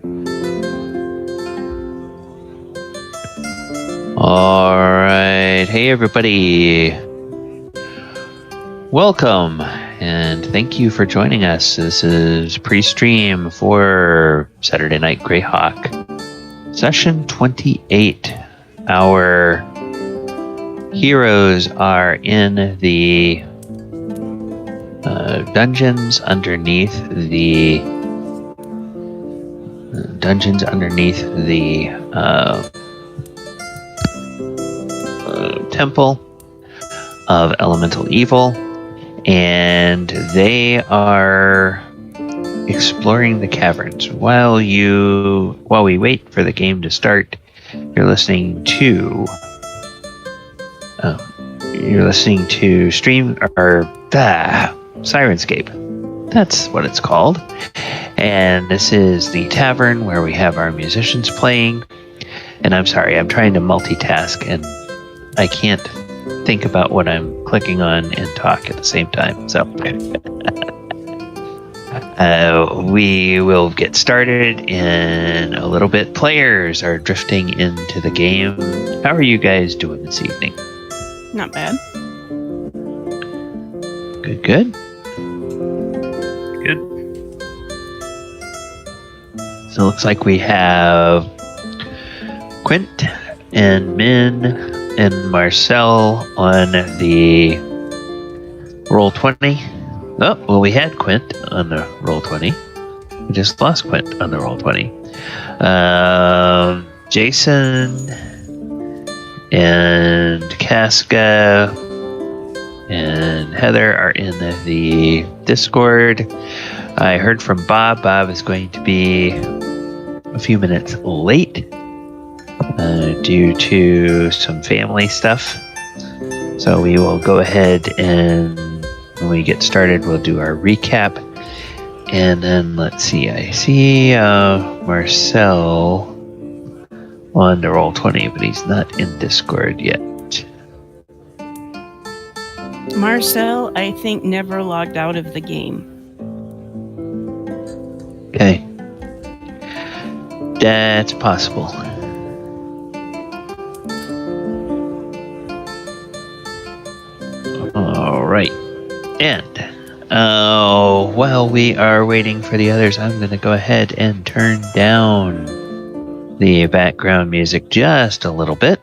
All right. Hey, everybody. Welcome, and thank you for joining us. This is pre-stream for Saturday Night Greyhawk, session 28. Our heroes are in the dungeons underneath the temple of elemental evil, and they are exploring the caverns. While we wait for the game to start, you're listening to stream or Sirenscape. That's what it's called. And this is the tavern where we have our musicians playing. And I'm sorry, I'm trying to multitask and I can't think about what I'm clicking on and talk at the same time. So we will get started in a little bit. Players are drifting into the game. How are you guys doing this evening? Not bad. Good. So it looks like we have Quint and Min and Marcel on the Roll20. Oh, well, we had Quint on the Roll20. We just lost Quint on the Roll20. Jason and Casca and Heather are in the Discord. I heard from Bob. Bob is going to be a few minutes late due to some family stuff. So we will go ahead and when we get started, we'll do our recap. And then let's see. I see Marcel on the Roll20, but he's not in Discord yet. Marcel, I think, never logged out of the game. Okay. That's possible. All right. And while we are waiting for the others, I'm going to go ahead and turn down the background music just a little bit.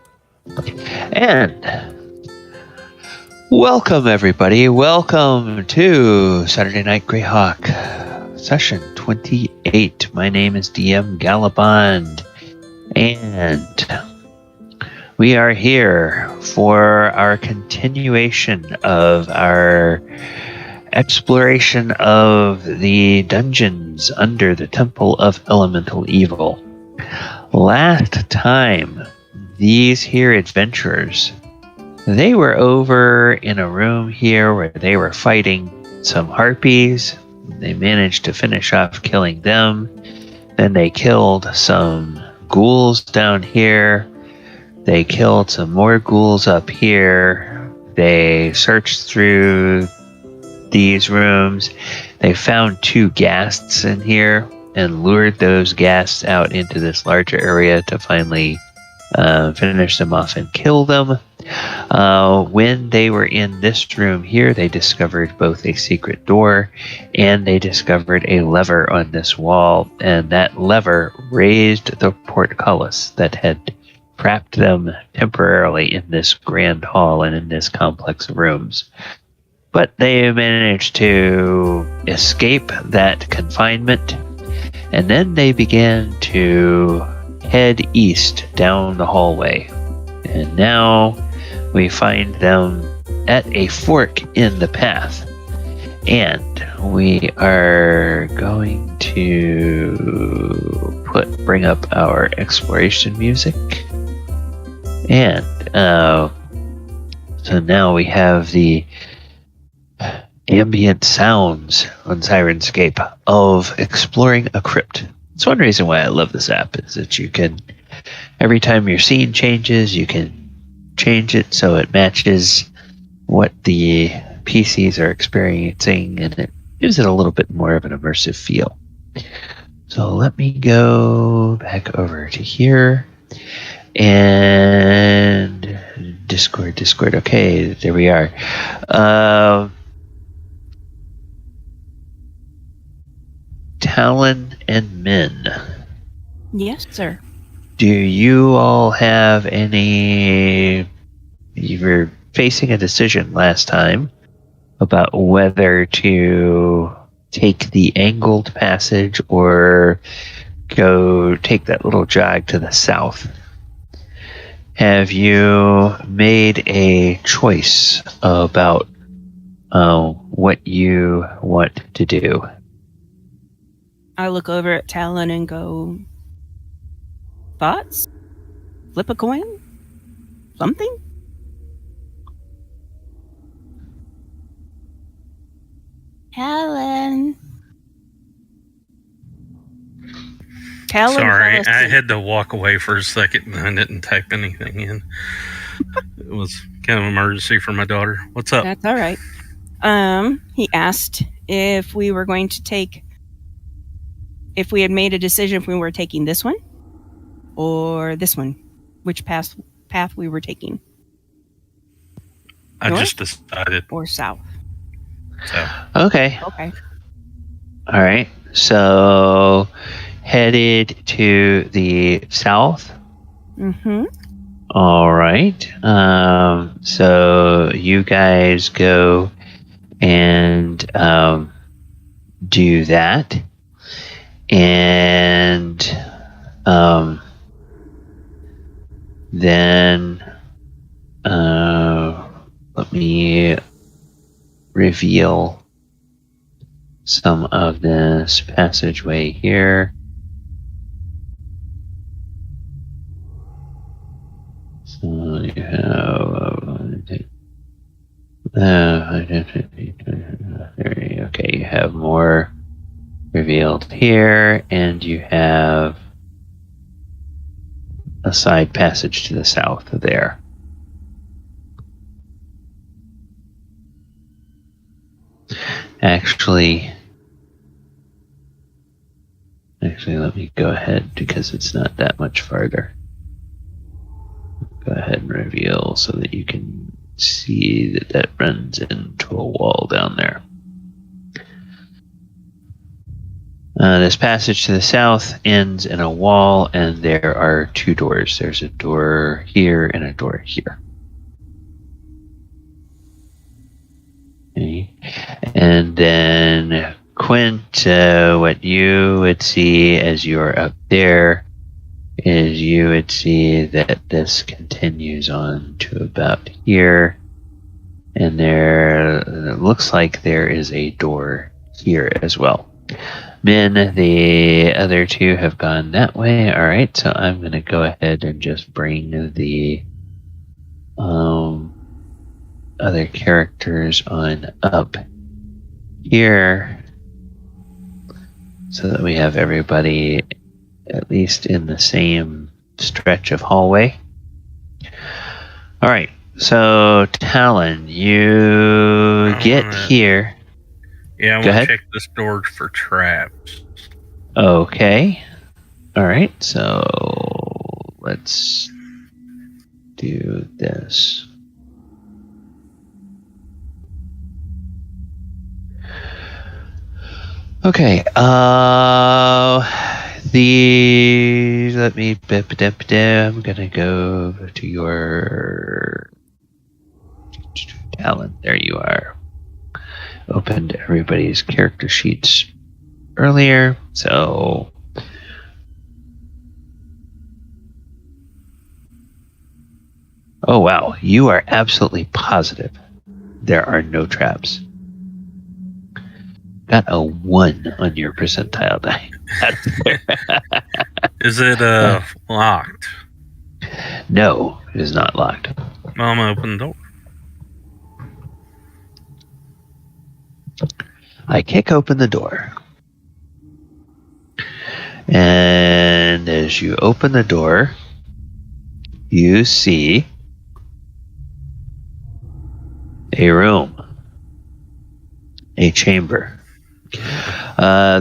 And welcome, everybody. Welcome to Saturday Night Greyhawk, session 28. My name is DM Galabond, and we are here for our continuation of our exploration of the dungeons under the Temple of Elemental Evil. Last time, these here adventurers, they were over in a room here where they were fighting some harpies. They managed to finish off killing them. Then they killed some ghouls down here. They killed some more ghouls up here. They searched through these rooms. They found 2 ghasts in here and lured those ghasts out into this larger area to finally finish them off and kill them. When they were in this room here, they discovered both a secret door and they discovered a lever on this wall, and that lever raised the portcullis that had trapped them temporarily in this grand hall and in this complex of rooms. But they managed to escape that confinement, and then they began to head east down the hallway. And now we find them at a fork in the path. And we are going to bring up our exploration music. And so now we have the ambient sounds on Sirenscape of exploring a crypt. It's one reason why I love this app, is that you can, every time your scene changes, you can change it so it matches what the PCs are experiencing, and it gives it a little bit more of an immersive feel. So let me go back over to here. And Discord. Okay, there we are. Talon and Min. Yes, sir. Do you all have any... You were facing a decision last time about whether to take the angled passage or go take that little jog to the south. Have you made a choice about what you want to do? I look over at Talon and go, thoughts? Flip a coin? Something? Talon. Talon Sorry, fell I asleep. had to walk away for a second and I didn't type anything in. It was kind of an emergency for my daughter. What's up? That's all right. He asked if we were going to take, if we had made a decision if we were taking this one or this one, which path we were taking. I North? just decided. Or south. So. Okay. Okay. All right. So headed to the south. Mm-hmm. All right. So you guys go and do that. And then let me reveal some of this passageway here. So you have okay, you have more revealed here, and you have a side passage to the south there. Actually, let me go ahead because it's not that much farther. Go ahead and reveal so that you can see that runs into a wall down there. This passage to the south ends in a wall, and there are two doors. There's a door here and a door here. Okay. And then Quint, what you would see as you're up there is you would see that this continues on to about here, and there it looks like there is a door here as well. Min, the other two have gone that way. All right, so I'm going to go ahead and just bring the other characters on up here so that we have everybody at least in the same stretch of hallway. All right, so Talon, you get here. Yeah, I want to check this door for traps. Okay. All right, so let's do this. Okay, let me, I'm gonna go to your Talon. There you are. Opened everybody's character sheets earlier, so oh wow, you are absolutely positive there are no traps. Got a 1 on your percentile die. Is it locked? No, it is not locked. Well, I'm gonna open the door. I kick open the door. And as you open the door, you see a room, a chamber.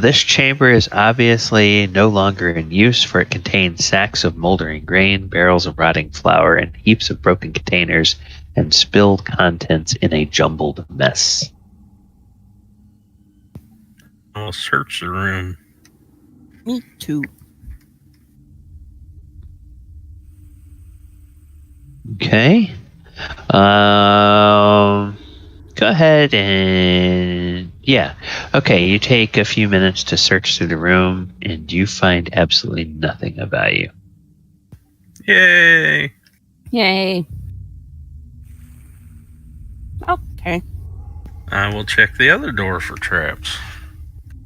This chamber is obviously no longer in use, for it contains sacks of moldering grain, barrels of rotting flour, and heaps of broken containers and spilled contents in a jumbled mess. I'll search the room. Me too. Okay. Go ahead and okay, you take a few minutes to search through the room and you find absolutely nothing of value. Yay! Yay. Okay. I will check the other door for traps.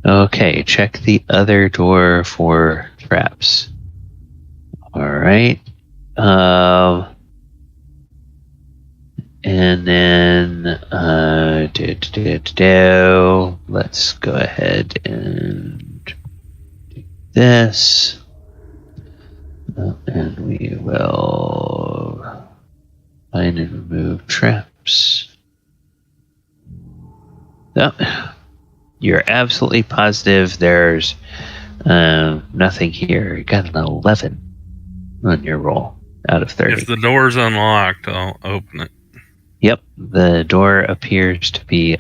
Okay, check the other door for traps. All right. And then let's go ahead and do this. And we will find and remove traps. No, you're absolutely positive there's nothing here. You got an 11 on your roll out of 30. If the door's unlocked, I'll open it. Yep, the door appears to be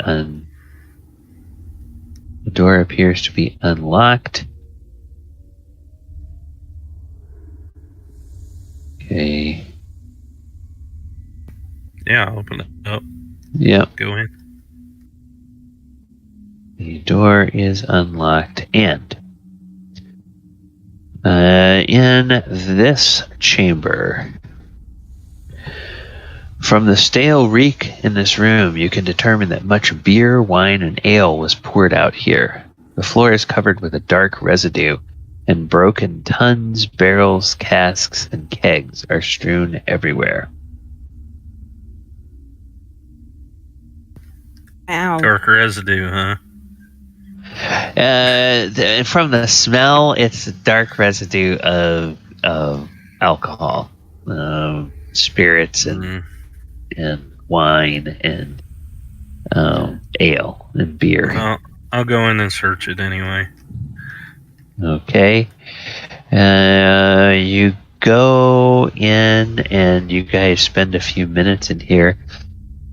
unlocked. Okay. Yeah, I'll open it up. Yep. Go in. The door is unlocked, and in this chamber, from the stale reek in this room, you can determine that much beer, wine, and ale was poured out here. The floor is covered with a dark residue, and broken tons, barrels, casks, and kegs are strewn everywhere. Ow. Dark residue, huh? From the smell, it's dark residue of alcohol, spirits, and wine, and ale and beer. I'll go in and search it anyway. Okay. You go in and you guys spend a few minutes in here,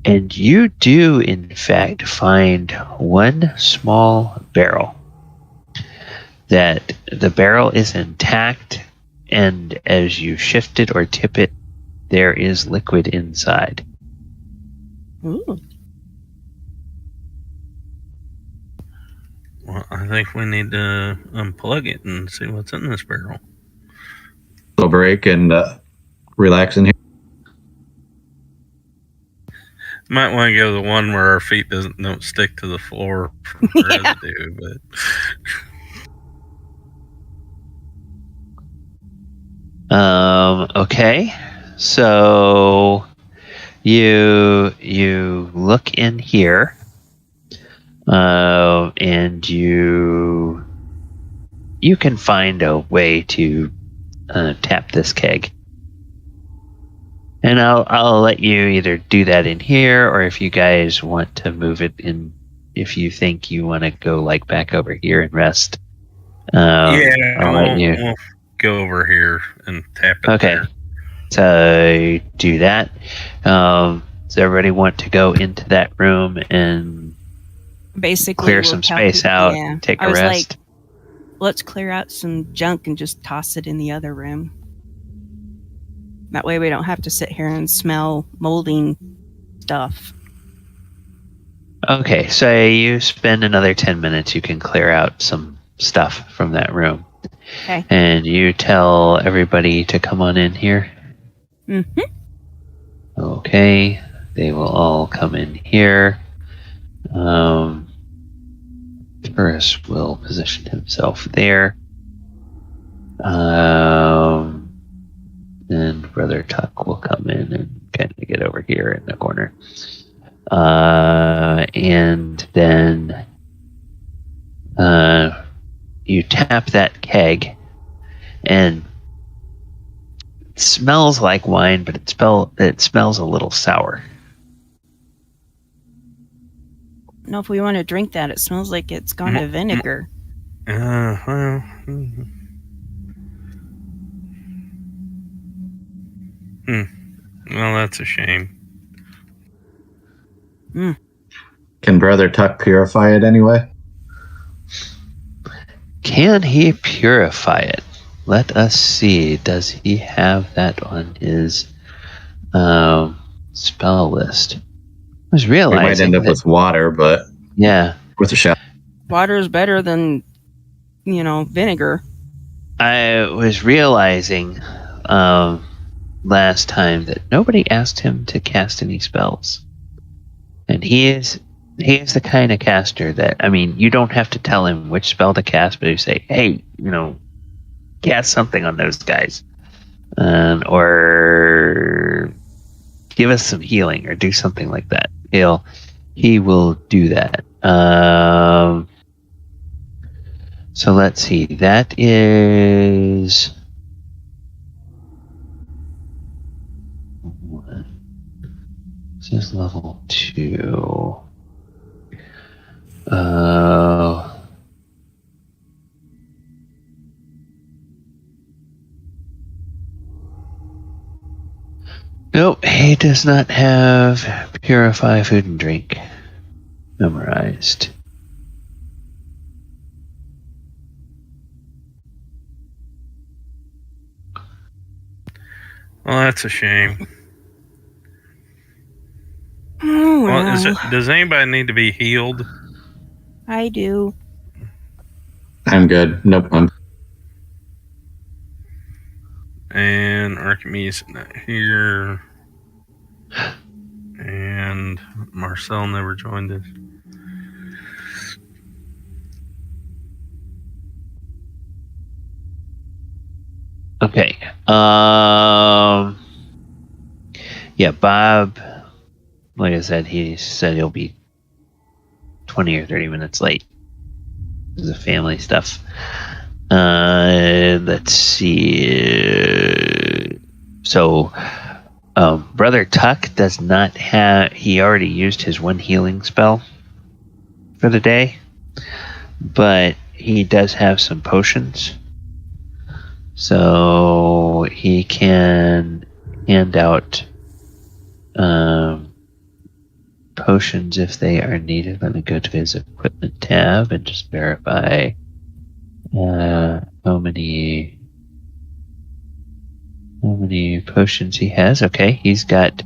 and you do in fact find one small barrel. That the barrel is intact, and as you shift it or tip it, there is liquid inside. Ooh. Well, I think we need to unplug it and see what's in this barrel. Little break and relax in here. Might want to go to the one where our feet don't stick to the floor for residue, but okay. So you look in here, and you can find a way to tap this keg. And I'll let you either do that in here, or if you guys want to move it in, if you think you want to go like back over here and rest. We'll go over here and tap it. Okay, there. So do that. Does everybody want to go into that room and Basically clear some space out, take a rest? Like, let's clear out some junk and just toss it in the other room. That way we don't have to sit here and smell molding stuff. Okay, so you spend another 10 minutes. You can clear out some stuff from that room. Okay. And you tell everybody to come on in here. Mm-hmm. Okay, they will all come in here. First will position himself there. And Brother Tuck will come in and kind of get over here in the corner. And then you tap that keg, and it smells like wine, but it smells a little sour. know if we want to drink that. It smells like it's gone to vinegar. Well. Well, that's a shame. Can Brother Tuck purify it anyway? Can he purify it? Let us see. Does he have that on his spell list? I was We realizing might end up with water, but yeah, with a shot. Water is better than, vinegar. I was realizing last time that nobody asked him to cast any spells, and he is the kind of caster that, I mean, you don't have to tell him which spell to cast, but you say, hey, cast something on those guys, or give us some healing, or do something like that. He will do that. So let's see. That is. This is level 2. Nope, he does not have Purify Food and Drink memorized. Well, that's a shame. Oh, well. Does anybody need to be healed? I do. I'm good. Nope. And Archimedes not here. And Marcel never joined us. Okay. Yeah, Bob, like I said, he said he'll be 20 or 30 minutes late. This is family stuff. Let's see. So, Brother Tuck does not have... He already used his one healing spell for the day, but he does have some potions. So he can hand out potions if they are needed. Let me go to his equipment tab and just verify how many potions he has. Okay, he's got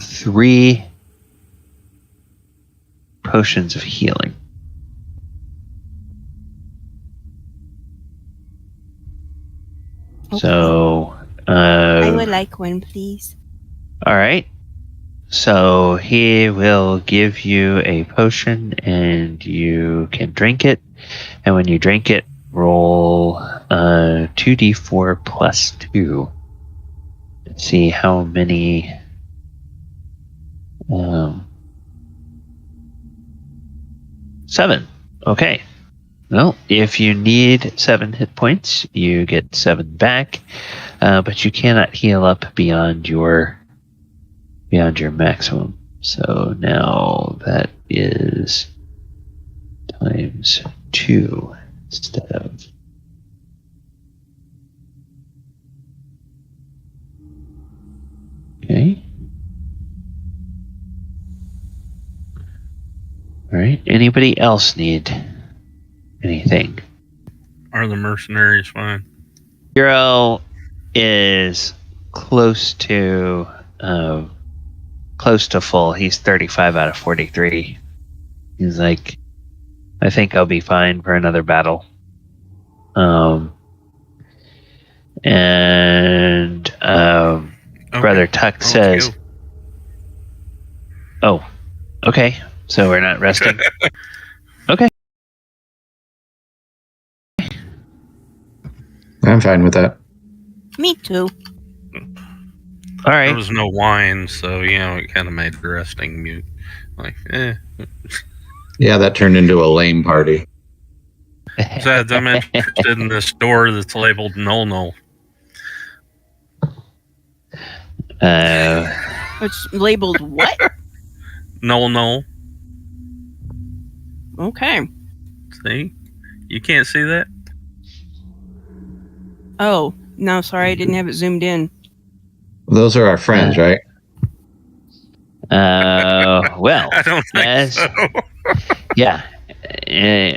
3 potions of healing. Okay. So I would like one, please. all right. So he will give you a potion, and you can drink it. And when you drink it, roll 2d4 plus 2. Let's see how many. 7. Okay. Well, if you need 7 hit points, you get 7 back, but you cannot heal up beyond your maximum. So now that is times 2 instead of. Okay. All right. Anybody else need anything? Are the mercenaries fine? Hero is close to full. He's 35 out of 43. He's like, I think I'll be fine for another battle. And Okay. Brother Tuck says, "Oh, okay. So we're not resting." Okay. I'm fine with that. Me too. All right. There was no wine, so it kind of made the resting mute. Like, Yeah, that turned into a lame party. Besides, I'm interested in this store that's labeled Gnoll. It's labeled what? Gnoll. Okay. See? You can't see that? Oh, no, sorry, I didn't have it zoomed in. Those are our friends, right? Well, I don't think so. yeah.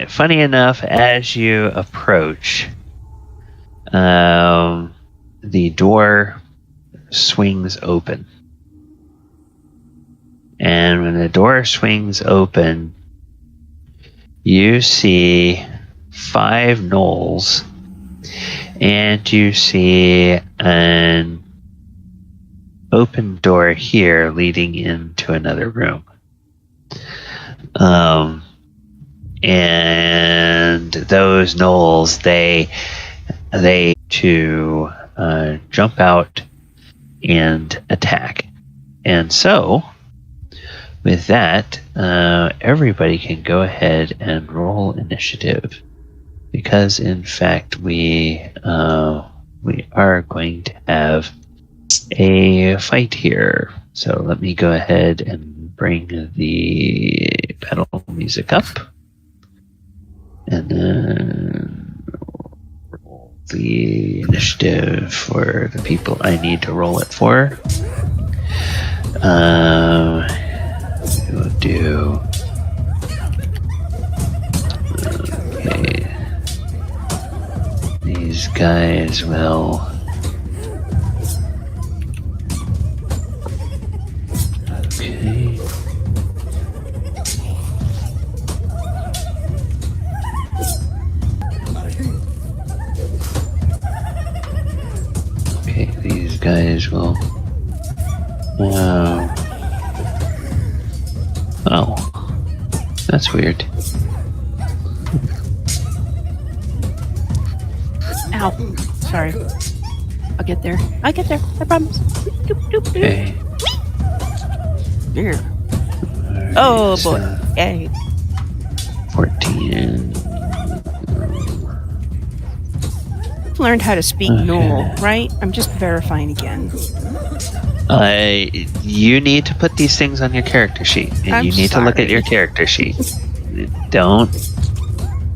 Funny enough, as you approach, the door swings open. And when the door swings open, you see 5 Gnolls, and you see an open door here leading into another room. And those Gnolls, they to jump out and attack. And so, with that, everybody can go ahead and roll initiative, because in fact we are going to have a fight here. So let me go ahead and bring the battle music up, and then roll the initiative for the people I need to roll it for. We'll do. Okay. These guys will. Okay. Okay, these guys will. Oh, that's weird. Ow. Sorry. I'll get there. I promise. Doop, doop, doop. Okay. Here. Alright, Oh, so boy. Yay. 14. I've learned how to speak Okay. Gnoll, right? I'm just verifying again. You need to put these things on your character sheet, and I'm you need to look at sorry. your character sheet. Don't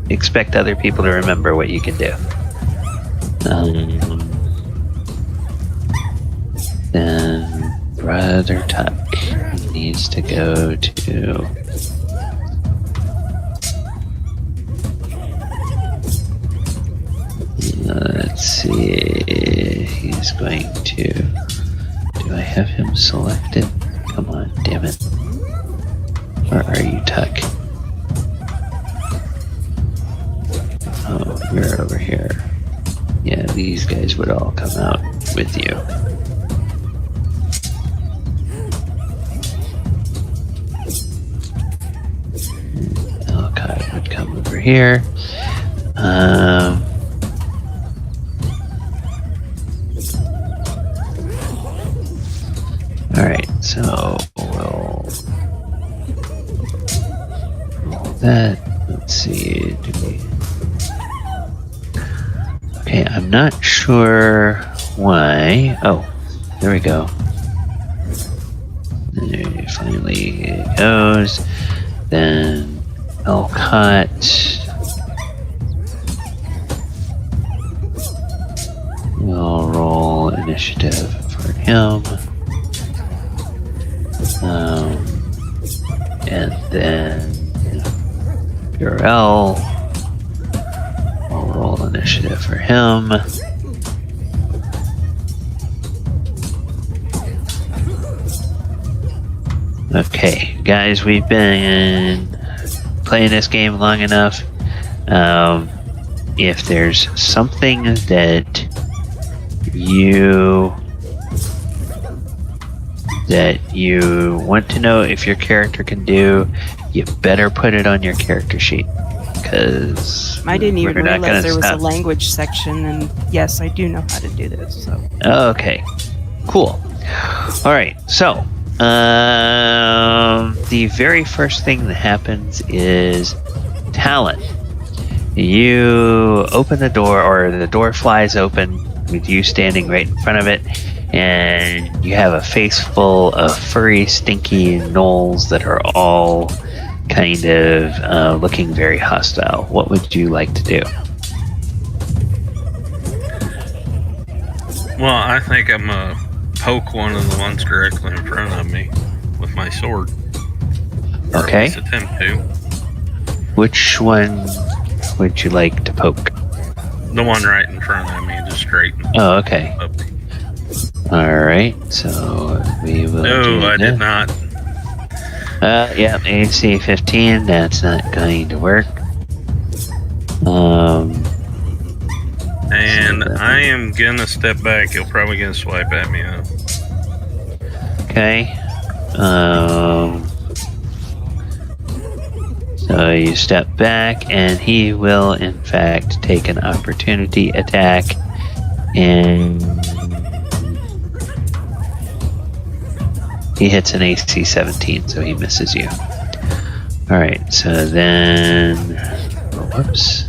expect other people to remember what you can do. Then Brother Tuck needs to go to. Let's see. He's going to. Do I have him selected? Come on, damn it. Where are you, Tuck? Oh, you're over here. Yeah, these guys would all come out with you. Alcott would come over here. Alright, so we'll roll that. Let's see. Okay, I'm not sure why. Oh, there we go. There it finally goes. Then Alcott. We'll roll initiative for him. And then Burrell, we'll roll initiative for him. Okay, guys, we've been playing this game long enough. If there's something that you want to know if your character can do, you better put it on your character sheet, because I didn't even realize there was a language section, and yes, I do know how to do this. So. Okay, cool. All right, so the very first thing that happens is Talon. You open the door, or the door flies open with you standing right in front of it, and you have a face full of furry, stinky gnolls that are all kind of looking very hostile. What would you like to do? Well, I think I'm going to poke one of the ones directly in front of me with my sword. Or Okay. at least attempt to. Which one would you like to poke? The one right in front of me, just straight. Oh, okay. Up. Alright, so we will. No, I did not. Yeah, AC 15, that's not going to work. And I am gonna step back. He'll probably gonna swipe at me. Okay. So you step back, and he will, in fact, take an opportunity attack. And he hits an AC 17, so he misses you. Alright, so then. Oh, whoops.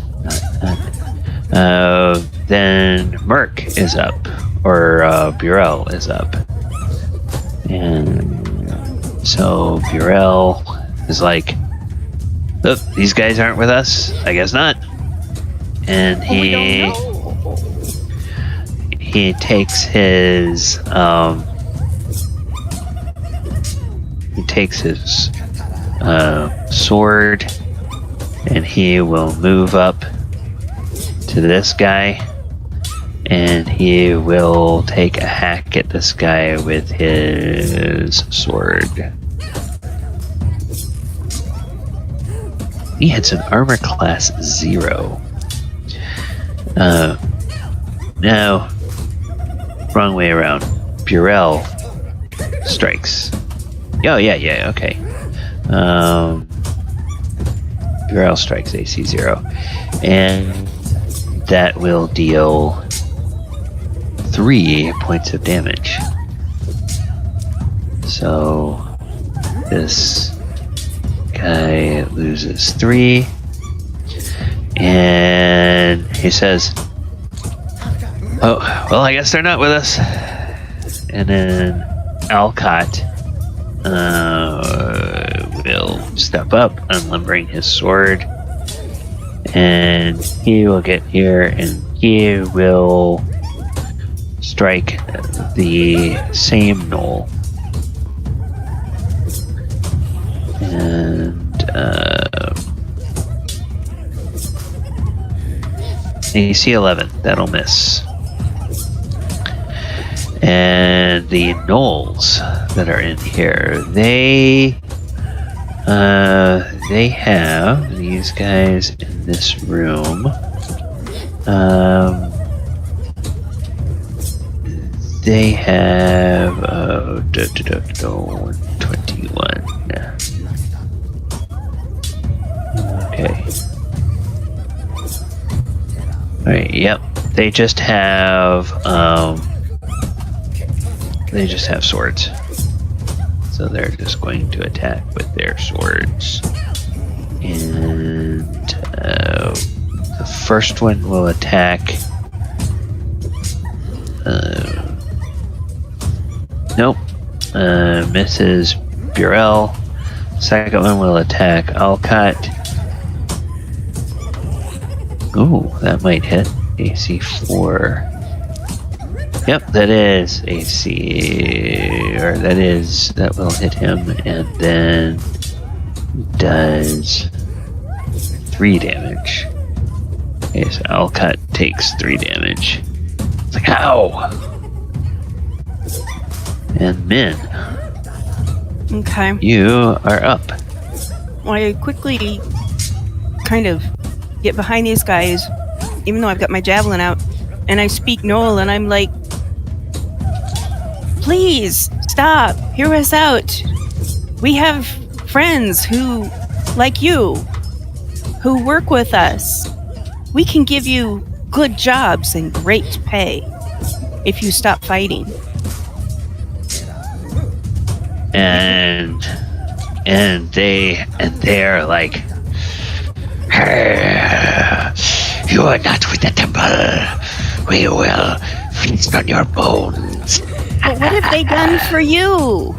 Then Merc is up, or Burrell is up. And so Burrell is like, "Look, these guys aren't with us. I guess not." And he takes his sword, and he will move up to this guy, and he will take a hack at this guy with his sword. He hits an armor class 0. No, wrong way around. Burrell strikes. Oh, yeah, okay. Burrell strikes AC 0. And that will deal 3 points of damage. So this guy loses 3. And he says, "Oh, well, I guess they're not with us." And then Alcott will step up, unlimbering his sword. And he will get here, and he will strike the same Gnoll. And AC 11, that'll miss. And the Gnolls that are in here, they have these guys in this room. They have 121. Okay. Alright, yep. They just have swords. So they're just going to attack with their swords. And the first one will attack. Nope. Misses Burrell. Second one will attack Alcott. Ooh, that might hit. AC 4. Yep, that is AC, or that will hit him, and then does 3 damage. Okay, so Alcott takes 3 damage. It's like, ow! And Min, Okay. you are up. Well, I quickly kind of get behind these guys, even though I've got my javelin out, and I speak Gnoll, and I'm like, "Please stop! Hear us out. We have friends who, like you, who work with us. We can give you good jobs and great pay if you stop fighting." And they're like, "You are not with the temple. We will feast on your bones." But what have they done for you?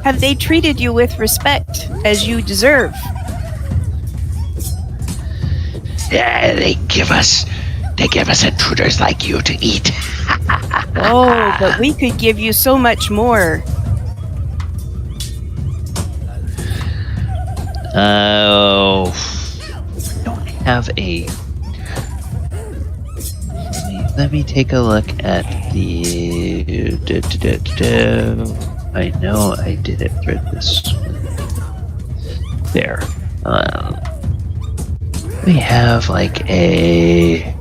Have they treated you with respect as you deserve? Yeah, they give us intruders like you to eat. Oh, but we could give you so much more. Oh, I don't have a. Let me take a look at the. I know I did it for this one. There. We have like a.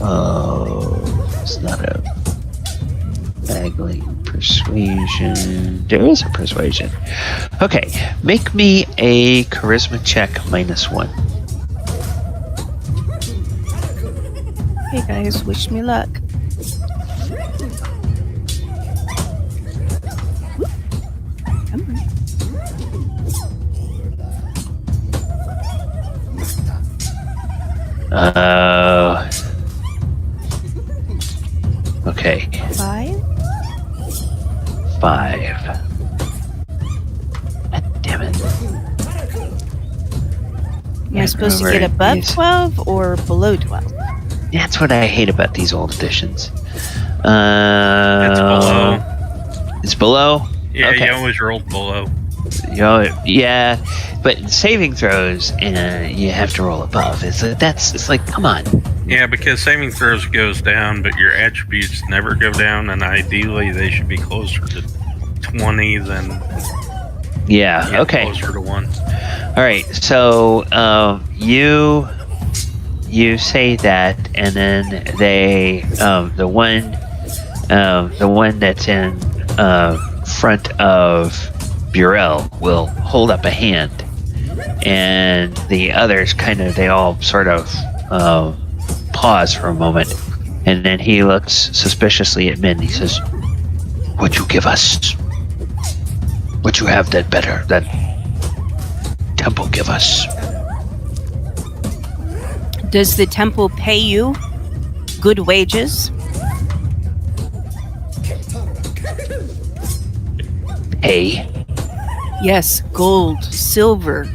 Oh, it's not a haggling persuasion. There is a persuasion. Okay, make me a charisma check -1. Hey guys, wish me luck. Come on. Okay. 5? 5. God damn it. Am I supposed to get above 12 or below 12? That's what I hate about these old editions. It's below. It's below? Yeah, Okay. you always roll below. Yeah, but in saving throws, you have to roll above. It's like, come on. Yeah, because saving throws goes down, but your attributes never go down, and ideally they should be closer to 20 than Okay. closer to 1. All right. So you say that, and then they the one that's in front of Burrell will hold up a hand, and the others they all sort of pause for a moment, and then he looks suspiciously at Min. He says, "Would you give us what you have that temple give us?" Does the temple pay you good wages? Hey. Yes, gold, silver.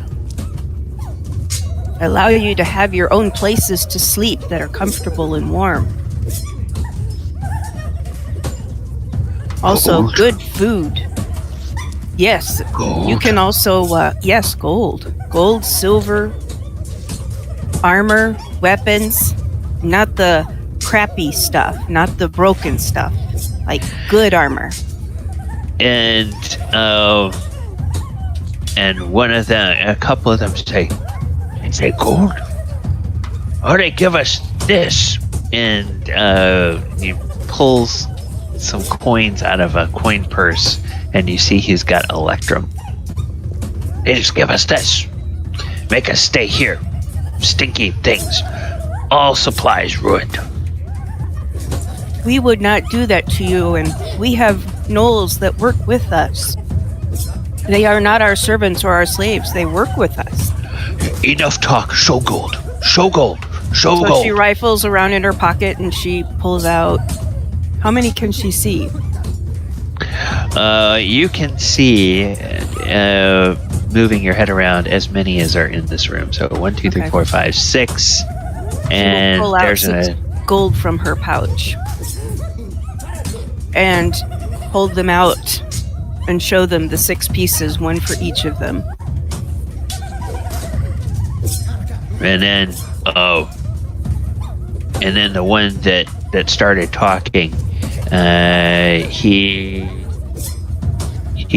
Allow you to have your own places to sleep that are comfortable and warm. Also, Gold? good food. Yes, Gold? you can also, yes, gold. Gold, silver, armor, weapons. Not the crappy stuff, not the broken stuff. Like good armor. And a couple of them say gold, or they give us this, and he pulls some coins out of a coin purse, and you see he's got electrum. They just give us this, make us stay here, stinky things, all supplies ruined. We would not do that to you, and we have Gnolls that work with us. They are not our servants or our slaves. They work with us. Enough talk. Show gold. Show gold. Show So gold. she rifles around in her pocket and she pulls out. How many can she see? You can see, moving your head around, as many as are in this room. So 1, 2, 3, Okay. 4, 5, 6, and Pull out there's 6 gold from her pouch and hold them out and show them the 6 pieces, one for each of them. and then the one that started talking, he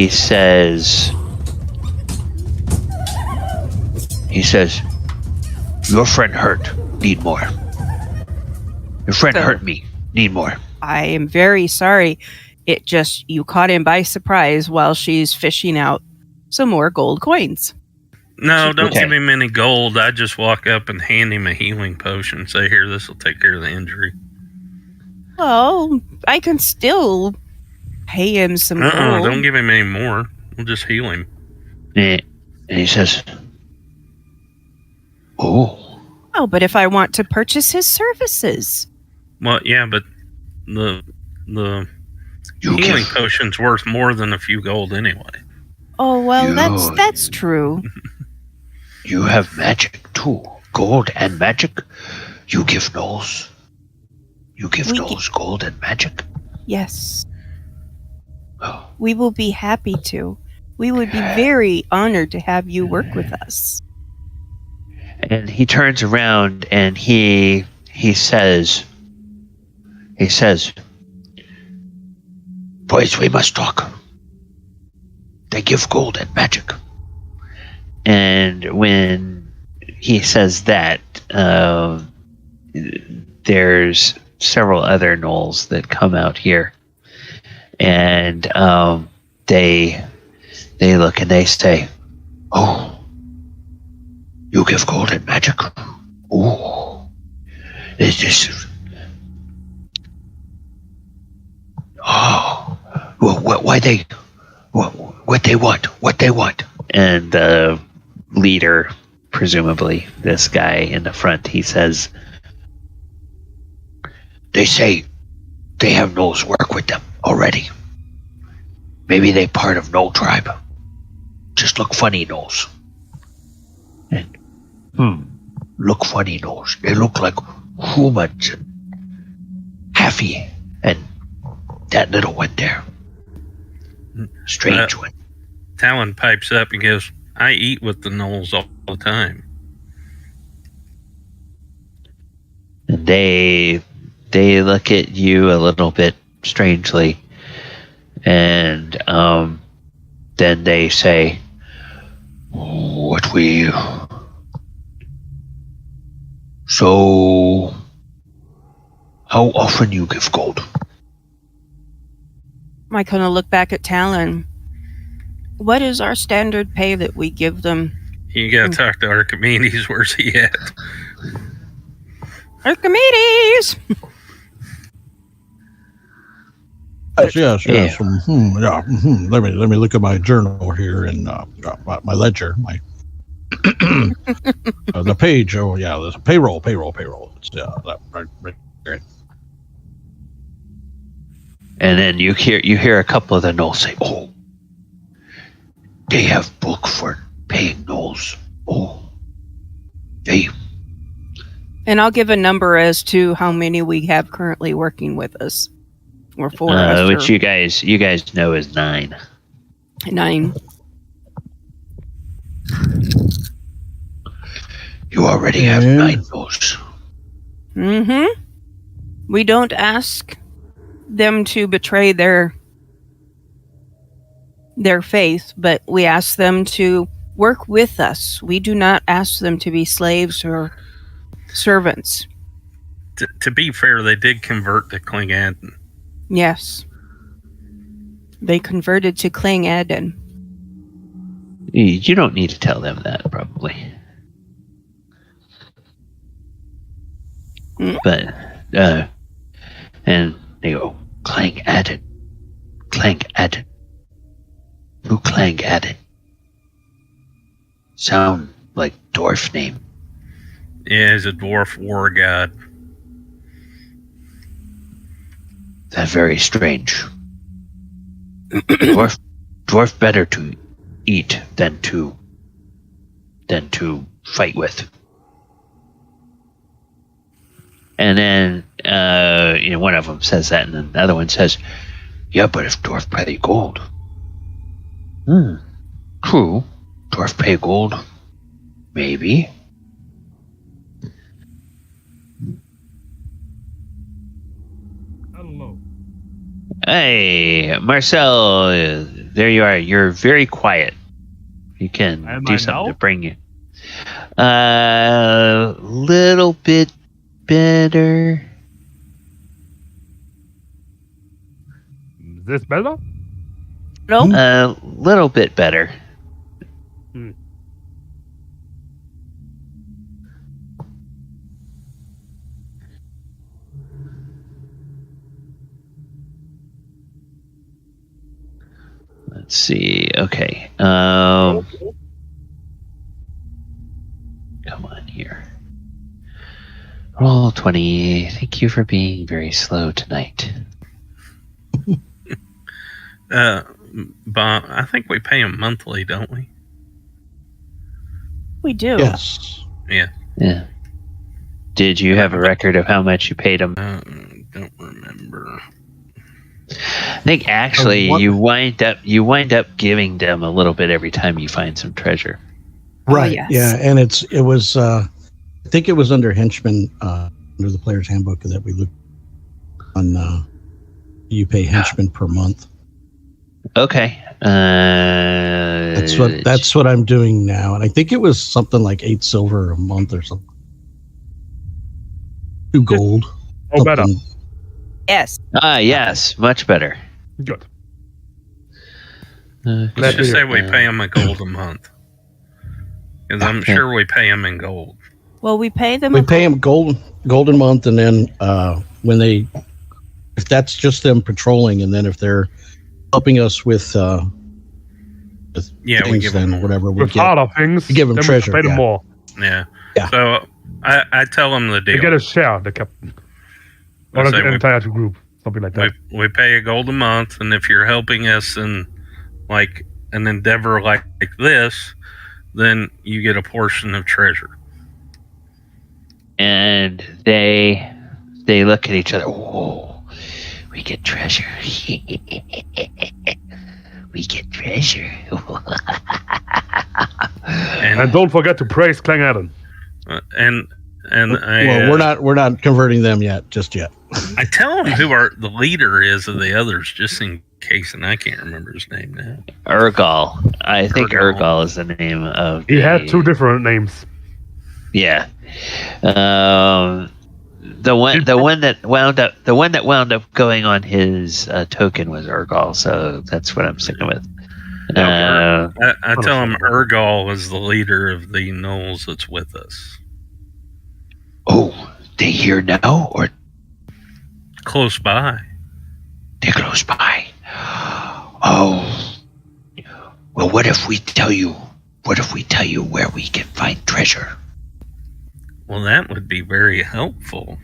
says, "Your friend hurt. Need more. Your friend So- hurt me. Need more." I am very sorry. It just, you caught him by surprise while she's fishing out some more gold coins. No, don't Okay. give him any gold. I just walk up and hand him a healing potion. Say, here, this will take care of the injury. Well, I can still pay him some gold. Don't give him any more. We'll just heal him. And he says, "Oh, Oh, but if I want to purchase his services. Well, yeah, but The You healing give, potion's worth more than a few gold anyway. Oh well, You- that's true. you have magic too. Gold and magic. You give Gnolls. You give We Gnolls gold and magic. Yes, Oh, we will be happy to. We would be very honored to have you work with us. and he turns around and he says, "Boys, we must talk. They give gold and magic." And when he says that, there's several other Gnolls that come out here, and they look and they say, "Oh, you give gold and magic? Oh, is this? Oh, well, why they? What they want? What they want?" And the leader, presumably this guy in the front, he says, "They say they have Gnolls work with them already. Maybe they part of Gnoll tribe. Just look funny Gnolls. And look funny Gnolls. They look like humans and Happy and that little one there. Strange one." Talon pipes up and goes, "I eat with the Gnolls all the time." And they look at you a little bit strangely, and then they say, "What we? So, how often you give gold?" I kind of look back at Talon. What is our standard pay that we give them? You gotta talk to Archimedes. Where's he at? Archimedes! Yes. Yeah. Let me look at my journal here and my ledger, my the page. Oh yeah, there's a payroll. It's that right there. And then you hear a couple of the Gnolls say, "Oh, they have book for paying Gnolls. Oh, they." And I'll give a number as to how many we have currently working with us. Or for us. Which you guys know is 9. 9. You already have Yeah. 9 Gnolls. Mm-hmm. We don't ask them to betray their faith, but we ask them to work with us. We do not ask them to be slaves or servants. To be fair, they did convert to Klingaden. Yes. They converted to Klingaden. You don't need to tell them that, probably. But, and they go, Klingaden. Who Klingaden? Sound like dwarf name. Yeah, he's a dwarf war god. That's very strange. Dwarf better to eat than to fight with. And then one of them says that, and then the other one says, "Yeah, but if dwarf pay gold." True. Dwarf pay gold. Maybe. Hello. Hey, Marcel, there you are. You're very quiet. You can Am do I something now? to bring you. Little bit better. Is this better? No? A little bit better. Let's see. Okay. Come on here. Roll 20. Thank you for being very slow tonight. But I think we pay them monthly, don't we? We do. Yes. Yeah. Yeah. Did you have a record of how much you paid them? Don't remember. I think actually you wind up giving them a little bit every time you find some treasure. Right. yes. Yeah, and it was I think it was under Henchman, under the player's handbook that we looked on. You pay Henchman per month. Okay. That's what I'm doing now, and I think it was something like 8 silver a month or something. 2 gold. Oh, better. something. Yes. Yes, much better. Good. Let's Glad to just say hear. we pay them a gold a month. Because I'm sure we pay them in gold. Well, we pay them. We pay them golden month, and then when if that's just them patrolling, and then if they're helping us with Yeah, we things, give then them whatever we With get. harder things, we give 'em then treasure, We pay them yeah. more. Yeah. Yeah. So I tell them the They deal. get a share, the captain. Or I the say we- entire group, something like that. We pay a gold a month, and if you're helping us in like an endeavor like this, then you get a portion of treasure. And they look at each other. Whoa, we get treasure. We get treasure. And don't forget to praise Clang Adam. And Well, we're not converting them just yet. I tell them who the leader is of the others, just in case, and I can't remember his name now. Urgal. I think Urgal. Urgal is the name of. He had 2 different names. Yeah. The one that wound up going on his token was Urgal, so that's what I'm sticking with. I tell him Urgal is the leader of the Gnolls that's with us. Oh, they here now, or Close by. they're close by? Oh, well, what if we tell you where we can find treasure? Well, that would be very helpful.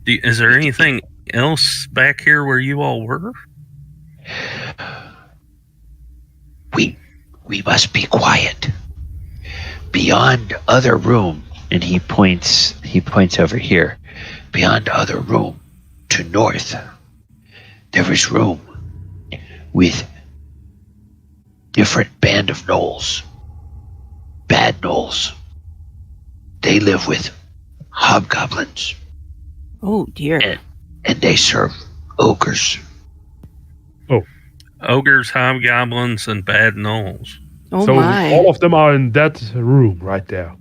Is there anything else back here where you all were? We must be quiet. Beyond other room, and he points over here. Beyond other room to north, there is room with different band of Gnolls. Bad Gnolls. They live with hobgoblins, Oh dear. and they serve ogres. Ogres, hobgoblins, and bad Gnolls. Oh So my. all of them are in that room right there.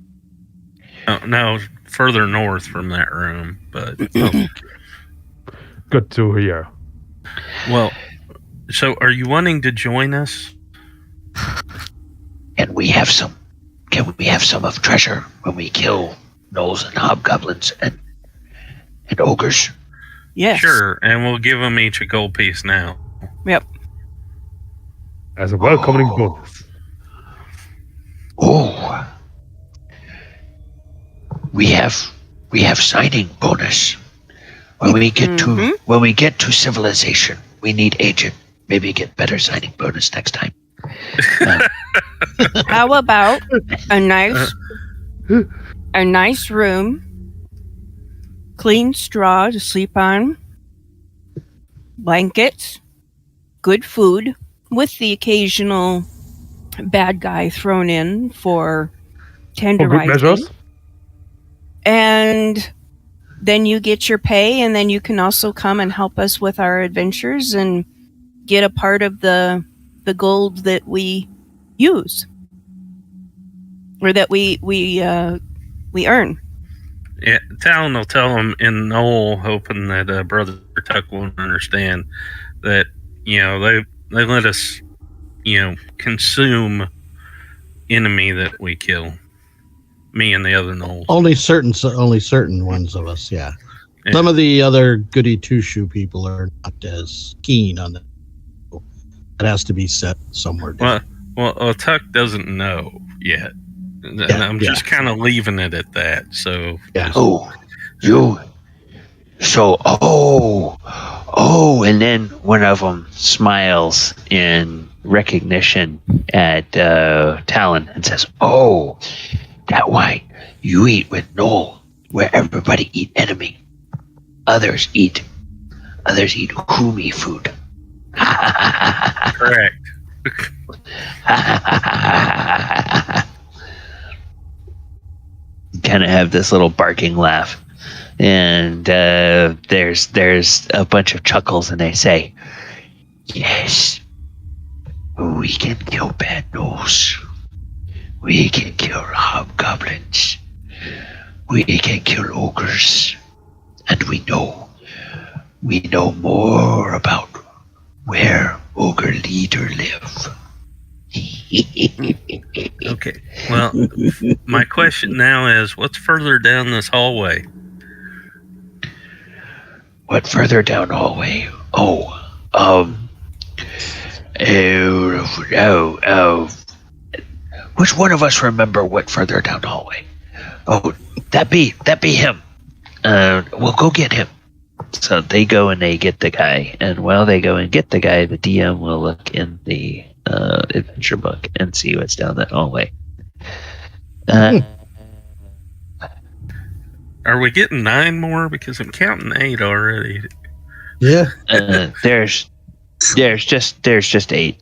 No, further north from that room, but Good to hear. well. So, are you wanting to join us? And we have some. Can we have some of treasure when we kill Gnolls and hobgoblins and ogres? Yes. Sure, and we'll give them each a gold piece now. Yep. As a welcoming bonus. Oh, we have signing bonus when we get to civilization. We need agent. Maybe get better signing bonus next time. How about a nice room, clean straw to sleep on, blankets, good food, with the occasional bad guy thrown in for For good tenderizing. measures. And then you get your pay, and then you can also come and help us with our adventures and get a part of the gold that we use, or that we earn. Yeah, Talon will tell them in Gnoll, hoping that Brother Tuck won't understand that, they let us, consume enemy that we kill. Me and the other Gnolls. Only certain ones of us, yeah. Yeah. Some of the other goody two-shoe people are not as keen on it. It has to be set somewhere different. Well, Tuck doesn't know yet. And I'm just kind of leaving it at that. So, Yeah. Oh, you. So, and then one of them smiles in recognition at Talon and says, "Oh, that why you eat with Gnoll, where everybody eat enemy. Others eat Humi food." correct. Kind of have this little barking laugh, and there's a bunch of chuckles, and they say, "Yes, we can kill bad Gnolls. We can kill hobgoblins. We can kill ogres, and we know more about where ogre leader live." Okay. Well, my question now is, what's further down this hallway? What further down hallway? Which one of us remember what further down hallway? Oh, that be him. We'll go get him. So they go and they get the guy, and while they go and get the guy, the DM will look in the adventure book and see what's down that hallway. Are we getting 9 more? Because I'm counting 8 already. Yeah. There's just 8,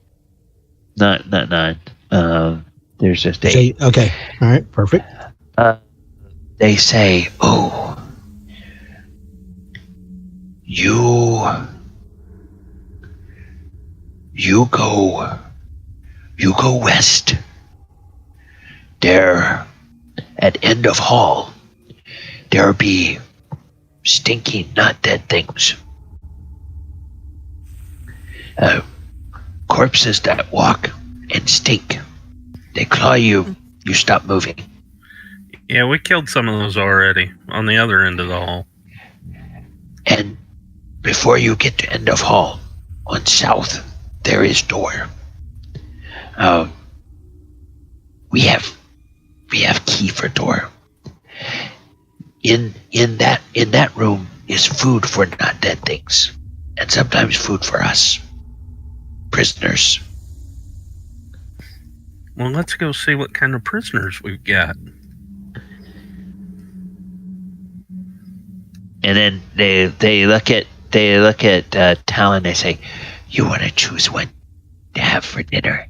not 9. There's just 8. Okay. All right. Perfect. They say, "Oh, you go west. There, at end of hall, there be stinking, not dead things. Corpses that walk and stink. They claw you. You stop moving. Yeah, we killed some of those already on the other end of the hall. And before you get to end of hall, on south, there is door. We have key for door. In that room is food for not dead things, and sometimes food for us, prisoners." Well, let's go see what kind of prisoners we've got. And then they look at Talon. They say, "You want to choose one to have for dinner?"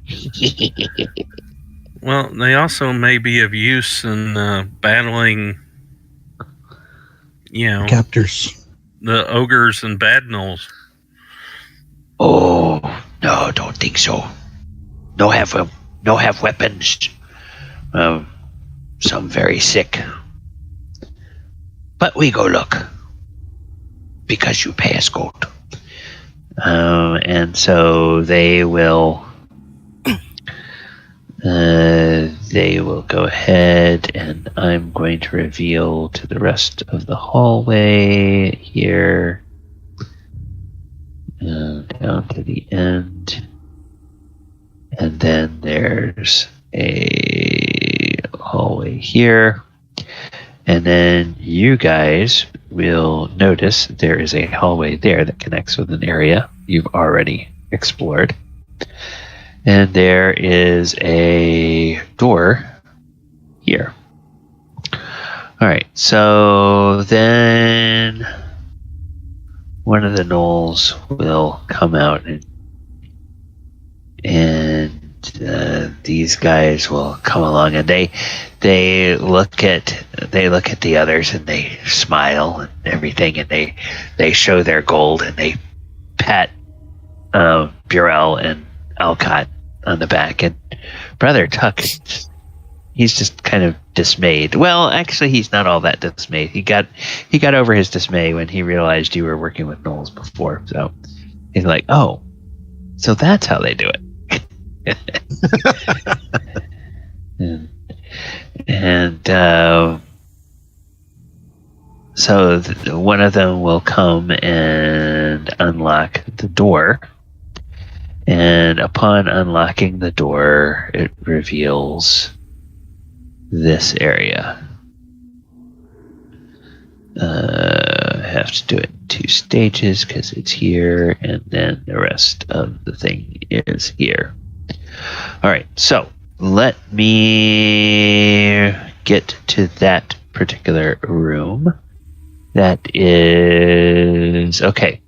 Well, they also may be of use in battling, Captors. the ogres and bad Gnolls. Oh no, don't think so. No have weapons. Some very sick. But we go look because you pay us gold. And so they will go ahead, and I'm going to reveal to the rest of the hallway here, down to the end. And then there's a hallway here. And then you guys will notice there is a hallway there that connects with an area you've already explored. And there is a door here. All right, so then one of the Gnolls will come out, and these guys will come along, and they look at the others, and they smile and everything, and they show their gold, and they pat Burrell and Alcott on the back, and Brother Tuck, he's just kind of dismayed. Well, actually, he's not all that dismayed. He got over his dismay when he realized you were working with Gnolls before. So he's like, "Oh, so that's how they do it." and so one of them will come and unlock the door. And upon unlocking the door, it reveals this area. I have to do it in 2 stages because it's here, and then the rest of the thing is here. All right, so let me get to that particular room. That is okay.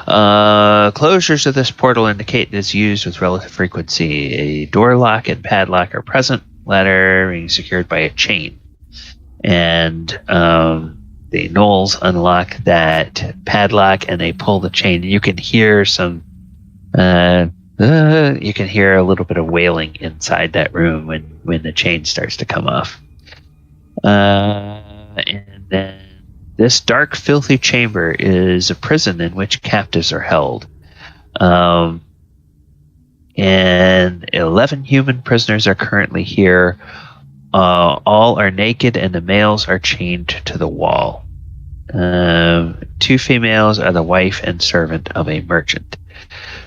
Closures of this portal indicate it is used with relative frequency. A door lock and padlock are present, latter being secured by a chain. And the Gnolls unlock that padlock and they pull the chain. You can hear some. You can hear a little bit of wailing inside that room when the chain starts to come off. And then this dark, filthy chamber is a prison in which captives are held. And 11 human prisoners are currently here. All are naked, and the males are chained to the wall. 2 females are the wife and servant of a merchant.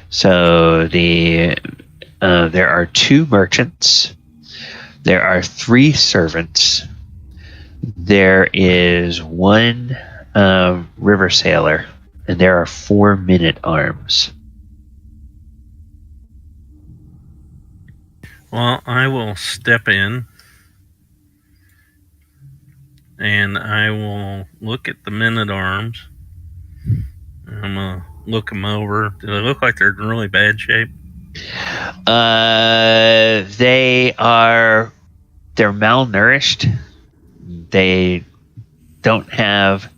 So there are 2 merchants. There are 3 servants. There is 1 river sailor, and there are 4 men-at-arms. Well, I will step in and I will look at the men-at-arms. I'm going to look them over. Do they look like they're in really bad shape? They're malnourished. They don't have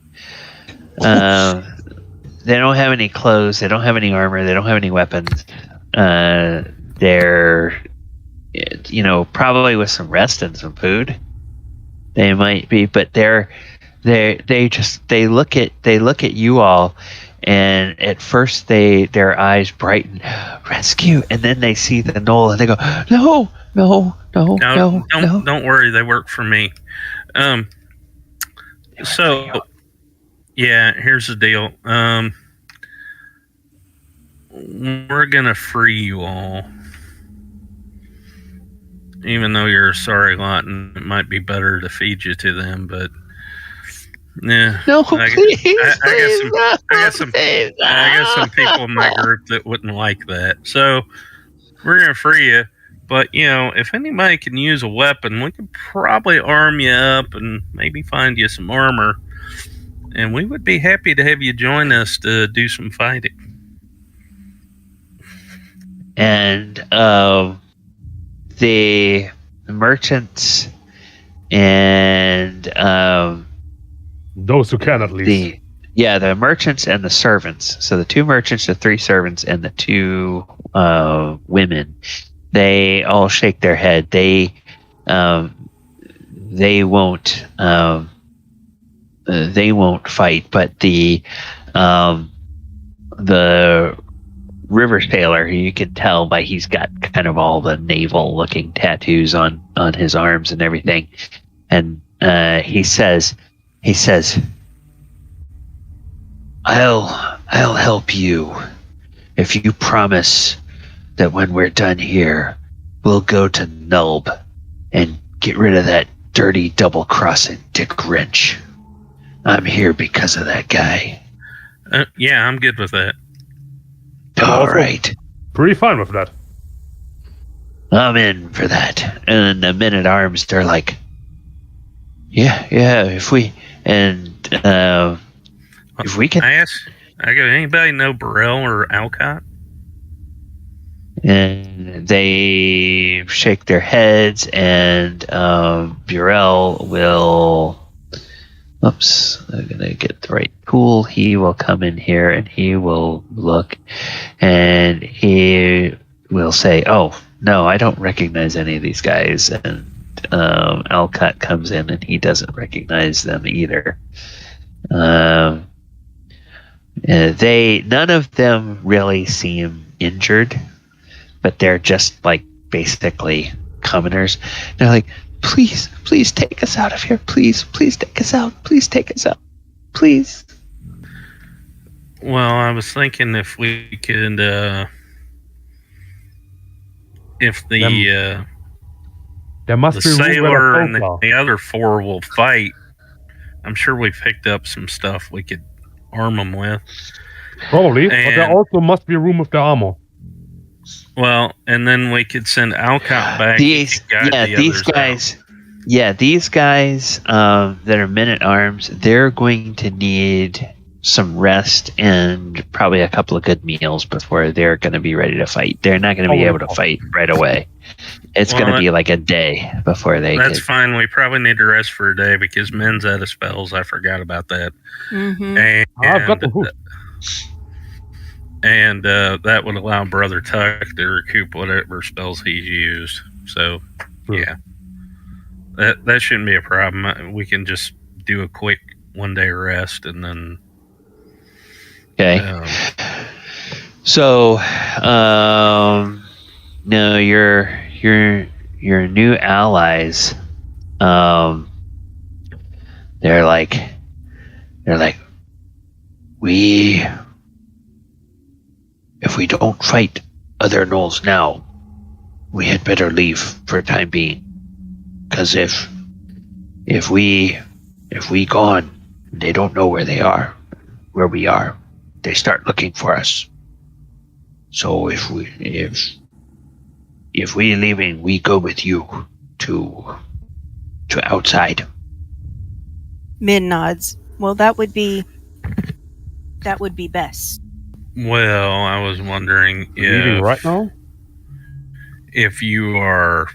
any clothes. They don't have any armor. They don't have any weapons. They're, probably with some rest and some food. They might be, but they look at you all, and at first their eyes brighten, rescue, and then they see the Gnoll and they go, no. Don't worry, they work for me. So yeah, here's the deal. We're gonna free you all. Even though you're a sorry lot, and it might be better to feed you to them, but yeah. No, please. I got some people in my group that wouldn't like that. So we're gonna free you, but if anybody can use a weapon, we could probably arm you up and maybe find you some armor, and we would be happy to have you join us to do some fighting. And the merchants and those who can, at least. The merchants and the servants. So the 2 merchants, the 3 servants, and the 2 women. They all shake their head. They won't. They won't fight. But the river sailor, who you can tell by he's got kind of all the naval looking tattoos on his arms and everything, and he says I'll help you if you promise that when we're done here we'll go to Nulb and get rid of that dirty double-crossing Dick Wrench. I'm here because of that guy. Yeah, I'm good with that. All right. Pretty fine with that. I'm in for that. And the men-at-arms, they're like, yeah, if we can. I got anybody know Burrell or Alcott? And they shake their heads, and Burrell will. Oops, I'm gonna get the right tool. He will come in here and he will look, and he will say, "Oh no, I don't recognize any of these guys." And Alcott comes in and he doesn't recognize them either. None of them really seem injured, but they're just like basically commoners. They're like, please take us out of here. Please take us out. Please take us out. Please. Well, I was thinking if we could, them There must the be room where sailor and folk are. the other 4 will fight. I'm sure we picked up some stuff we could arm them with. Probably, but there And- also must be room with the armor. Well, and then we could send Alcott back. These and guide the these others out. guys. Yeah, these guys that are men at arms, they're going to need some rest and probably a couple of good meals before they're going to be ready to fight. They're not going to be able to fight right away. It's going to be like a day before they That's get. fine. We probably need to rest for a day because men's out of spells. I forgot about that. Mm-hmm. And I've got the hook. And that would allow Brother Tuck to recoup whatever spells he's used. So, Sure. yeah. That shouldn't be a problem. We can just do a quick 1-day rest and then... Okay. So, no, your new allies, they're like, if we don't fight other Gnolls now, we had better leave for the time being. Because if we gone, they don't know where we are. They start looking for us. So if we leaving, we go with you to outside. Min nods. Well, that would be best. Well, I was wondering Leaving if, right now? if you are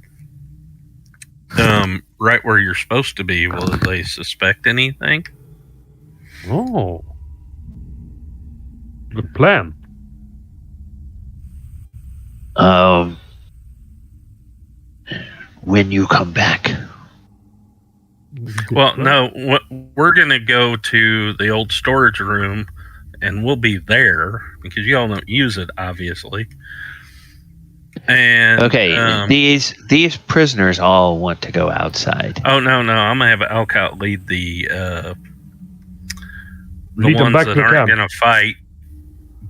right where you're supposed to be, will they suspect anything? Oh. Good plan. When you come back. Well, no, we're going to go to the old storage room, and we'll be there, because you all don't use it, obviously. And Okay, these prisoners all want to go outside. Oh, no, I'm going to have Alcott lead the Lead them ones back that to aren't camp. going to fight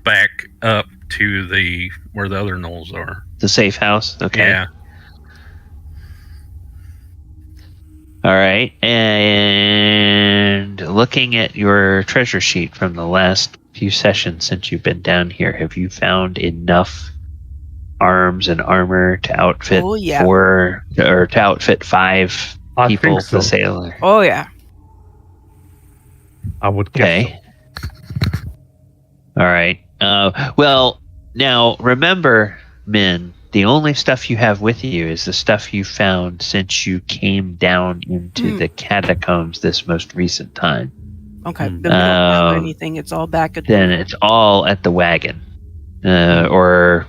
back up to where the other Gnolls are. The safe house? Okay. Yeah. All right. And looking at your treasure sheet from the last few sessions since you've been down here, have you found enough arms and armor to outfit Oh, yeah. to outfit 5 I people, think so. the sailor? Oh yeah. I would guess. Okay. All right. Well, now remember, Min, the only stuff you have with you is the stuff you found since you came down into the catacombs this most recent time. Okay. Then we don't have anything. It's all back at Then it's all at the wagon, or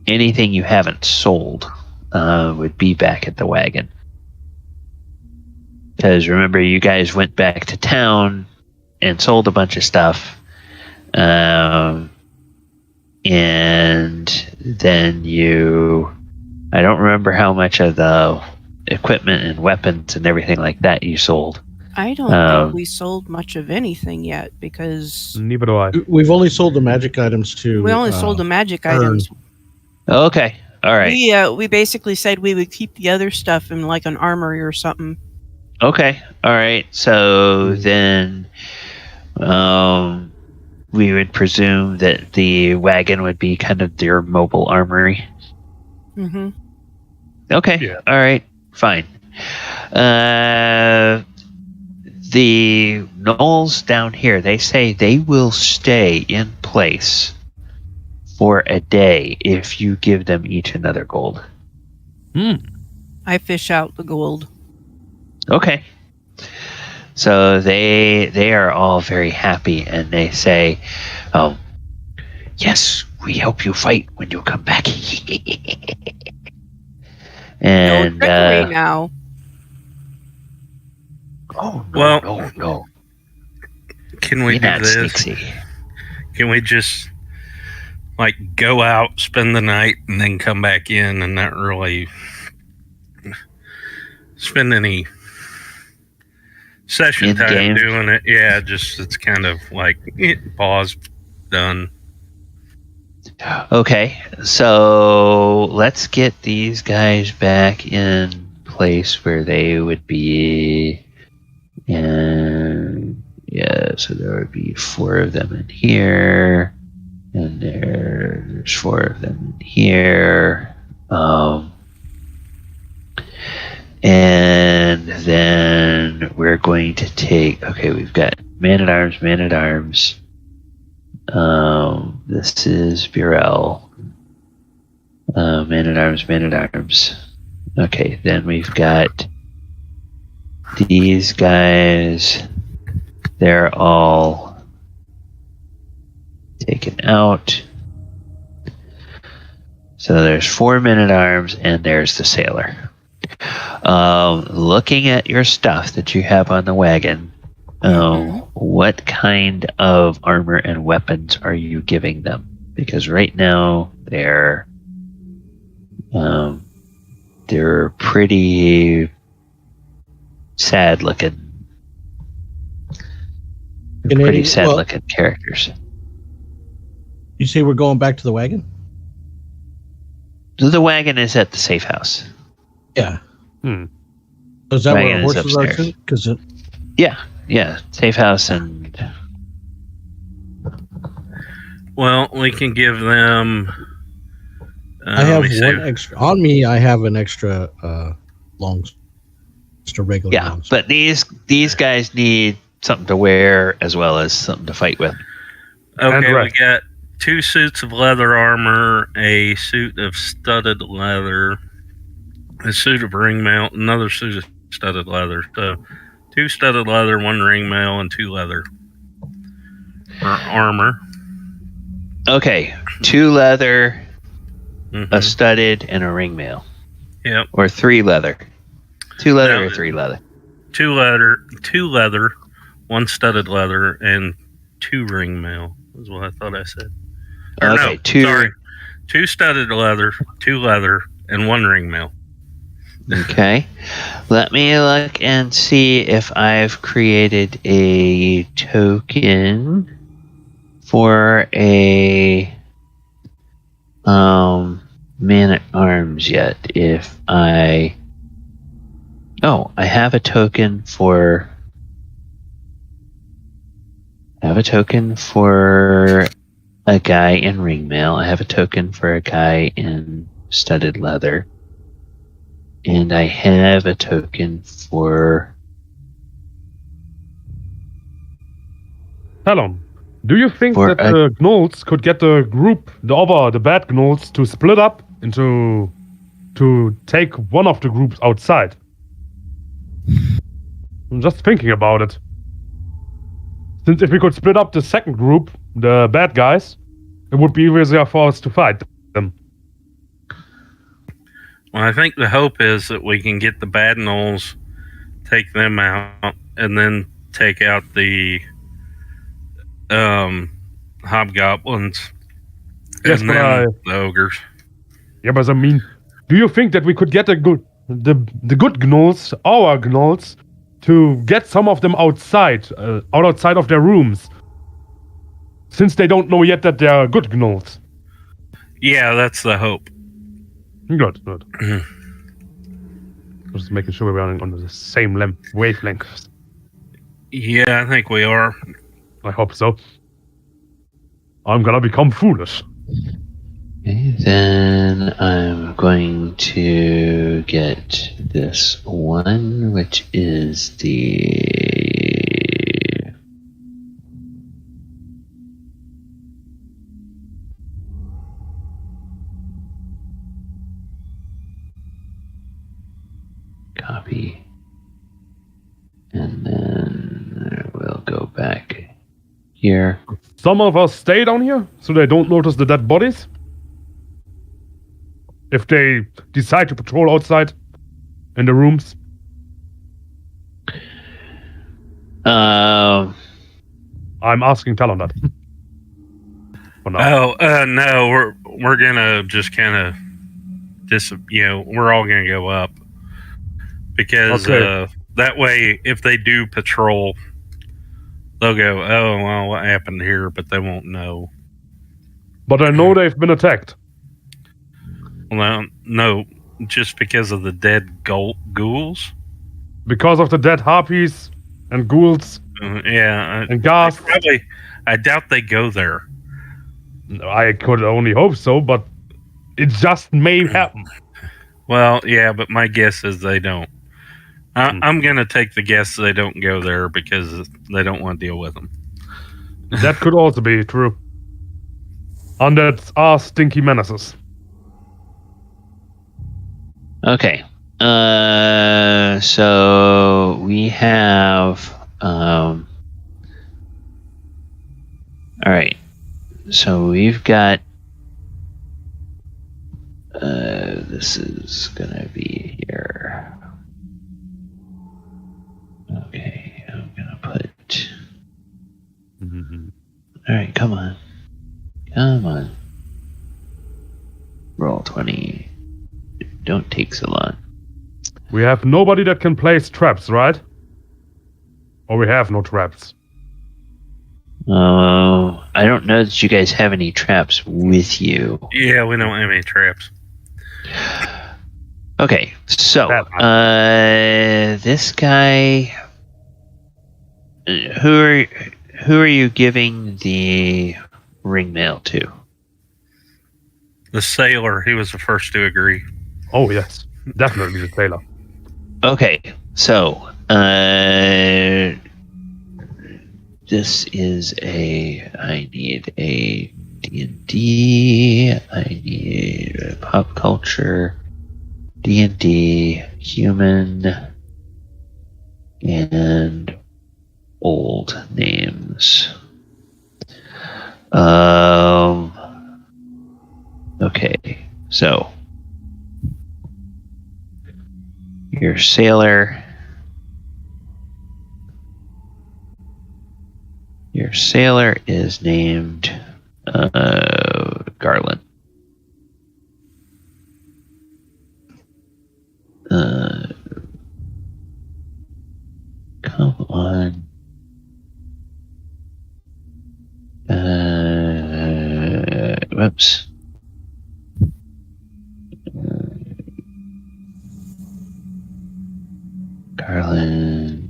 anything you haven't sold would be back at the wagon. Because remember, you guys went back to town and sold a bunch of stuff. And then I don't remember how much of the equipment and weapons and everything like that you sold. I don't think we sold much of anything yet because Neither do I. We've only sold the magic items to. we only sold the magic earn. items. Okay. All right. We basically said we would keep the other stuff in like an armory or something. Okay. All right. So then we would presume that the wagon would be kind of their mobile armory. Mm-hmm. Okay. Yeah. All right. Fine. The Gnolls down here, they say they will stay in place for a day if you give them each another gold. I fish out the gold. Okay. So they are all very happy, and they say, "Oh, yes, we help you fight when you come back." And No trickery now. oh no, Well, no, Can we we're do not this? sneaky. Can we just go out, spend the night, and then come back in and not really spend any session time In-game? doing it? Yeah, just it's kind of like pause, done. Okay, so let's get these guys back in place where they would be. And yeah, so there would be 4 of them in here, and there's 4 of them in here. And then we're going to take. Okay, we've got man at arms, man at arms. This is Burrell. Man at arms, man at arms. Okay, then we've got these guys. They're all taken out. So there's 4 men at arms, and there's the sailor. Looking at your stuff that you have on the wagon, what kind of armor and weapons are you giving them? Because right now they're pretty sad looking. Pretty sad looking characters. You say we're going back to the wagon? The wagon is at the safe house. Yeah. Is that Wagon where is horses are upstairs. too? Because Yeah, safe house and. Well, we can give them. I have one extra on me. I have an extra just a regular. Yeah, long but these guys need something to wear as well as something to fight with. Okay, we got 2 suits of leather armor, a suit of studded leather, a suit of ringmail, another suit of studded leather. So 2 studded leather, 1 ringmail, and 2 leather armor. Okay, 2 leather, a studded, and a ringmail. Yep. Or 3 leather. 2 leather or 3 leather? 2 leather, 1 studded leather, and 2 ringmail is what I thought I said. Or okay, no, 2 studded leather, 2 leather, and 1 ringmail. Okay. Let me look and see if I've created a token for a man at arms yet. I have a token for a guy in ringmail. I have a token for a guy in studded leather. And I have a token for... Talon, do you think that the Gnolls could get the group, the bad Gnolls, to split up to take one of the groups outside? I'm just thinking about it. Since if we could split up the second group, the bad guys, it would be easier for us to fight them. Well, I think the hope is that we can get the bad Gnolls, take them out, and then take out the hobgoblins, yes, and then the ogres. Yeah, but I mean, do you think that we could get the good Gnolls, our Gnolls, to get some of them outside of their rooms, since they don't know yet that they are good Gnolls? Yeah, that's the hope. Good. Just making sure we're on the same wavelength. Yeah, I think we are. I hope so. I'm gonna become foolish. Okay, then I'm going to get this one, which is the... copy. And then we'll go back here. Some of us stay down here so they don't notice the dead bodies. If they decide to patrol outside in the rooms. I'm asking Talon that. For now. No, we're gonna just kind of we're all gonna go up because that way, if they do patrol, they'll go, oh well, what happened here? But they won't know. but I know they've been attacked. Well, no, just because of the dead ghouls. Because of the dead harpies and ghouls Yeah, and ghasts. I doubt they go there. I could only hope so, but it just may happen. Well, yeah, but my guess is they don't. I'm going to take the guess they don't go there because they don't want to deal with them. That could also be true. Undeads are stinky menaces. Okay. So we have. All right. So we've got. This is gonna be here. Okay, I'm gonna put. All right, come on. Roll 20. Don't take so long. We have nobody that can place traps, right? Or we have no traps. Oh, I don't know that you guys have any traps with you. Yeah, we don't have any traps. Okay, so this guy. Who are you giving the ring mail to? The sailor, he was the first to agree. Oh yes, definitely the tailor. Okay, so this is I need a D&D, I need a pop culture, D&D, human, and old names. Okay, so your sailor. Your sailor is named Garland. Come on. Whoops. Garland.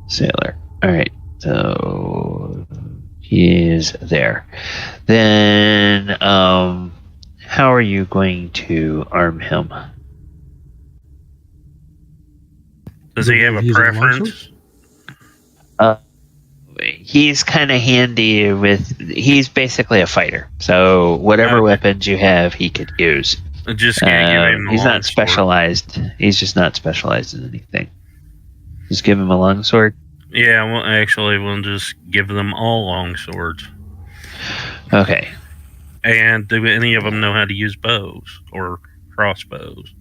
Sailor. Alright, so he is there. Then, how are you going to arm him? Does he have a preference? He's kind of handy with. He's basically a fighter, so whatever weapons you have, he could use. Just can't give him. He's not specialized. He's just not specialized in anything. Just give him a long sword. Yeah, well, actually, we'll just give them all long swords. Okay. And do any of them know how to use bows or crossbows?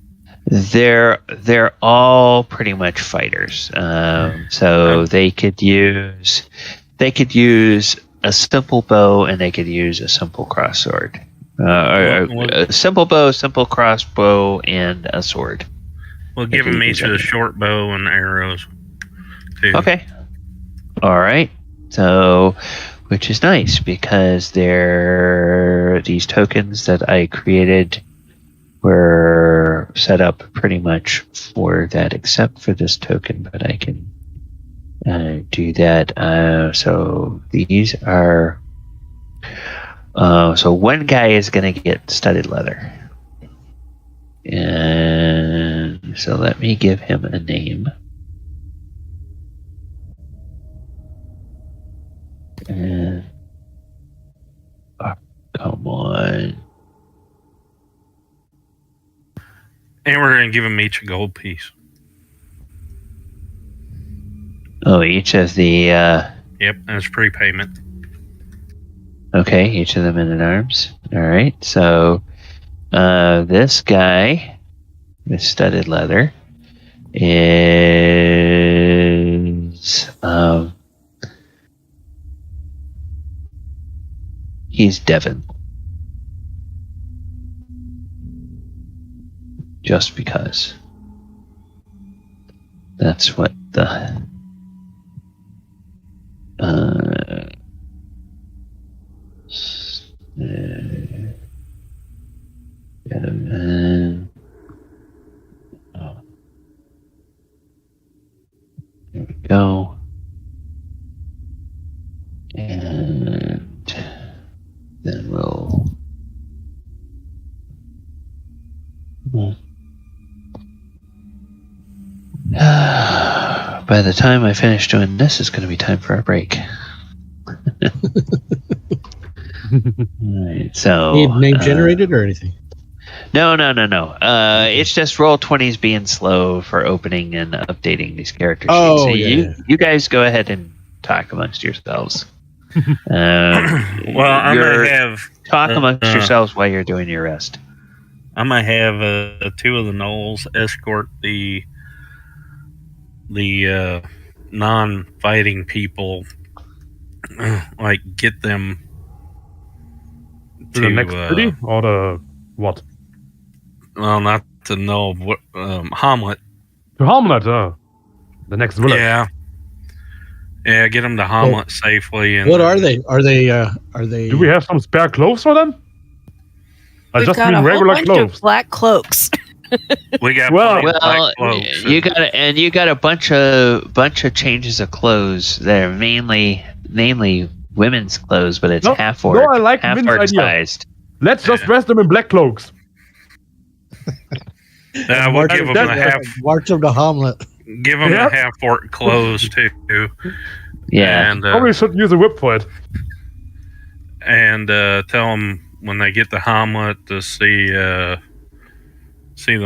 They're all pretty much fighters. So they could use a simple bow and they could use a simple crossword. A simple bow, simple crossbow, and a sword. We'll give them each a short bow and arrows, too. Okay. All right. So, which is nice because these tokens that I created were set up pretty much for that, except for this token, but I can do that. So these are. So one guy is going to get studded leather. And so let me give him a name. And come on. And we're going to give them each a gold piece. Oh, each of the... Yep, that's prepayment. Okay, each of them in arms. All right, so this guy with studded leather is... he's Devin. Just because. That's what the... we go. And then we'll... By the time I finish doing this, it's going to be time for a break. Alright, so... Need name generated or anything? No. It's just Roll20's being slow for opening and updating these character sheets. Oh, So yeah. you guys go ahead and talk amongst yourselves. Well, I'm gonna have Talk amongst yourselves while you're doing your rest. I'm gonna have two of the Gnolls escort the non-fighting people, like get them To the next city or the what? Well, not to know Hamlet. To Hamlet, the next village. Yeah, get them to Hamlet safely. And What are they? Are they? Do we have some spare clothes for them? I We've just got mean a whole regular bunch clothes. of black cloaks. We got Well, plenty of black cloaks. you got a bunch of changes of clothes that are mainly women's clothes, but it's half orc, I like half Min's orc idea. sized. Let's just dress them in black cloaks. Yeah, we'll give them a half. March them to Hamlet. Give them a half orc clothes too. Yeah, And Probably shouldn't use a whip for it. and tell them when they get to Hamlet to see the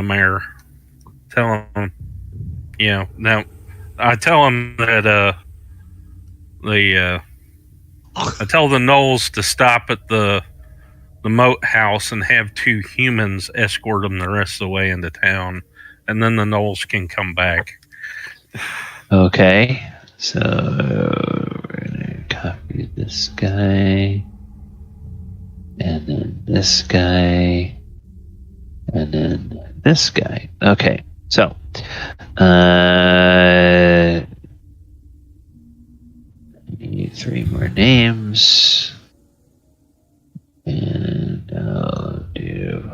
mayor. Tell them, now I tell them that I tell the Gnolls to stop at the moat house and have two humans escort them the rest of the way into town, and then the Gnolls can come back. Okay, so we're gonna copy this guy, and then this guy, and then this guy. Okay, so need 3 more names, and I'll do.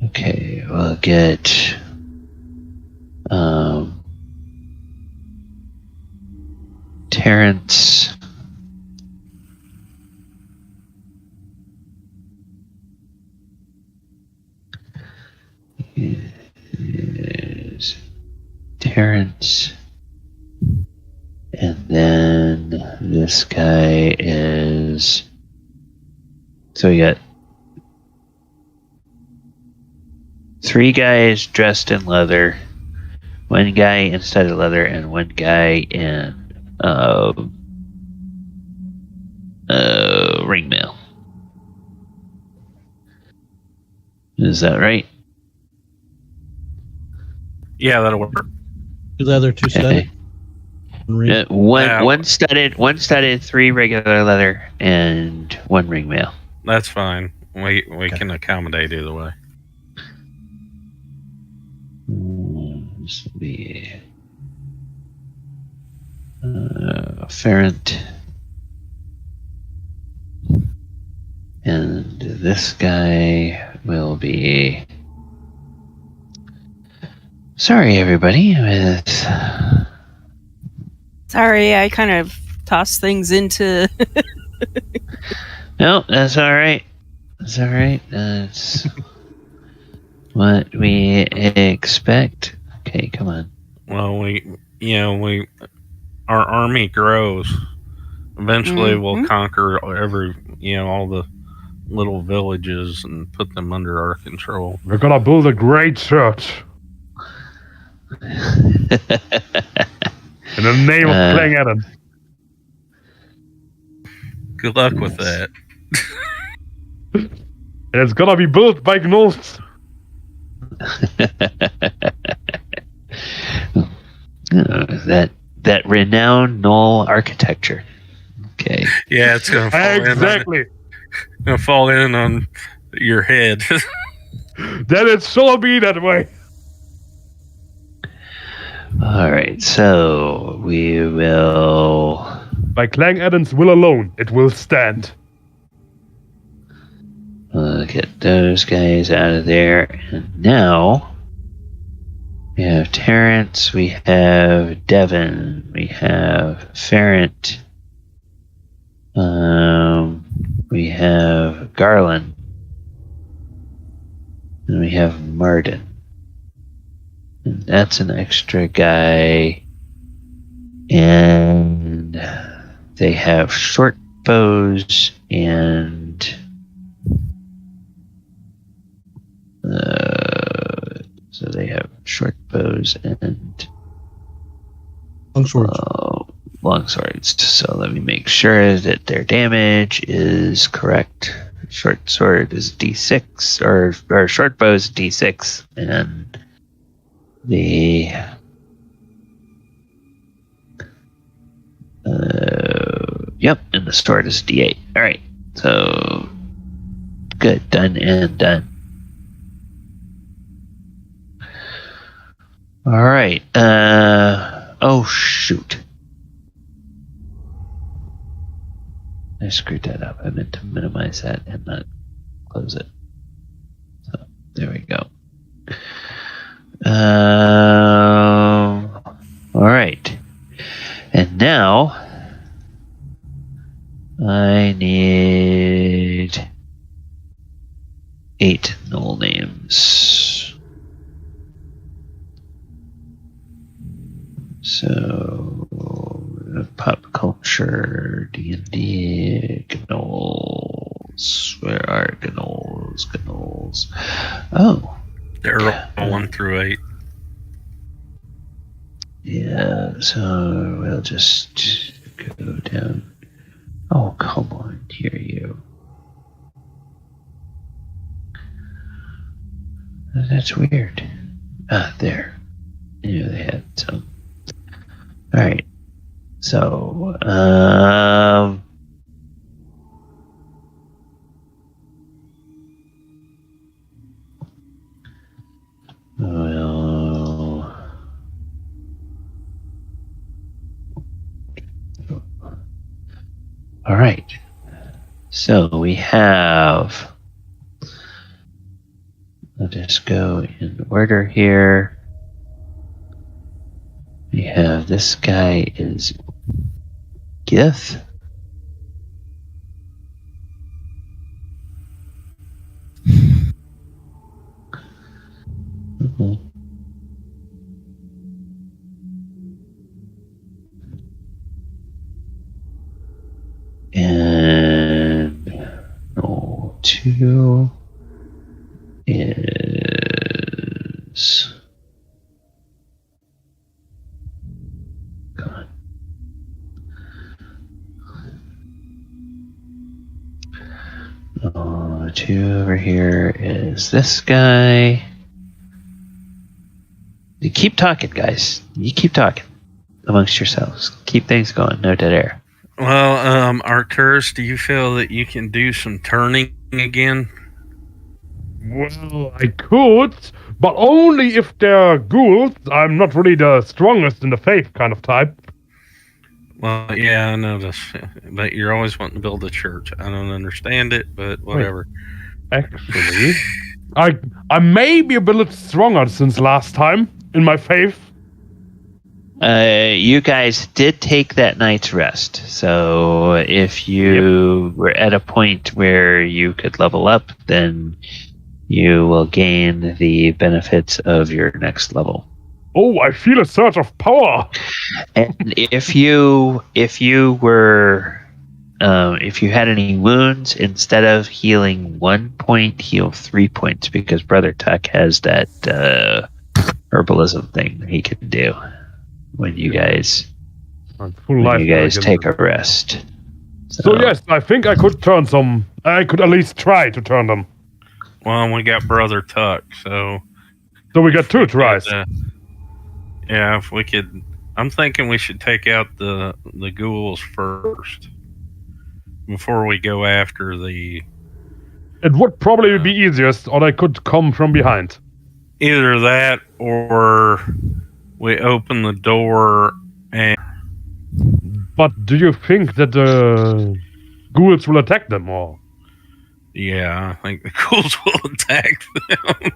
Okay, we'll get Terrence. Is Terrence, and then this guy is. So we got 3 guys dressed in leather, 1 guy instead of leather, and 1 guy in ringmail. Is that right? Yeah, that'll work. 2 leather, 2 studded. One studded, 3 regular leather, and 1 ringmail. That's fine. We can accommodate either way. This will be Ferrant, and this guy will be. Sorry, everybody. Sorry, I kind of tossed things into. No, that's all right. That's all right. That's what we expect. Okay, come on. Well, our army grows. Eventually, we'll conquer all the little villages and put them under our control. We're gonna build a great church. In the name of Clang Adam. Good luck with that. And it's gonna be built by Gnolls. that renowned Gnoll architecture. Okay. Yeah, it's gonna fall in on your head. Then it shall be that way. All right, so we will. By Clang Adam's will alone, it will stand. Get those guys out of there, and now We have Terrence. We have Devin. We have Ferrant. We have Garland. And we have Martin. And that's an extra guy. And they have short bows and so they have short bows and long swords. So let me make sure that their damage is correct. Short sword is D6 or short bow is D6 and the yep, and the sword is D8. All right, so good, done and done. All right. Oh shoot, I screwed that up. I meant to minimize that and not close it. So there we go. All right, and now I need 8 Gnoll names. So pop culture, D&D, Gnolls. Where are Gnolls? Gnolls. Oh, They're all 1 through 8. yeah. So we'll just go down. Oh, come on, here you. That's weird. Ah, there. I knew they had some. All right. So, well, all right. So we have. I'll just go in order here. We have this guy is Gith. Mm-hmm. And roll 2 is gone. 2 over here is this guy. You keep talking, guys. You keep talking amongst yourselves. Keep things going. No dead air. Well, Arcturus, do you feel that you can do some turning again? Well, I could, but only if they're ghouls. I'm not really the strongest in the faith kind of type. Well, yeah, I know this, but you're always wanting to build a church. I don't understand it, but whatever. Actually, I may be a bit stronger since last time in my faith. You guys did take that night's rest, so if you were at a point where you could level up, then you will gain the benefits of your next level. Oh, I feel a surge of power. And if you had any wounds, instead of healing 1 point, heal 3 points, because Brother Tuck has that herbalism thing he can do when you guys take a rest. So yes, I think I could turn some. I could at least try to turn them. Well, we got Brother Tuck, so we got 2 tries. Yeah, if we could, I'm thinking we should take out the ghouls first before we go after the. It would probably be easiest, or I could come from behind. Either that, or we open the door and. But do you think that the ghouls will attack them, or? Yeah, I think the ghouls will attack them.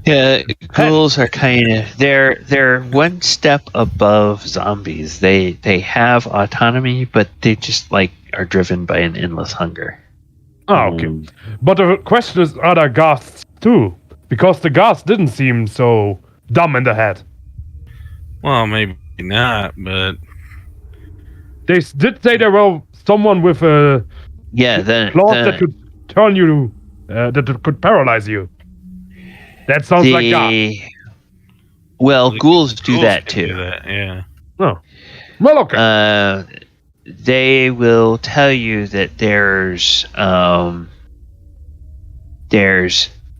Yeah, ghouls are kind of they're one step above zombies. They have autonomy, but they just like are driven by an endless hunger. Oh, okay. But the question is, are there ghasts too? Because the ghast didn't seem so dumb in the head. Well, maybe not, but They did say there were someone with a claws that could turn you, that could paralyze you. That sounds like ghast. Well, ghouls do that can too. do that, yeah. Oh. Well, okay. They will tell you that there's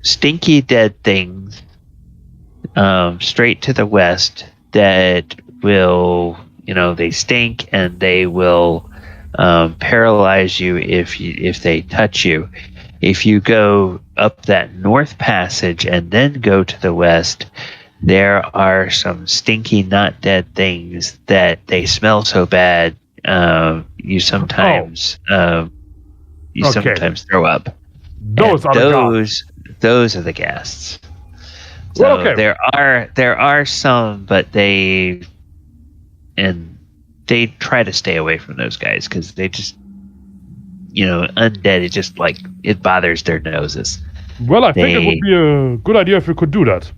stinky dead things straight to the west that will, they stink and they will paralyze you if they touch you. If you go up that north passage and then go to the west, there are some stinky not dead things that they smell so bad you sometimes sometimes throw up. Those are the ghasts. So there are some, but they try to stay away from those guys because they just undead. It just it bothers their noses. Well, I think it would be a good idea if we could do that.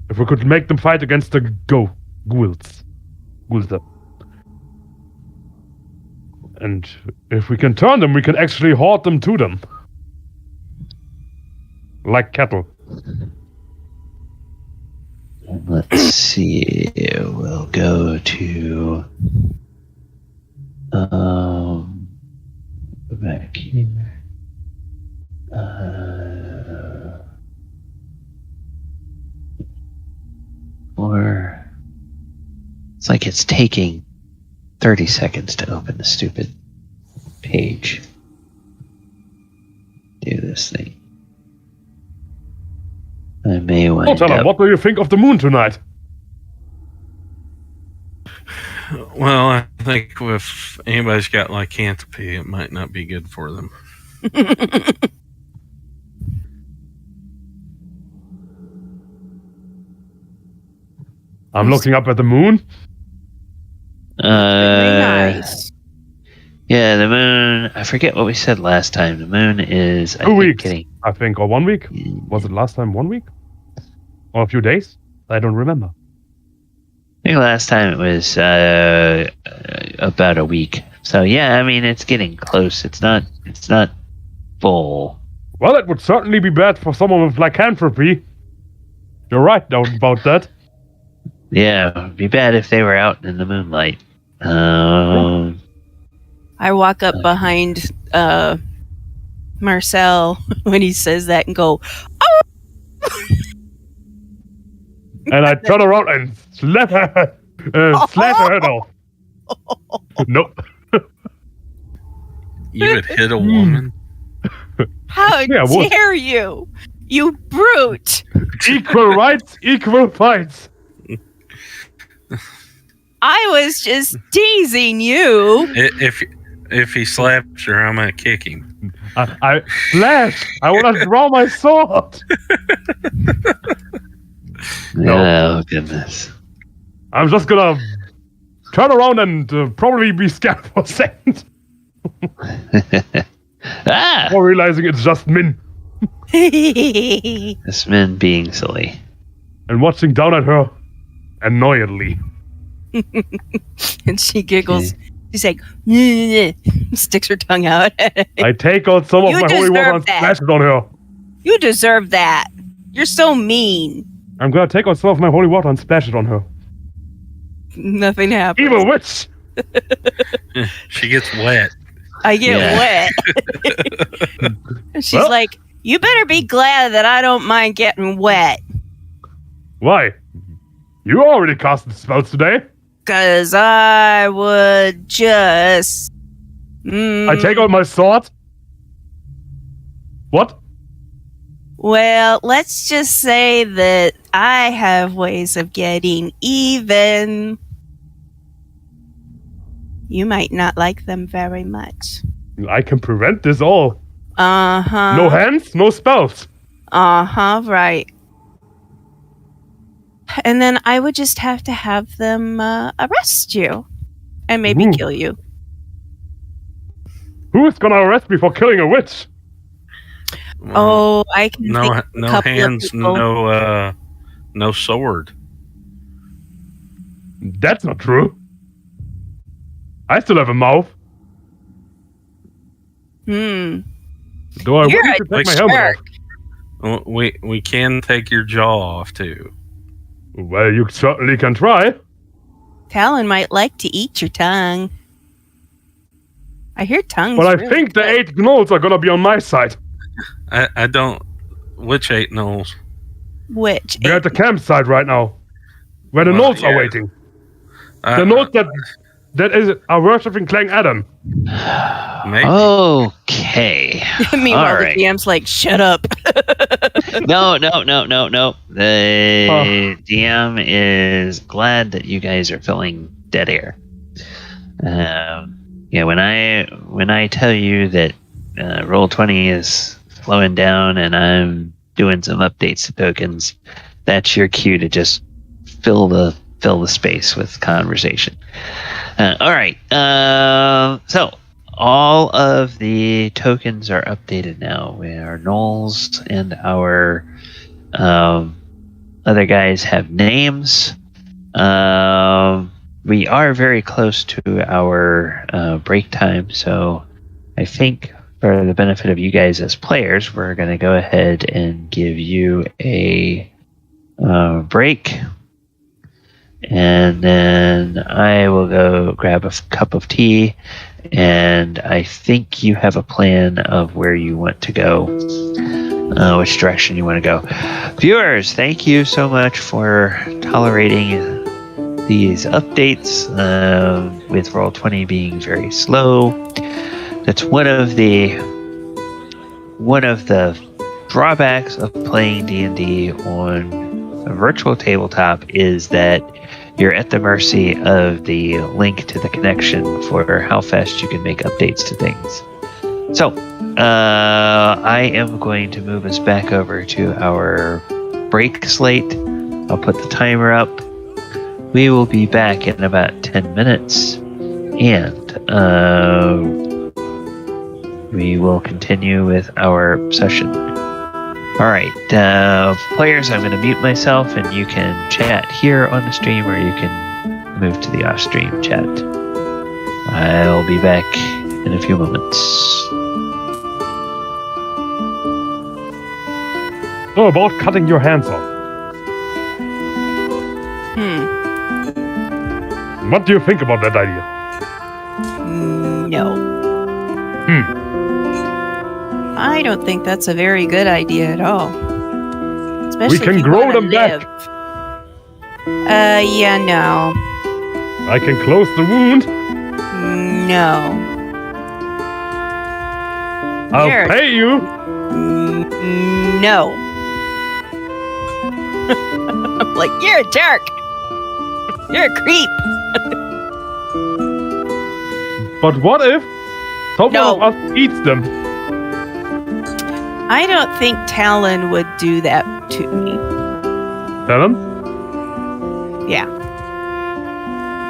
If we could make them fight against the ghouls. And if we can turn them, we can actually hoard them to them. Like cattle. Let's see. We'll go to go back here. Or it's like it's taking 30 seconds to open the stupid page. Do this thing. I may wind Talon, what do you think of the moon tonight? Well, I think if anybody's got lycanthropy, it might not be good for them. I'm looking up at the moon. Very nice. Yeah, the moon. I forget what we said last time. The moon is 2 weeks, I think, or 1 week. Was it last time 1 week? Or a few days? I don't remember. I think last time it was about a week. So yeah, I mean it's getting close. It's not full. Well, it would certainly be bad for someone with lycanthropy. You're right about that. Yeah, it'd be bad if they were out in the moonlight. I walk up behind Marcel when he says that and go, "Oh!" And I turn around and slap her head off. Nope. You would hit a woman? How dare you? You brute! Equal rights, equal fights. I was just teasing you. If he slaps her, I'm gonna kick him. I slash. I want to draw my sword. No. Oh goodness! I'm just gonna turn around and probably be scared for a second. Or realizing it's just Min. This Min being silly and watching down at her annoyedly. And she giggles. She's like, sticks her tongue out. I take out some of my holy water and splash it on her. You deserve that. You're so mean. I'm gonna take out some of my holy water and splash it on her. Nothing happens. Evil witch! She gets wet. I get wet. She's like, you better be glad that I don't mind getting wet. Why? You already casted spells today. Because I would just... I take out my sword. What? Well, let's just say that I have ways of getting even. You might not like them very much. I can prevent this all. Uh-huh. No hands, no spells. Uh-huh, right. And then I would just have to have them arrest you and maybe Ooh. kill you. Who's gonna arrest me for killing a witch? Oh, I can no, think of a no couple of hands, people. no sword. That's not true. I still have a mouth. Hmm. Though I You're want a to take my helmet jerk. off. We can take your jaw off too. Well, you certainly can try. Talon might like to eat your tongue. I hear tongues. But I really think the good. 8 gnolls are gonna be on my side. I don't. Which 8 gnolls? Which? We're at the campsite right now, where the Well, gnolls are yeah. waiting. The gnolls that are worshipping Clang Adam. Maybe. Okay. Meanwhile, All right. the DM's like, shut up. No. The DM is glad that you guys are filling dead air. Yeah, when I tell you that Roll20 is slowing down and I'm doing some updates to tokens, that's your cue to just fill the space with conversation. All right. So all of the tokens are updated now. Our Gnolls and our other guys have names. We are very close to our break time, so I think for the benefit of you guys as players, we're going to go ahead and give you a break. And then I will go grab a cup of tea, and I think you have a plan of where you want to go, which direction you want to go. Viewers, thank you so much for tolerating these updates, with Roll20 being very slow. That's one of the drawbacks of playing D&D on a virtual tabletop is that you're at the mercy of the link to the connection for how fast you can make updates to things. So, I am going to move us back over to our break slate. I'll put the timer up. We will be back in about 10 minutes, and we will continue with our session. All right, players, I'm going to mute myself, and you can chat here on the stream, or you can move to the off-stream chat. I'll be back in a few moments. So about cutting your hands off. What do you think about that idea? No. I don't think that's a very good idea at all. Especially We can if you grow wanna them back. Yeah, no. I can close the wound. No. I'll Here. pay you. No. I'm like, you're a jerk. You're a creep. But what if someone of us eats them? I don't think Talon would do that to me. Talon? Yeah.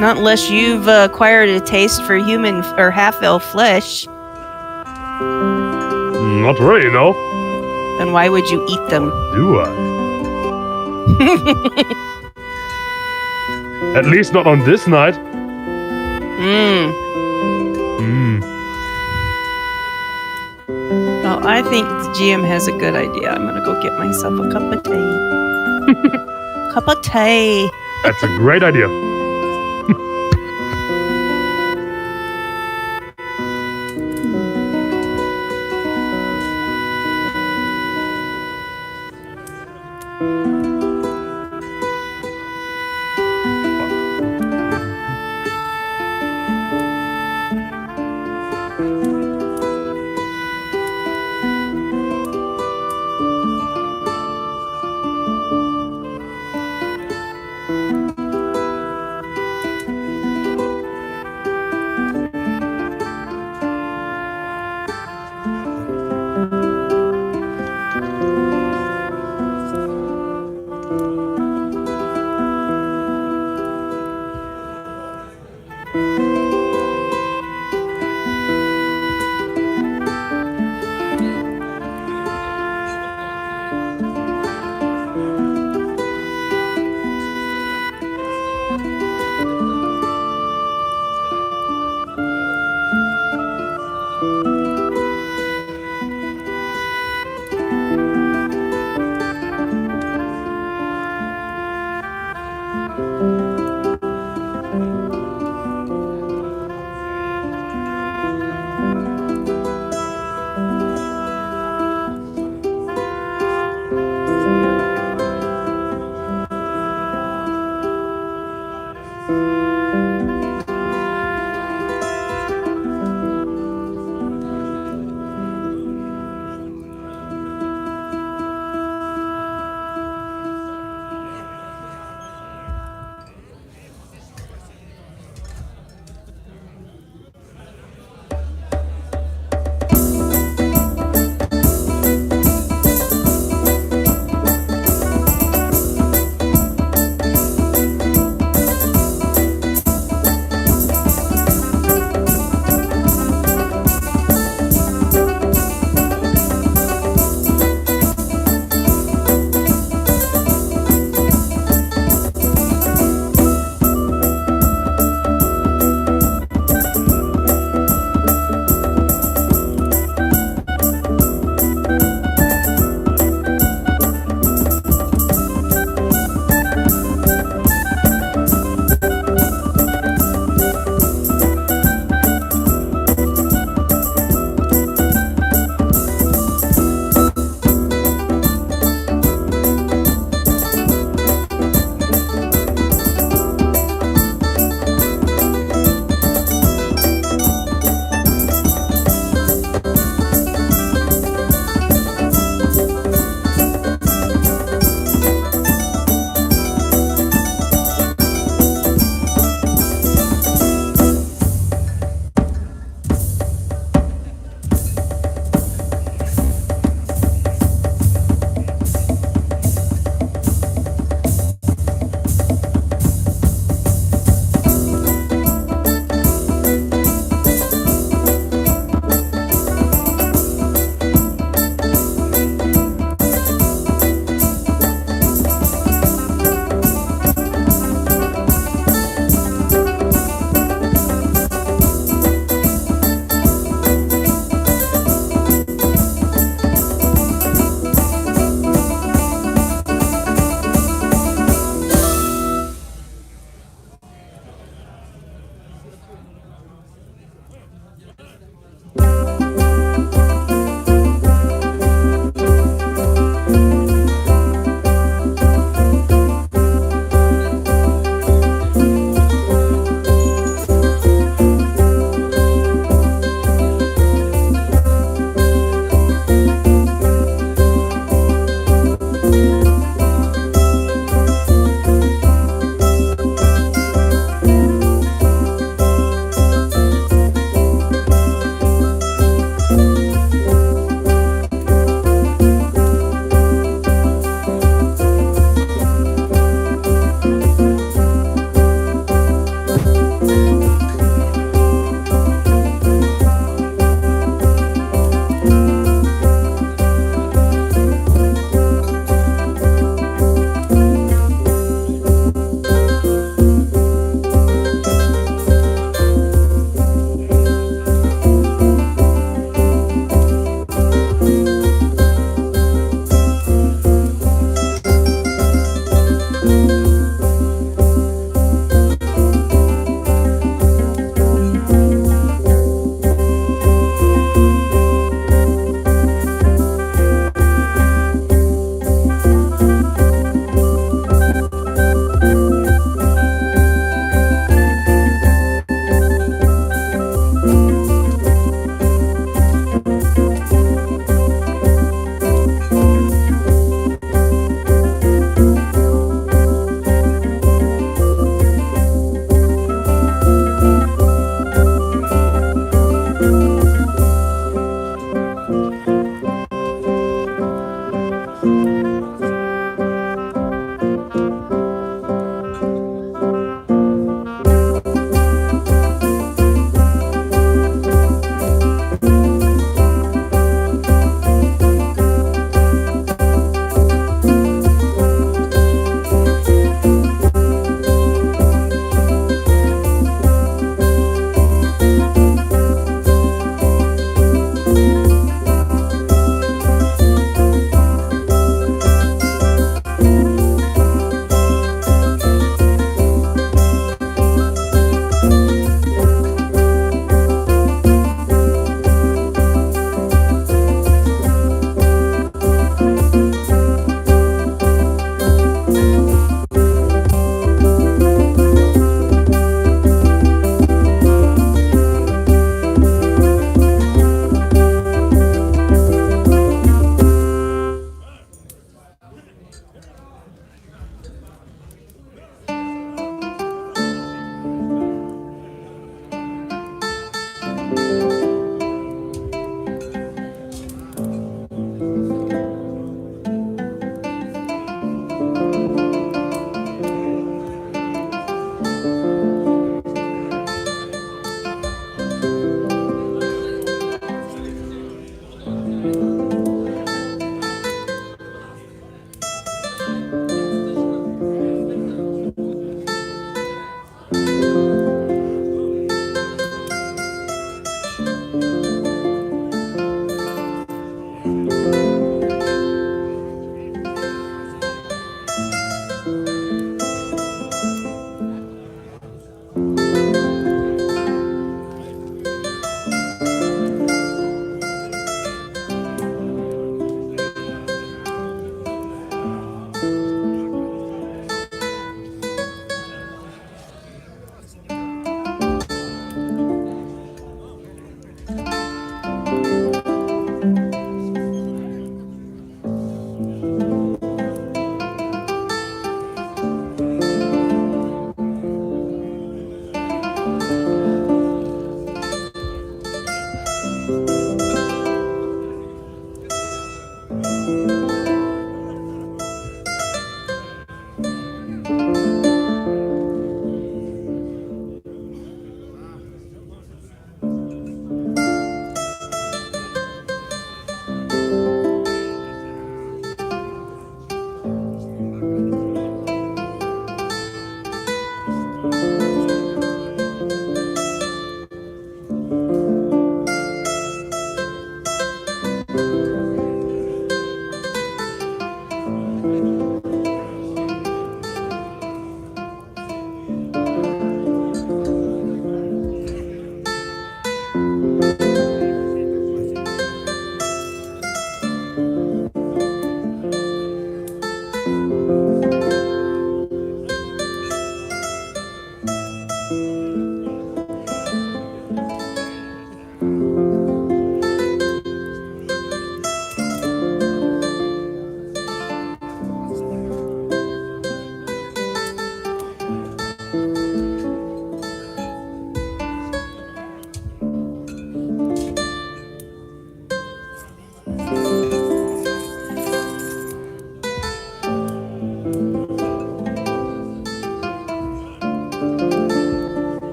Not unless you've acquired a taste for human or half-elf flesh. Not really, no. Then why would you eat them? Do I? At least not on this night. Well, I think the GM has a good idea. I'm gonna go get myself a cup of tea. Cup of tea. That's a great idea.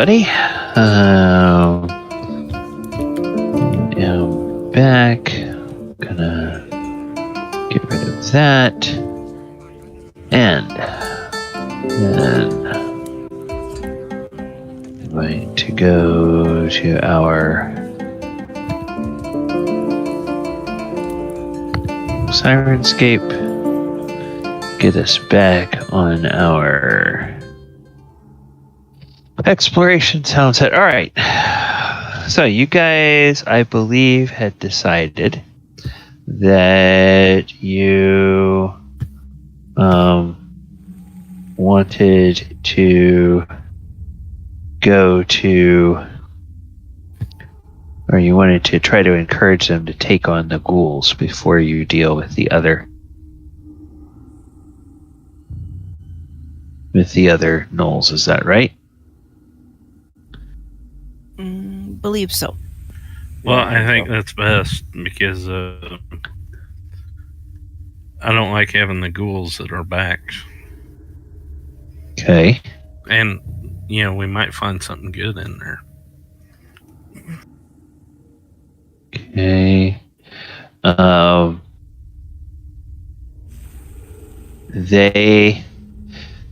everybody. I'm back. Gonna get rid of that. And then I'm going to go to our Sirenscape. Get us back on our exploration sound set. All right. So you guys, I believe, had decided that you wanted to go to, or you wanted to try to encourage them to take on the ghouls before you deal with the other gnolls. Is that right? Believe so. Well, I think that's best because I don't like having the ghouls at our backs. Okay. And, we might find something good in there. Okay.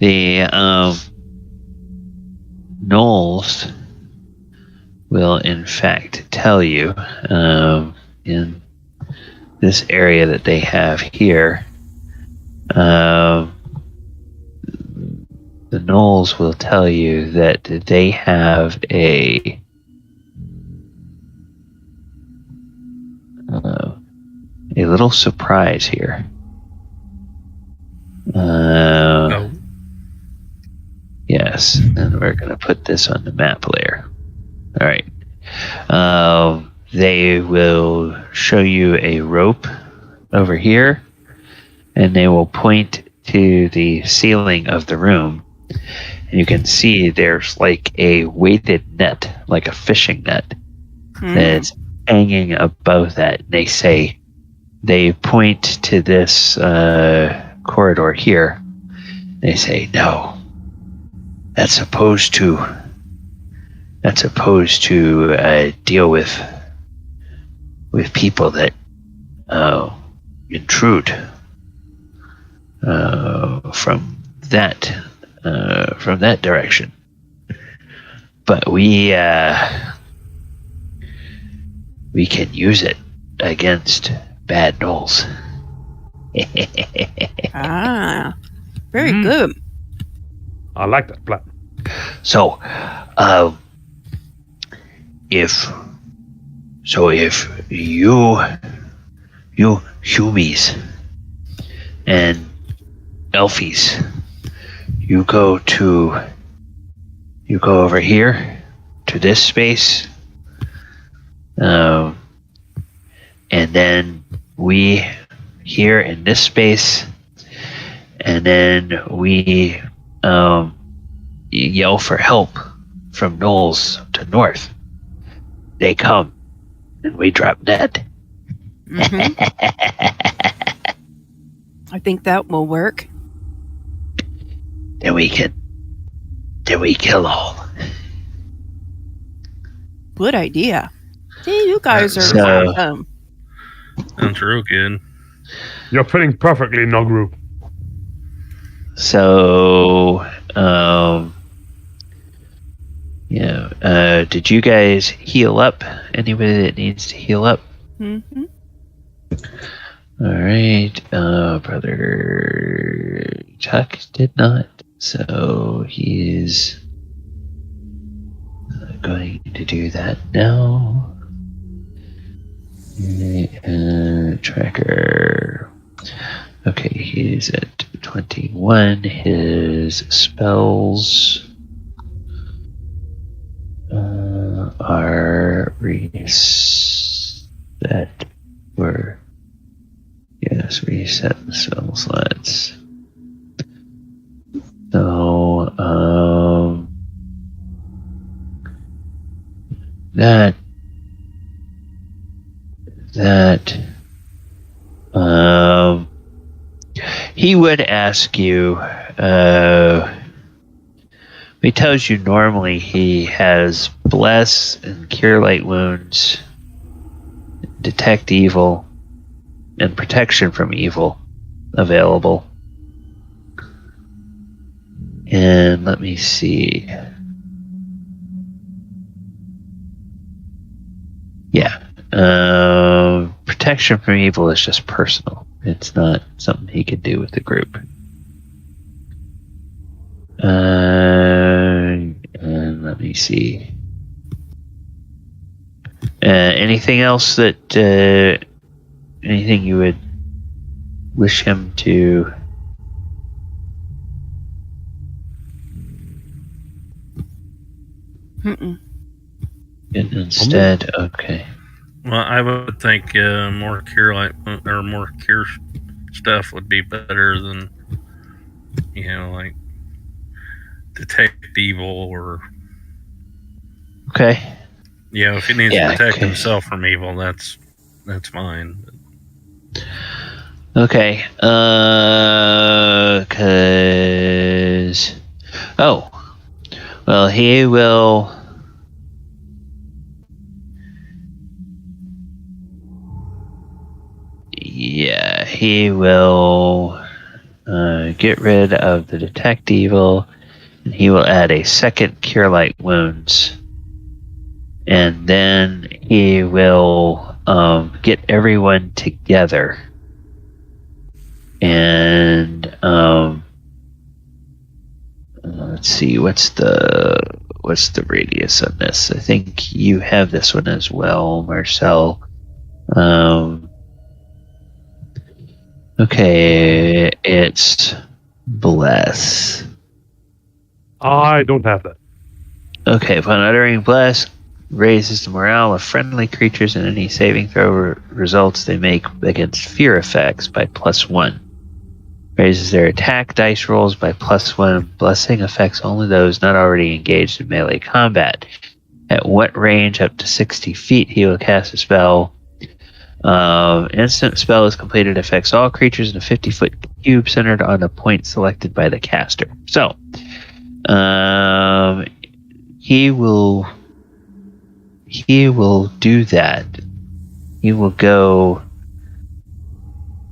The Gnolls will in fact tell you in this area that they have here, the Gnolls will tell you that they have a little surprise here. Oh. Yes, and we're going to put this on the map layer. All right. They will show you a rope over here, and they will point to the ceiling of the room. And you can see there's like a weighted net, like a fishing net, that's hanging above that. They point to this corridor here. They say, no, that's supposed to deal with people that intrude from that direction. But we can use it against bad gnolls. Very good. I like that plan. So, if you humies and elfies, you go over here to this space, and then we here in this space, and then we yell for help from Gnolls to north. They come, and we drop dead. I think that will work. Then we kill all. Good idea. See, you guys are So- awesome. Sounds real good. You're fitting perfectly in our group. So, did you guys heal up? Anybody that needs to heal up? Mm-hmm. All right. Brother Chuck did not, so he's going to do that now. Tracker. Okay, he's at 21. His spells are reset. Reset the spell slots. So, that he would ask you, He tells you normally he has Bless and Cure Light Wounds, Detect Evil, and Protection from Evil available. And let me see. Yeah. Protection from Evil is just personal. It's not something he could do with the group. And let me see. Anything else that anything you would wish him to? Mm-mm. Instead, okay. Well, I would think more cure light or more cure stuff would be better than, like detect evil or. Okay. If he needs to protect himself from evil, that's fine. Okay. Well, he will. Yeah, he will get rid of the detect evil, and he will add a second cure light wounds, and then he will get everyone together, and let's see, what's the radius on this? I think you have this one as well, Marcel. Okay, it's Bless. I don't have that. Okay, upon uttering Bless, raises the morale of friendly creatures in any saving throw results they make against fear effects by +1. Raises their attack dice rolls by +1. Blessing affects only those not already engaged in melee combat. At what range up to 60 feet he will cast a spell? Instant spell is completed, affects all creatures in a 50-foot cube centered on a point selected by the caster. So, he will do that. He will go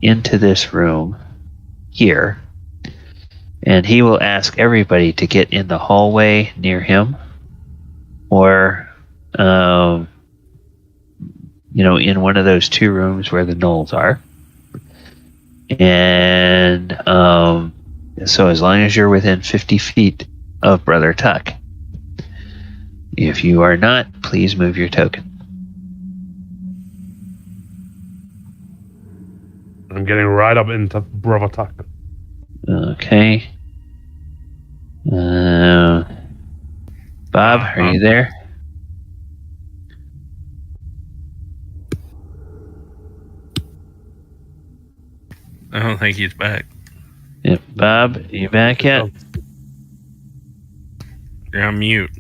into this room here, and he will ask everybody to get in the hallway near him, or in one of those two rooms where the Gnolls are. And so as long as you're within 50 feet of Brother Tuck. If you are not, please move your token. I'm getting right up into Brother Tuck. Okay. Bob, are you there? I don't think he's back. Yep. Bob, are you back yet? You're on mute.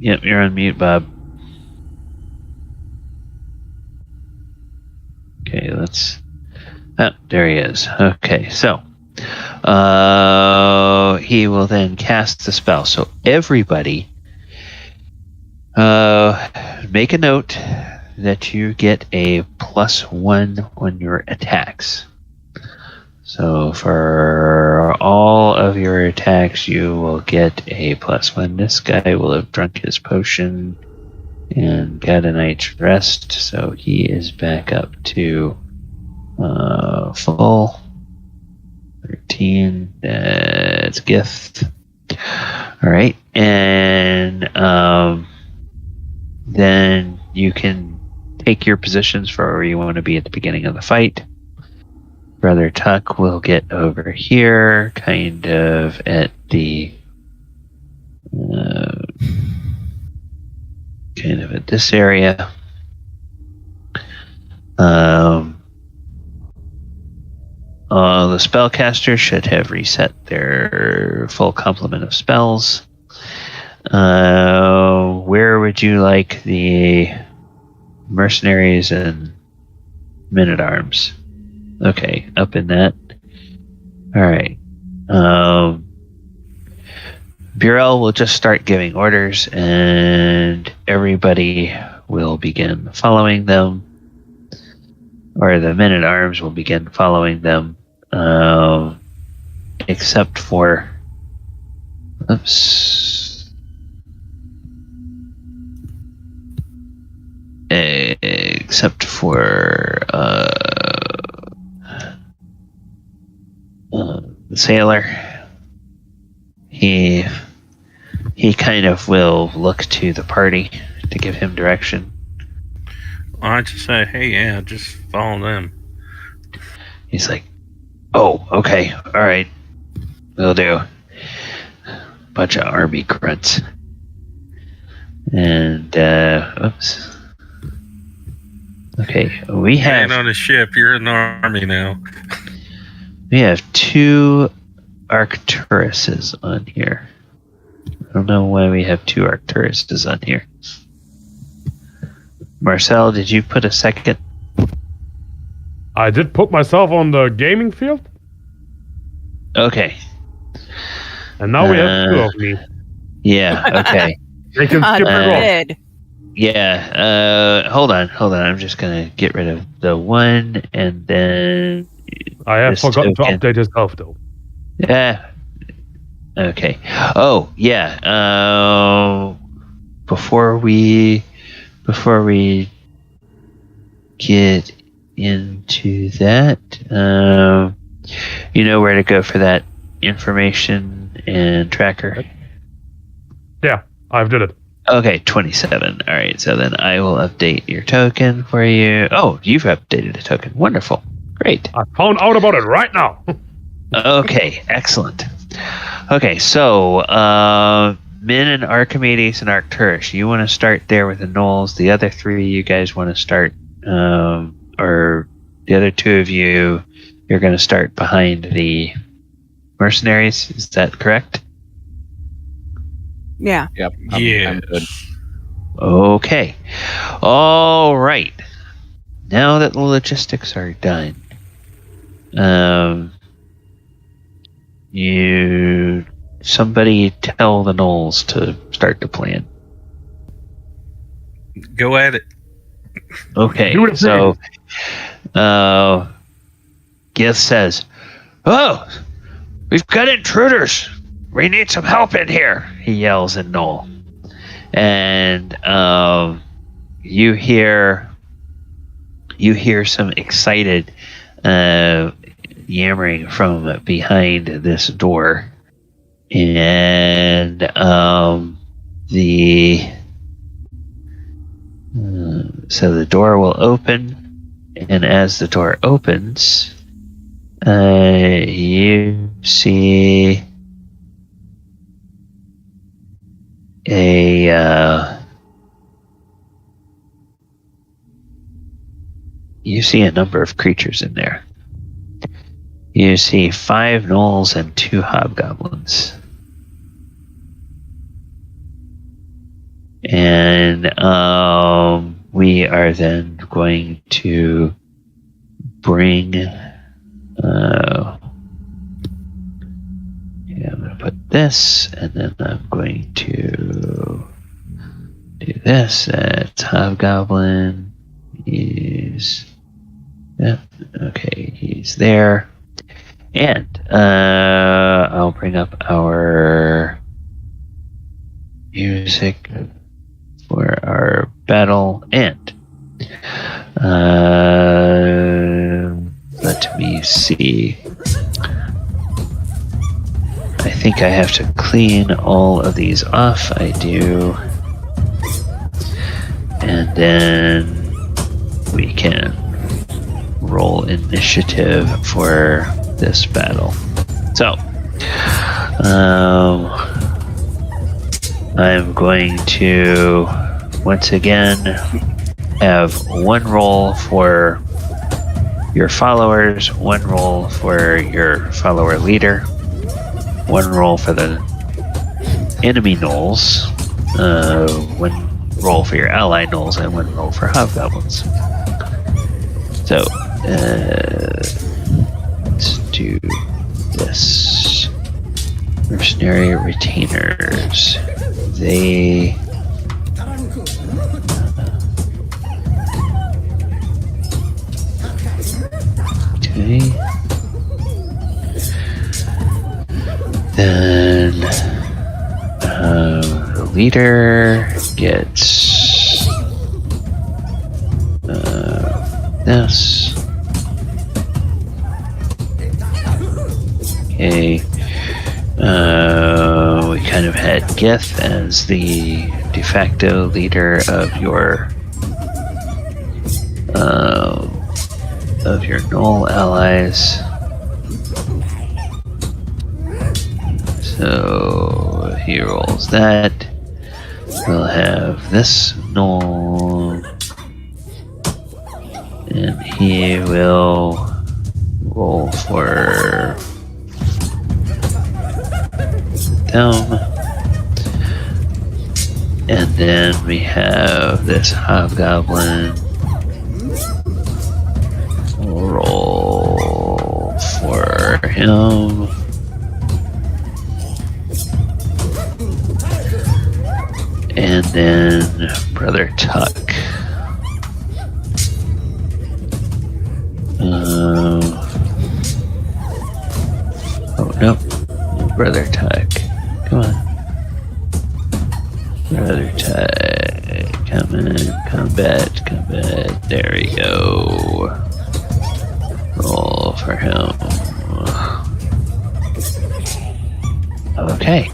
Yep, you're on mute, Bob. Okay, there he is. Okay, so he will then cast the spell. So everybody, make a note that you get a +1 on your attacks. So for all of your attacks, you will get a +1. This guy will have drunk his potion and got a night's rest, so he is back up to full. 13, that's gift. All right, and then you can take your positions for where you want to be at the beginning of the fight. Brother Tuck will get over here, kind of at the kind of at this area. The spellcasters should have reset their full complement of spells. Where would you like the mercenaries and men-at-arms? Okay, up in that. All right. Burrell will just start giving orders, and everybody will begin following them, or the men-at-arms will begin following them, except for... Oops. Except for the sailor. He kind of will look to the party to give him direction. I just say, hey, yeah, just follow them. He's like, oh, okay, all right, will do. Bunch of army grunts. And, oops. Okay, we have... on the ship, you're in the army now. We have 2 Arcturuses on here. I don't know why we have 2 Arcturuses on here. Marcel, did you put a second? I did put myself on the gaming field, Okay. and now we have 2 of me. Yeah, okay. They can skip it off. Good. Yeah, hold on. I'm just gonna get rid of the 1, and then... I have this forgotten to token. update his health, though. Yeah. Okay. Oh, yeah. Before we get into that, you know where to go for that information and tracker? Yeah, I've did it. Okay, 27. All right, so then I will update your token for you. Oh, you've updated a token. Wonderful. Great. I found out about it right now. Okay, excellent. Okay, so Min and Archimedes and Arcturus, you want to start there with the Gnolls. The other 3 you guys want to start, or the other 2 of you, you're going to start behind the mercenaries. Is that correct? Yeah. Yep. I'm good. Okay. All right. Now that the logistics are done, somebody tell the Gnolls to start the plan. Go at it. Okay, Do it, so Gith says, "Oh, we've got intruders. We need some help in here," he yells at Gnoll. And you hear some excited yammering from behind this door. And so the door will open, and as the door opens, you see a number of creatures in there. You see 5 Gnolls and 2 Hobgoblins. And we are then going to bring... I'm going to put this, and then I'm going to do this. That's Hobgoblin. He's there. And I'll bring up our music for our battle. And let me see. I think I have to clean all of these off. I do. And then we can roll initiative for this battle. So, I'm going to once again have 1 roll for your followers, 1 roll for your follower leader, 1 roll for the enemy Gnolls, 1 roll for your ally Gnolls, and 1 roll for Hobgoblins. So, let's do this. Mercenary retainers. They... Okay. Then the leader gets this. Okay. We kind of had Gith as the de facto leader of your Gnoll allies. So he rolls that. We'll have this Gnoll, and he will roll for them. And then we have this Hobgoblin. We'll roll for him. And then Brother Tuck. Oh, no. Brother Tuck. Come on. Brother Tuck. Come in. Combat. There we go. Roll for him. Okay.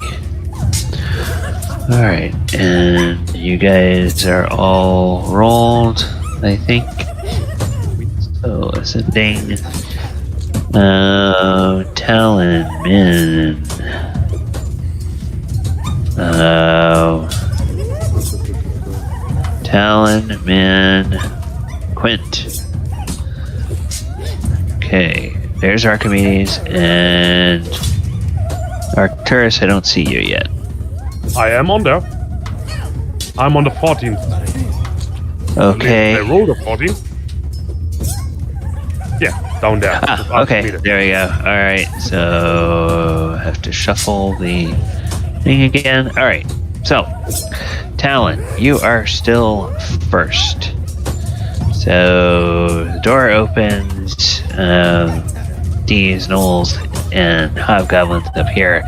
Alright, and you guys are all rolled, I think. So, ascending. Talon, Min. Talon, Min, Quint. Okay, there's Archimedes, and Arcturus, I don't see you yet. I am on there. I'm on the 14th. Okay. I rolled a 14. Yeah, down there. Okay, there we go. Alright, so I have to shuffle the thing again. Alright, so Talon, you are still first. So the door opens, D's, Gnolls, and Hobgoblins up here.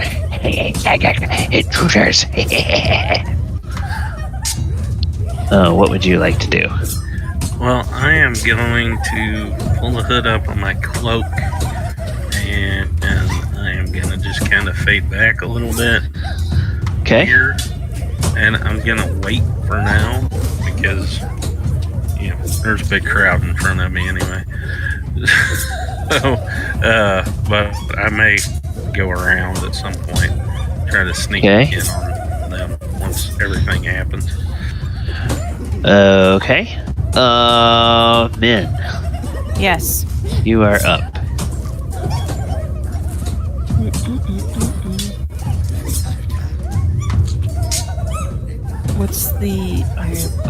Intruders. What would you like to do? Well, I am going to pull the hood up on my cloak, and I am going to just kind of fade back a little bit. Okay. Here, and I'm going to wait for now, because, you know, there's a big crowd in front of me anyway. So, but I may go around at some point, try to sneak in on them once everything happens. Okay. Min. Yes. You are up. What's the...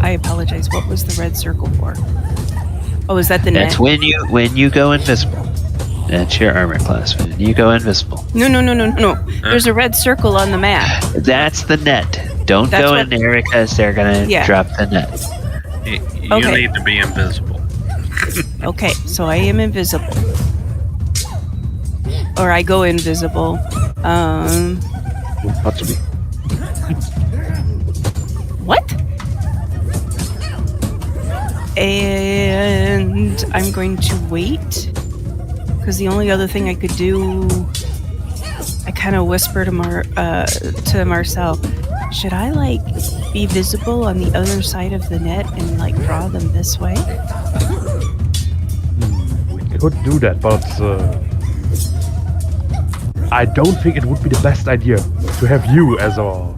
I apologize. What was the red circle for? Oh, is that the net? That's when you go invisible. That's your armor class. When you go invisible. No. There's a red circle on the map. That's the net. Don't go in there because they're gonna drop the net. You need to be invisible. Okay, so I am invisible. Or I go invisible. Touch me. What? And I'm going to wait. Because the only other thing I could do... I kind of whisper to Marcel, should I, like, be visible on the other side of the net and, like, draw them this way? We could do that, but I don't think it would be the best idea to have you as our...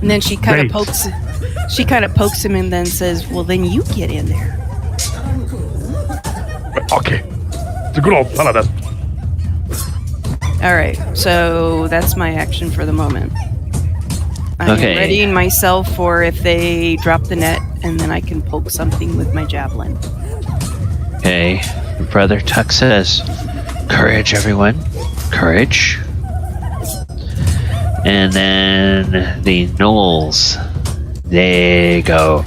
And then she kind of pokes him and then says, well, then you get in there. Okay. It's a good old plan of that. Alright, so that's my action for the moment. I'm readying myself for if they drop the net, and then I can poke something with my javelin. Okay. Brother Tuck says, courage, everyone. courage. And then the Gnolls, they go,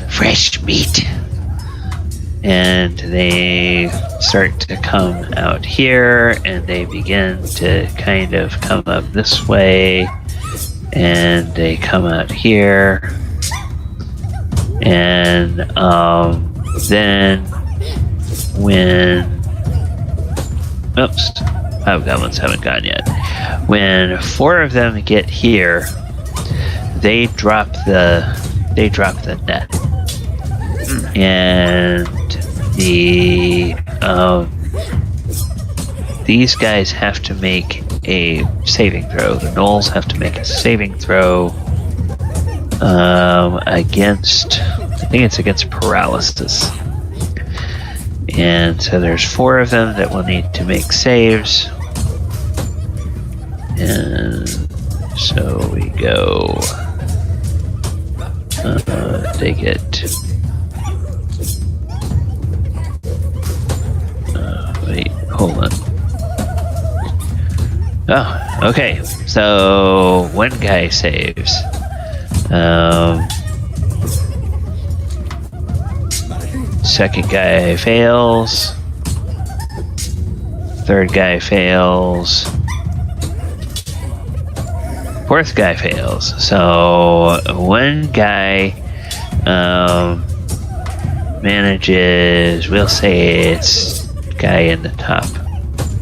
fresh meat. And they start to come out here, and they begin to kind of come up this way, and they come out here. And then when Hobgoblins haven't gone yet. When 4 of them get here, they drop the net, and these guys have to make a saving throw. The Gnolls have to make a saving throw against, I think it's against paralysis. And so there's 4 of them that will need to make saves. And so we go. They get. Wait, hold on. Oh, okay. So one guy saves. Second guy fails. Third guy fails. Fourth guy fails. So one guy manages, we'll say it's guy in the top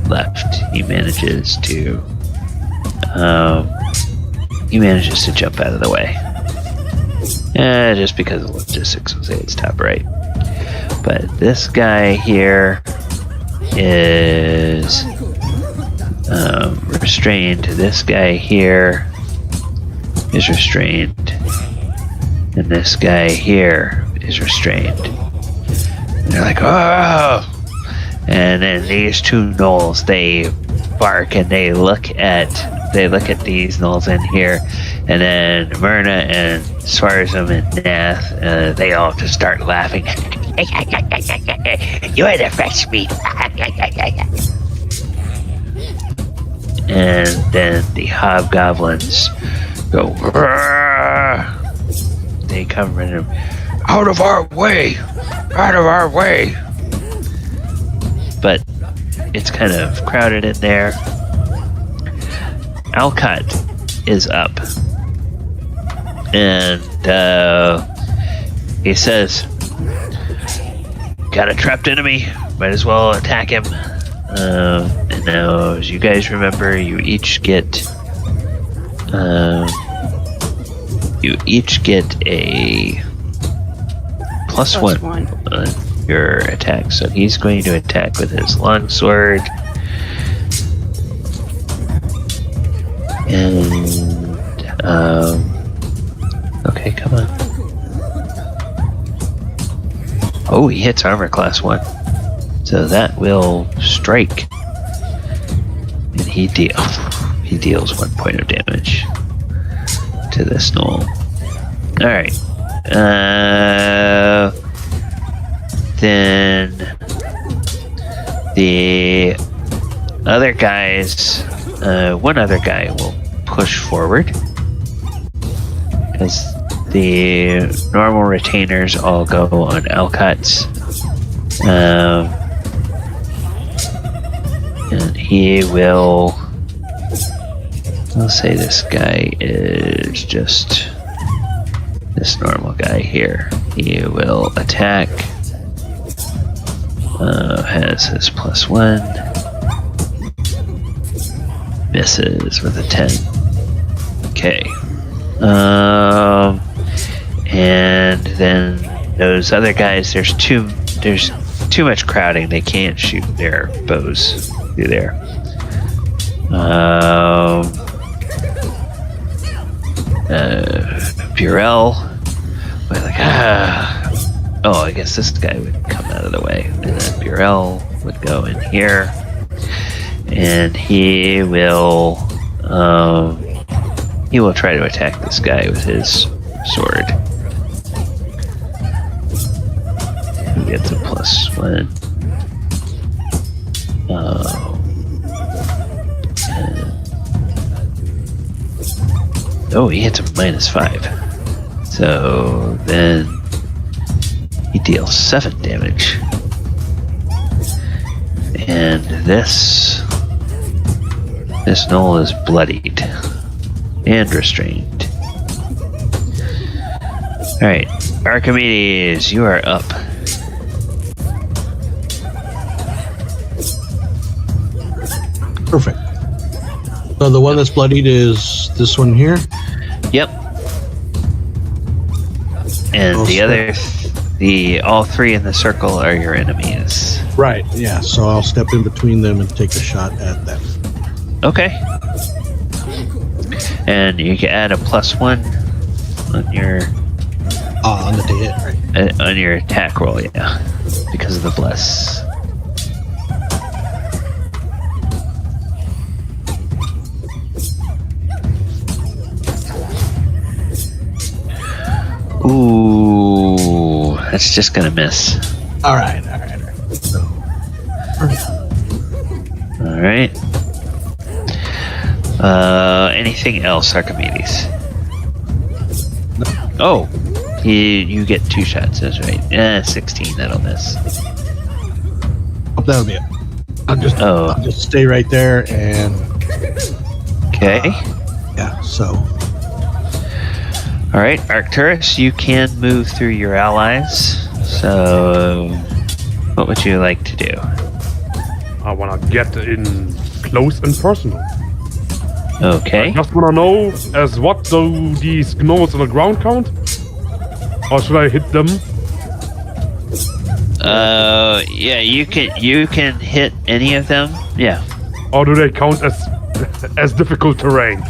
left. He manages to jump out of the way. Just because of logistics, we'll say it's top right. But this guy here is restrained. This guy here is restrained. And this guy here is restrained. And they're like, oh! And then these 2 Gnolls, they bark and they look at these Gnolls in here. And then Myrna and Swarzum and Nath, they all just start laughing. You are the fresh meat. And then the Hobgoblins go, Rrr! They come running, out of our way! Out of our way! But it's kind of crowded in there. Alcott is up. And he says, got a trapped enemy, might as well attack him. And now, as you guys remember, you each get a plus one on your attack. So he's going to attack with his longsword. And okay, come on. Oh, he hits armor class 1. So that will strike. And he deals 1 point of damage to this Gnoll. Alright. Then the other guys, one other guy will push forward. As the normal retainers all go on Alcott's. And he will, I'll say this guy is just this normal guy here. He will attack, has his plus 1, misses with a 10. Okay. And then those other guys, there's too much crowding. They can't shoot their bows through there. Burrell, we're like, oh, I guess this guy would come out of the way. And then Burrell would go in here. And he will try to attack this guy with his sword. He gets a plus 1. Oh, he hits a -5. So then he deals 7 damage. And this Gnoll is bloodied and restrained. Alright, Archimedes, you are up. Perfect. So the one that's bloodied is this one here? Yep. And all 3 in the circle are your enemies. Right, yeah. So I'll step in between them and take a shot at them. Okay. And you can add a +1 on your On the hit, right? on your attack roll, yeah, because of the bless. Ooh, that's just gonna miss. All right. So, All right. Anything else, Archimedes? Oh, you get 2 shots. That's right. 16. That'll miss. oh, that'll be it. I'll just stay right there and. Okay. Yeah. So. All right, Arcturus, you can move through your allies. So, what would you like to do? I want to get in close and personal. Okay. I just want to know, as what do these gnolls on the ground count? Or should I hit them? Yeah, you can hit any of them. Yeah. Or do they count as difficult terrain?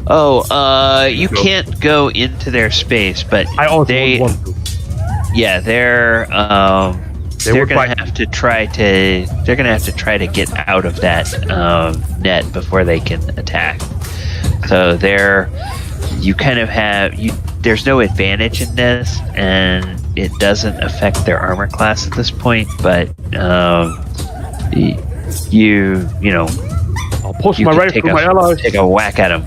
You can't go into their space, but I also want to. Yeah, they're gonna have to try to get out of that net before they can attack. So there's no advantage in this, and it doesn't affect their armor class at this point. But I'll push my right through my allies. Take a whack at them.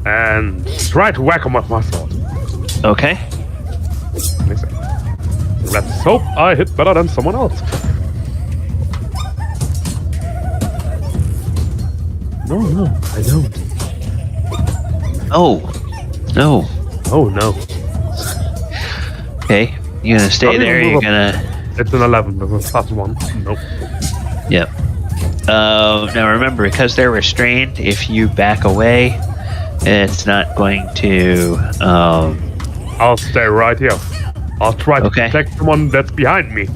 And try to whack him with my sword. Okay. Let's hope I hit better than someone else. No, I don't. Oh, no. Oh, no. Okay, you gonna stay there? You're gonna... It's an 11, but it's +1. Nope. Yep. Now remember, because they're restrained, if you back away, it's not going to... I'll stay right here. I'll try to protect someone that's behind me.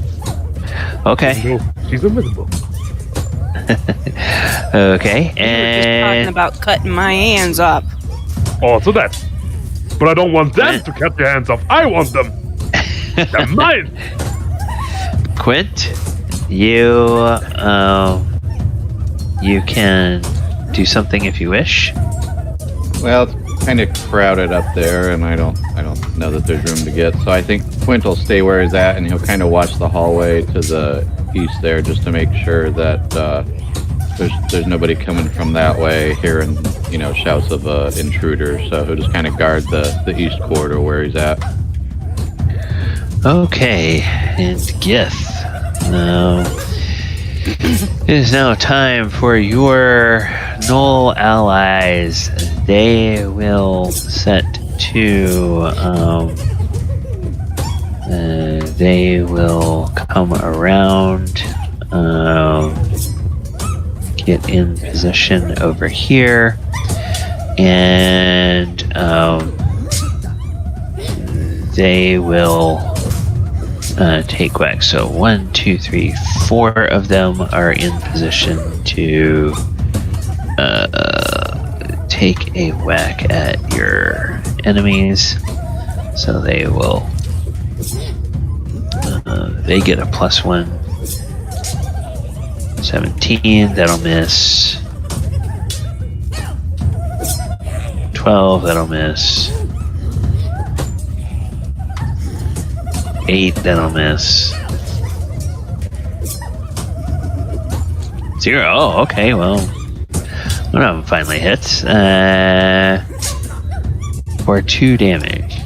Okay. No, she's invisible. Okay, You were just talking about cutting my hands up. Also that. But I don't want them to cut their hands off. I want them. They're mine. Quint, you can do something if you wish. Well, it's kind of crowded up there, and I don't know that there's room to get. So I think Quint will stay where he's at, and he'll kind of watch the hallway to the east there, just to make sure that there's nobody coming from that way, hearing shouts of intruders. So he'll just kind of guard the east corridor where he's at. Okay, and Gith. Now, it is now time for your Gnoll allies. They will set to. They will come around. Get in position over here, and they will take whack. So 1, 2, 3, 4 of them are in position to take a whack at your enemies. So they will. They get a +1. 17, that'll miss. 12, that'll miss. 8, that'll miss. 0. Oh, okay. Well, one of them finally hits. For 2 damage.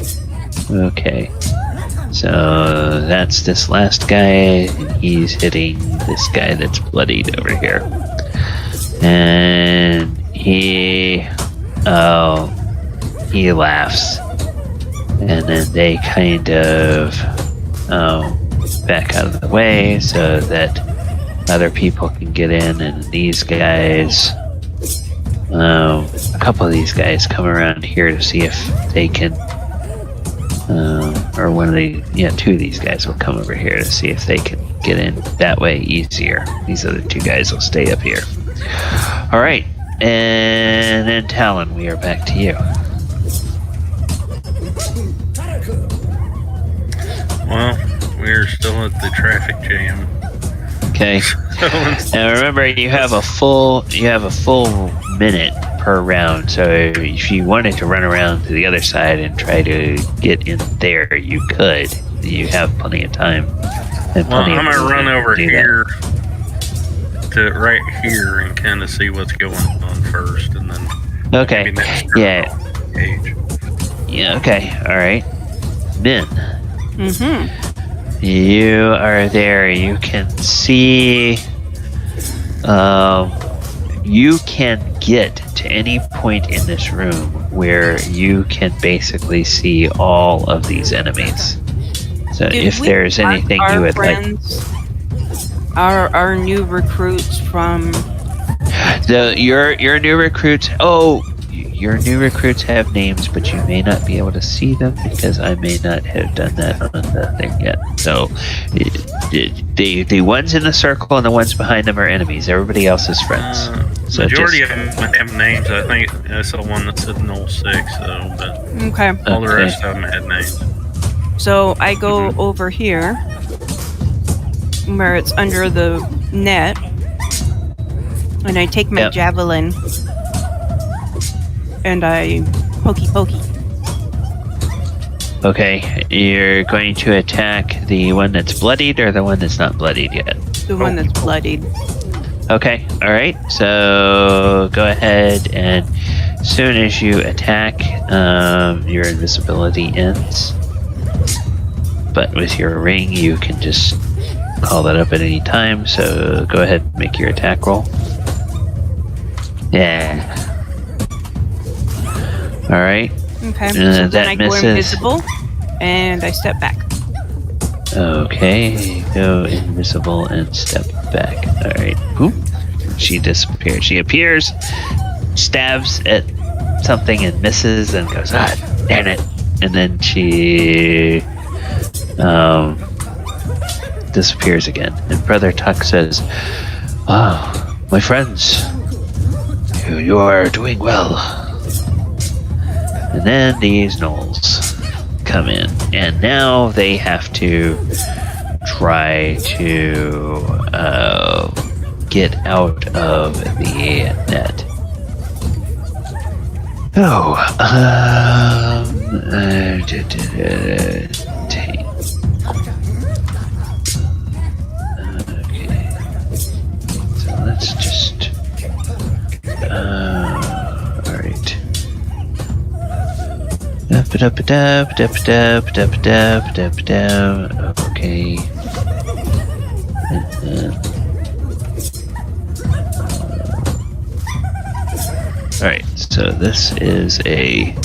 Okay. So that's this last guy. He's hitting this guy that's bloodied over here. And he laughs. And then they kind of back out of the way so that other people can get in, and these guys, a couple of these guys come around here to see if they can, or two of these guys will come over here to see if they can get in that way easier. These other 2 guys will stay up here. All right, and then Talon, we are back to you. Well, we're still at the traffic jam. Okay. Now remember, you have a full minute per round. So if you wanted to run around to the other side and try to get in there, you could. You have plenty of time. I'm gonna run over here to right here and kind of see what's going on first, and then. Okay. Yeah. Page. Yeah. Okay. All right. Min. Mm-hmm. You are there. You can see. You can get to any point in this room where you can basically see all of these enemies. So if there's anything you would like. Our new recruits from. Your new recruits. Oh. Your new recruits have names, but you may not be able to see them because I may not have done that on the thing yet. So, the ones in the circle and the ones behind them are enemies. Everybody else is friends. So majority of them have names. I think I saw one that said Gnoll 6, though, but okay. All the rest of them had names. So I go over here, where it's under the net, and I take my javelin. And I pokey. Okay, you're going to attack the one that's bloodied or the one that's not bloodied yet? The one that's bloodied. Okay, alright. So go ahead, and as soon as you attack, your invisibility ends. But with your ring, you can just call that up at any time. So go ahead and make your attack roll. Yeah. All right. Okay. So then I go invisible, and I step back. Okay. Go invisible and step back. All right. Boop. She disappears. She appears, stabs at something and misses, and goes, damn it! And then she disappears again. And Brother Tuck says, "Oh, my friends, you are doing well." And then these Gnolls come in, and now they have to try to get out of the net. Okay. So let's just. All right. Okay. Alright, so this is a...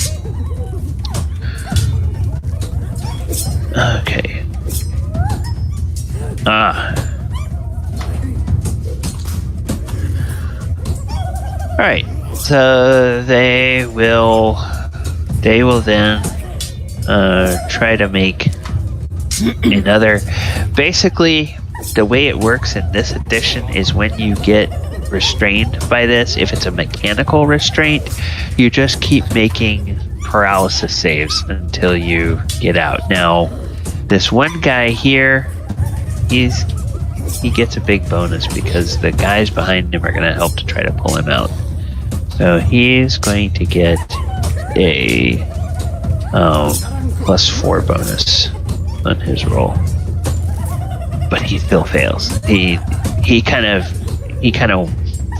Okay. Alright, so they will then try to make another. Basically, the way it works in this edition is when you get restrained by this, if it's a mechanical restraint, you just keep making paralysis saves until you get out. Now, this one guy here, he gets a big bonus because the guys behind him are going to help to try to pull him out. So he's going to get a +4 bonus on his roll, but he still fails. He he kind of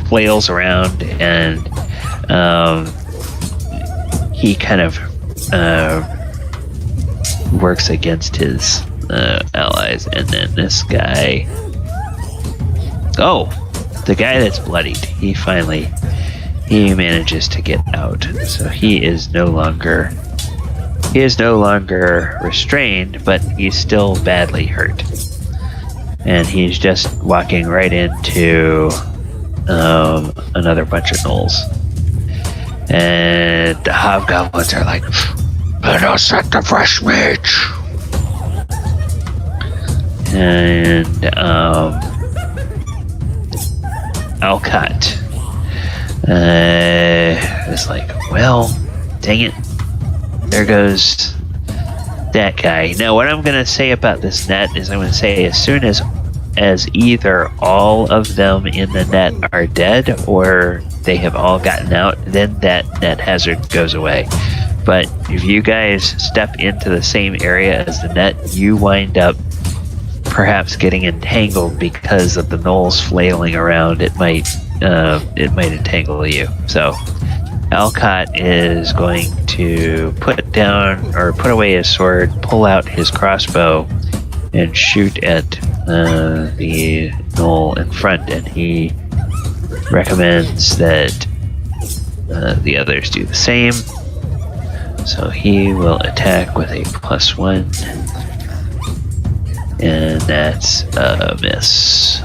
flails around, and he kind of works against his allies. And then this guy, the guy that's bloodied, he manages to get out. So he is no longer restrained, but he's still badly hurt. And he's just walking right into another bunch of gnolls. And the hobgoblins are like, let us set the fresh mage. And Alcott is like, well, dang it. There goes that guy. Now, what I'm going to say about this net is I'm going to say as soon as either all of them in the net are dead or they have all gotten out, then that net hazard goes away. But if you guys step into the same area as the net, you wind up perhaps getting entangled because of the gnolls flailing around. It might entangle you. So Alcott is going to put away his sword, pull out his crossbow, and shoot at the gnoll in front. And he recommends that the others do the same. So he will attack with a +1, and that's a miss.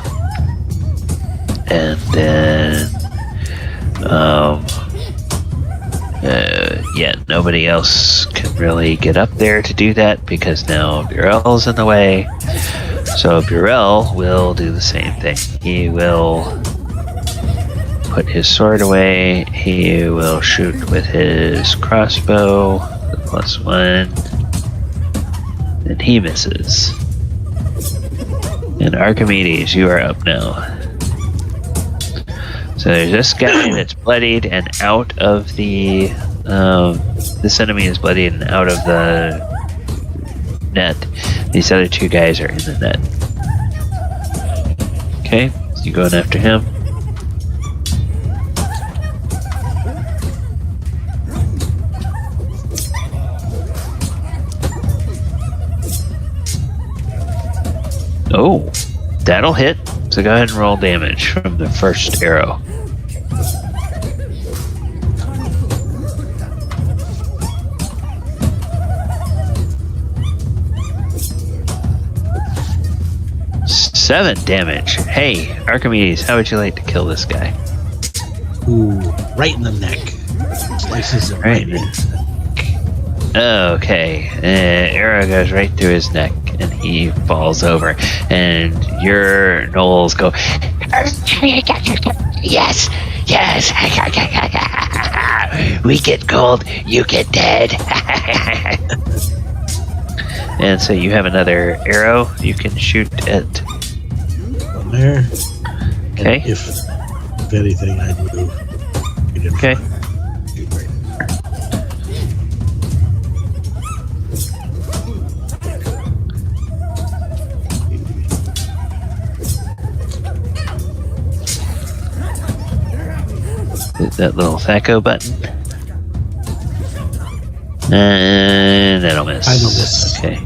And then, nobody else can really get up there to do that because now Burrell's in the way. So Burrell will do the same thing. He will put his sword away. He will shoot with his crossbow, the +1, and he misses. And Archimedes, you are up now. So there's this guy that's bloodied and out of the... this enemy is bloodied and out of the net. These other two guys are in the net. Okay, so you going after him. Oh, that'll hit. So go ahead and roll damage from the first arrow. Seven damage. Hey, Archimedes, how would you like to kill this guy? Ooh, right in the neck. Slices it right in. Okay, arrow goes right through his neck, and he falls over. And your gnolls go, yes, yes. We get gold, you get dead. And so you have another arrow you can shoot at. From there. Okay. If anything, I'd move. Okay. Hit that little THAC0 button. And that'll miss. I don't miss. Okay.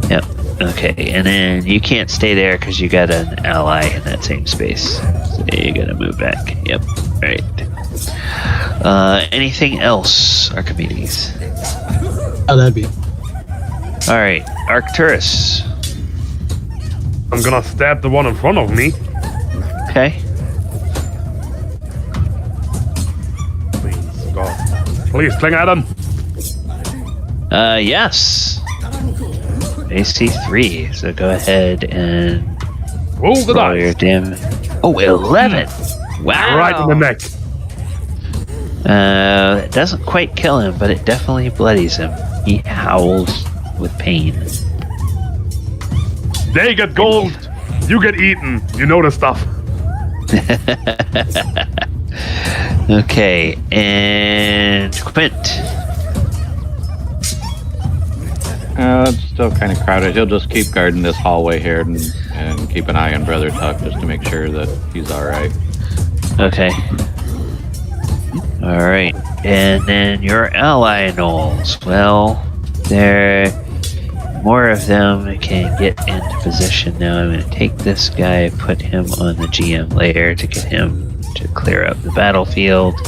Yep. Okay. And then you can't stay there because you got an ally in that same space. So you gotta move back. Yep. Right. Anything else, Archimedes? Oh, that'd be. Alright. Arcturus. I'm gonna stab the one in front of me. Okay. Please, God. Please, cling at him. Yes. AC 3. So go ahead and Roll the roll your dice. damage. Oh, 11. Wow. Right in the neck. It doesn't quite kill him, but it definitely bloodies him. He howls with pain. They get gold. You get eaten. You know the stuff. Okay, and Quint. It's still kind of crowded. He'll just keep guarding this hallway here and keep an eye on Brother Tuck just to make sure that he's all right. Okay. All right, and then your ally Gnolls. Well, more of them can get into position now. I'm going to take this guy, put him on the GM layer to get him to clear up the battlefield.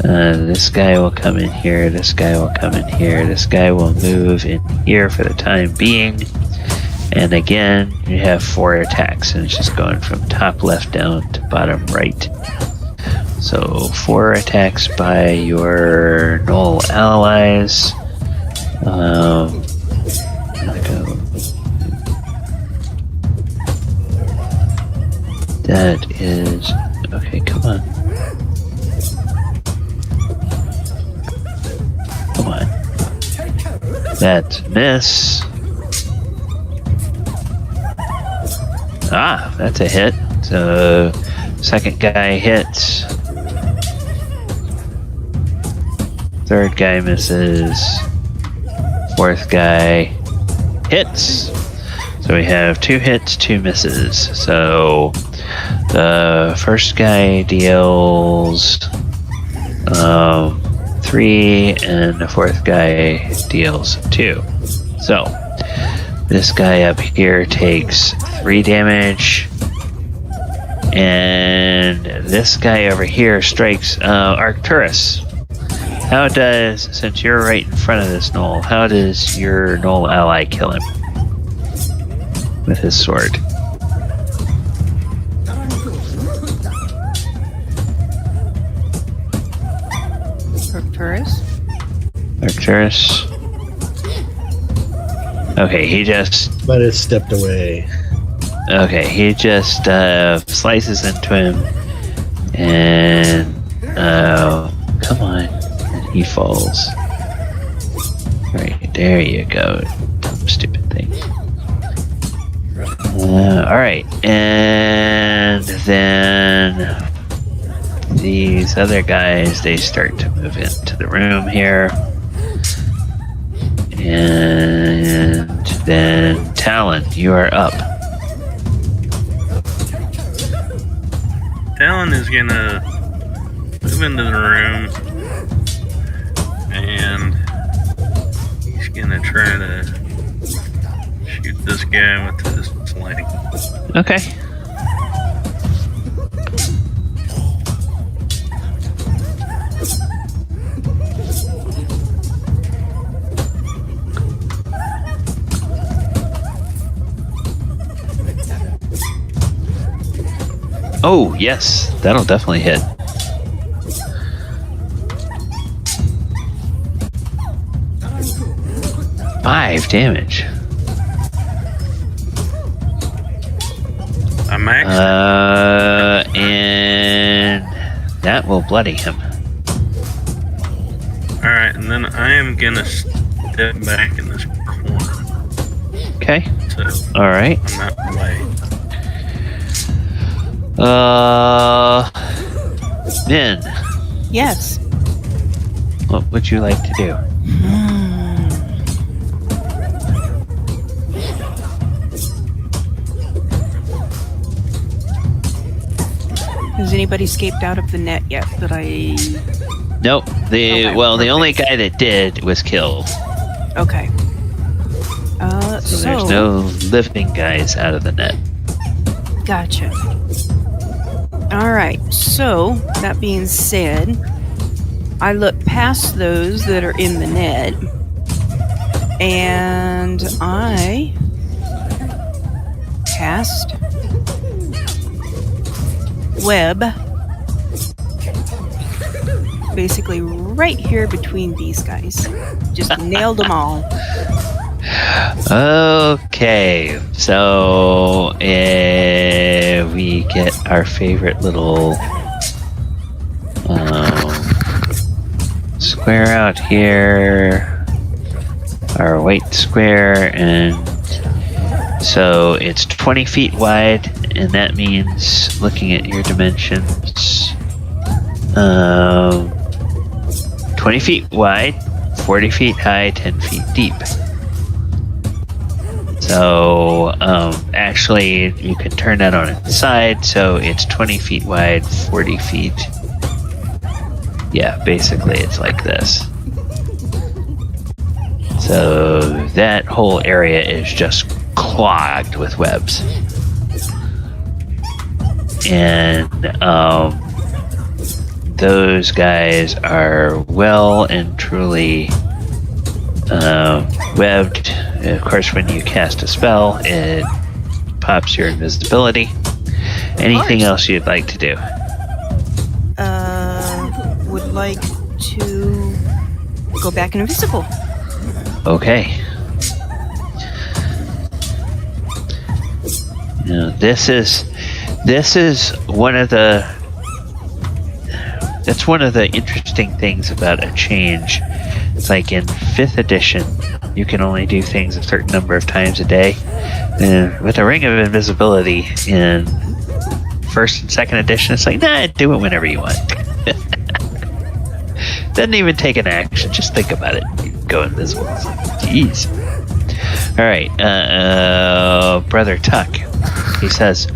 This guy will come in here. This guy will come in here. This guy will move in here for the time being. And again, you have 4 attacks, and it's just going from top left down to bottom right. So 4 attacks by your Gnoll allies. That is okay. Come on, come on. That's miss. Ah, that's a hit. So second guy hits. Third guy misses. Fourth guy hits. So we have 2 hits, 2 misses. So the first guy deals 3, and the fourth guy deals 2. So this guy up here takes 3 damage. And this guy over here strikes Arcturus. How does, since you're right in front of this Gnoll, how does your Gnoll ally kill him? With his sword. Arcturus. Okay, he just... But it stepped away. Okay, he just slices into him. And... come on. He falls. Right, there you go. Dumb, stupid thing. Alright, and then these other guys, they start to move into the room here. And then Talon, you are up. Talon is gonna move into the room. And he's gonna try to shoot this guy with his sling. Okay. Oh, yes. That'll definitely hit. Five damage. I maxed and that will bloody him. Alright, and then I am gonna step back in this corner. Okay. So Alright. I'm not in the way. Min, Yes. what would you like to do? Has anybody escaped out of the net yet that I... Nope. Okay, the only guy that did was killed. Okay. So there's no living guys out of the net. Gotcha. Alright, so, that being said, I look past those that are in the net, and I cast web basically right here between these guys. Just nailed them all. Okay, so we get our favorite little square out here, our white square, and so it's 20 feet wide, and that means, looking at your dimensions, 20 feet wide, 40 feet high, 10 feet deep. So, actually, you can turn that on its side, so it's 20 feet wide, 40 feet. Yeah, basically it's like this. So, that whole area is just clogged with webs. And, those guys are well and truly webbed. Of course, when you cast a spell, it pops your invisibility. Anything else you'd like to do? Would like to go back invisible. Okay. Now, this is one of the. That's one of the interesting things about a change. It's like in 5th edition, you can only do things a certain number of times a day. And with a Ring of Invisibility in 1st and 2nd edition, it's like, nah, do it whenever you want. Doesn't even take an action. Just think about it. You go invisible. It's like, jeez. All right. Brother Tuck. He says,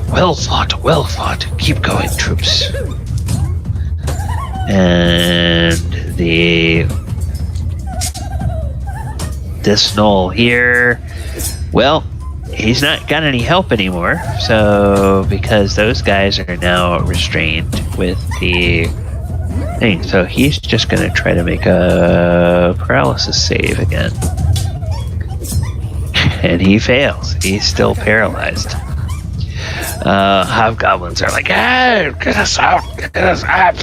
well fought, well fought. Keep going, troops. And this Gnoll here, well, he's not got any help anymore. So because those guys are now restrained with the thing, so he's just going to try to make a paralysis save again, and he fails. He's still paralyzed. Hobgoblins are like, get us out, get us out.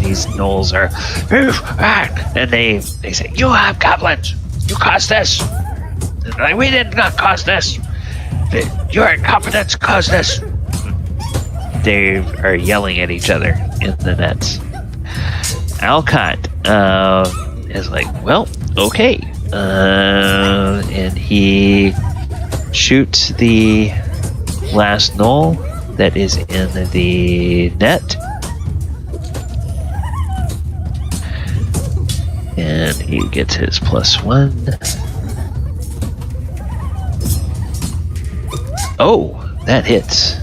These Gnolls are, and they say, you Hobgoblins, you caused this. And like, we did not cause this. Your incompetence caused this. They are yelling at each other in the nets. Alcott is like, well, okay. And he shoots the last Gnoll that is in the net. And he gets his +1. Oh, that hits.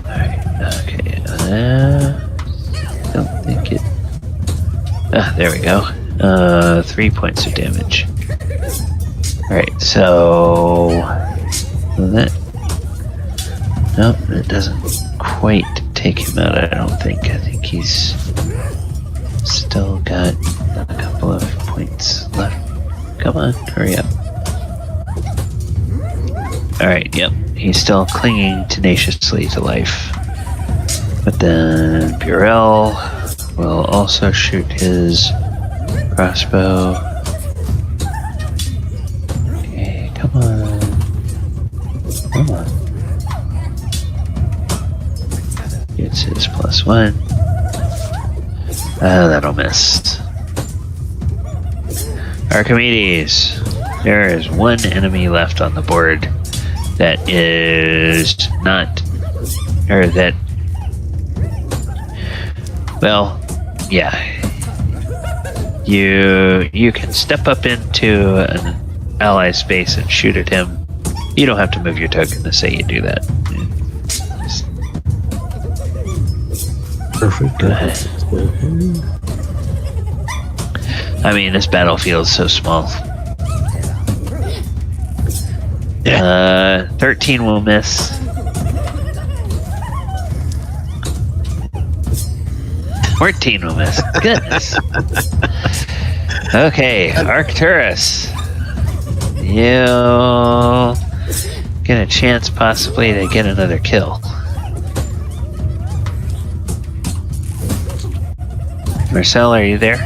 Alright, okay. Don't think it. There we go. 3 points of damage. Alright, so that. Nope, it doesn't quite take him out, I don't think. I think he's still got a couple of points left. Come on, hurry up. Alright, yep. He's still clinging tenaciously to life. But then Burrell will also shoot his crossbow. Okay, come on. Come on. Gets his +1. That'll miss. Archimedes. There is one enemy left on the board that is not, or that, well, yeah. You can step up into an ally space and shoot at him. You don't have to move your token to say you do that. Perfect. Go ahead. I mean, this battlefield's so small. 13 will miss. $14 will miss. Goodness. Okay, Arcturus. You'll get a chance possibly to get another kill. Marcel, are you there?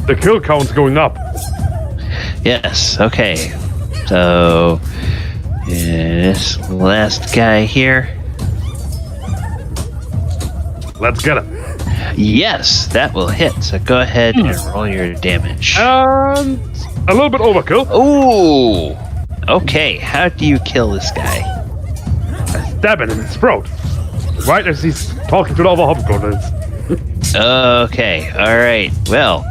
The kill count's going up. Yes, okay. So, this last guy here. Let's get it. Yes, that will hit. So go ahead and roll your damage. And a little bit overkill. Ooh! Okay, how do you kill this guy? Stab it in its throat. right as he's talking to the other hobgoblins. Okay, alright. Well,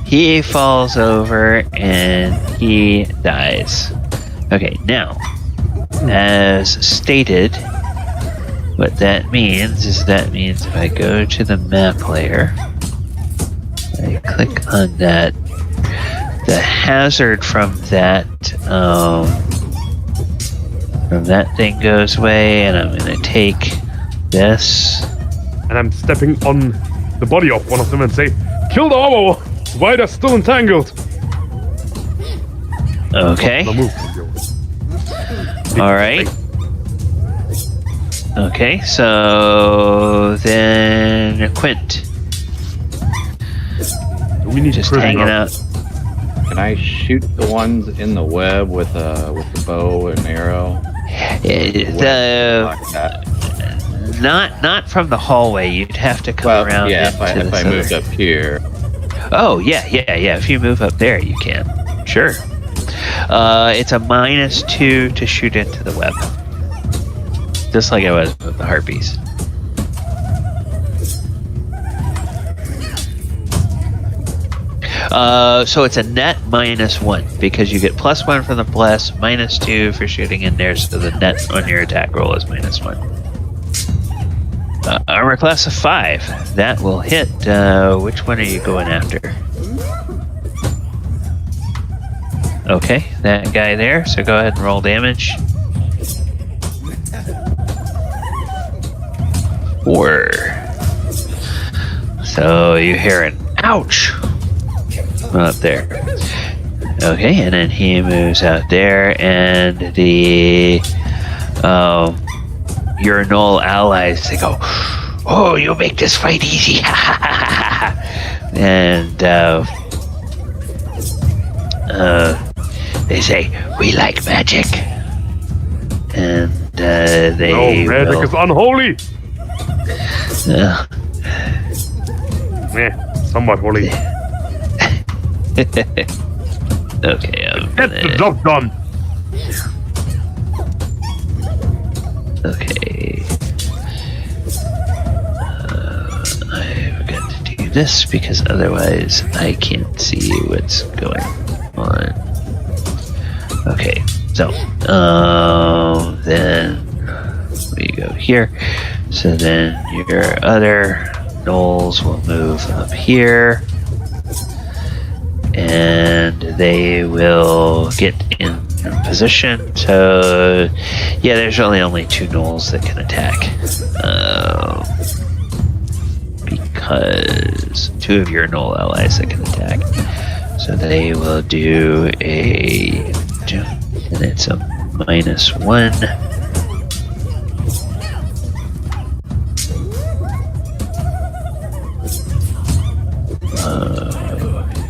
he falls over and he dies. Okay, now, as stated, what that means is if I go to the map layer, I click on that, the hazard from that thing goes away, and I'm going to take this. And I'm stepping on the body of one of them and say, kill the owl while they're still entangled. Okay. Alright. Okay, so then Quint. We need just hanging out. Can I shoot the ones in the web with the bow and arrow? Not from the hallway. You'd have to come around. Yeah, if I moved up here. Oh yeah. If you move up there, you can. Sure. It's a -2 to shoot into the web, just like it was with the harpies. So it's a net -1 because you get +1 from the bless, -2 for shooting in there, so the net on your attack roll is -1. Armor class of 5. That will hit. Which one are you going after? Okay, that guy there. So go ahead and roll damage. 4. So you hear an ouch up there. Okay, and then he moves out there, and the your Gnoll allies, they go, "Oh, you make this fight easy!" And they say, "We like magic," and they. No, magic is unholy. Somewhat holy. Okay, Get the job done. Okay. I've got to do this because otherwise I can't see what's going on. Okay, so then we go here. So then your other Gnolls will move up here. And they will get in position. So, yeah, there's only 2 Gnolls that can attack. Because 2 of your Gnoll allies that can attack. So they will do a... And it's a -1.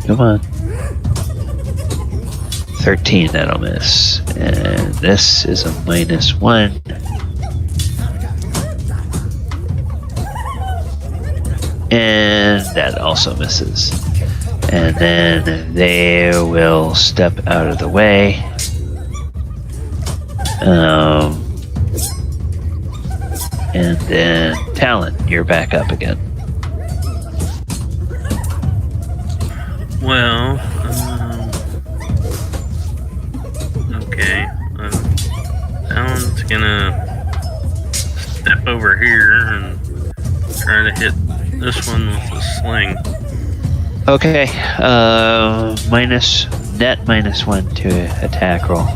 Come on. 13, that'll miss. And this is a -1. And that also misses. And then they will step out of the way. And then Talon, you're back up again. Well, okay. Talon's gonna step over here and try to hit this one with a sling. Okay, net -1 to attack roll.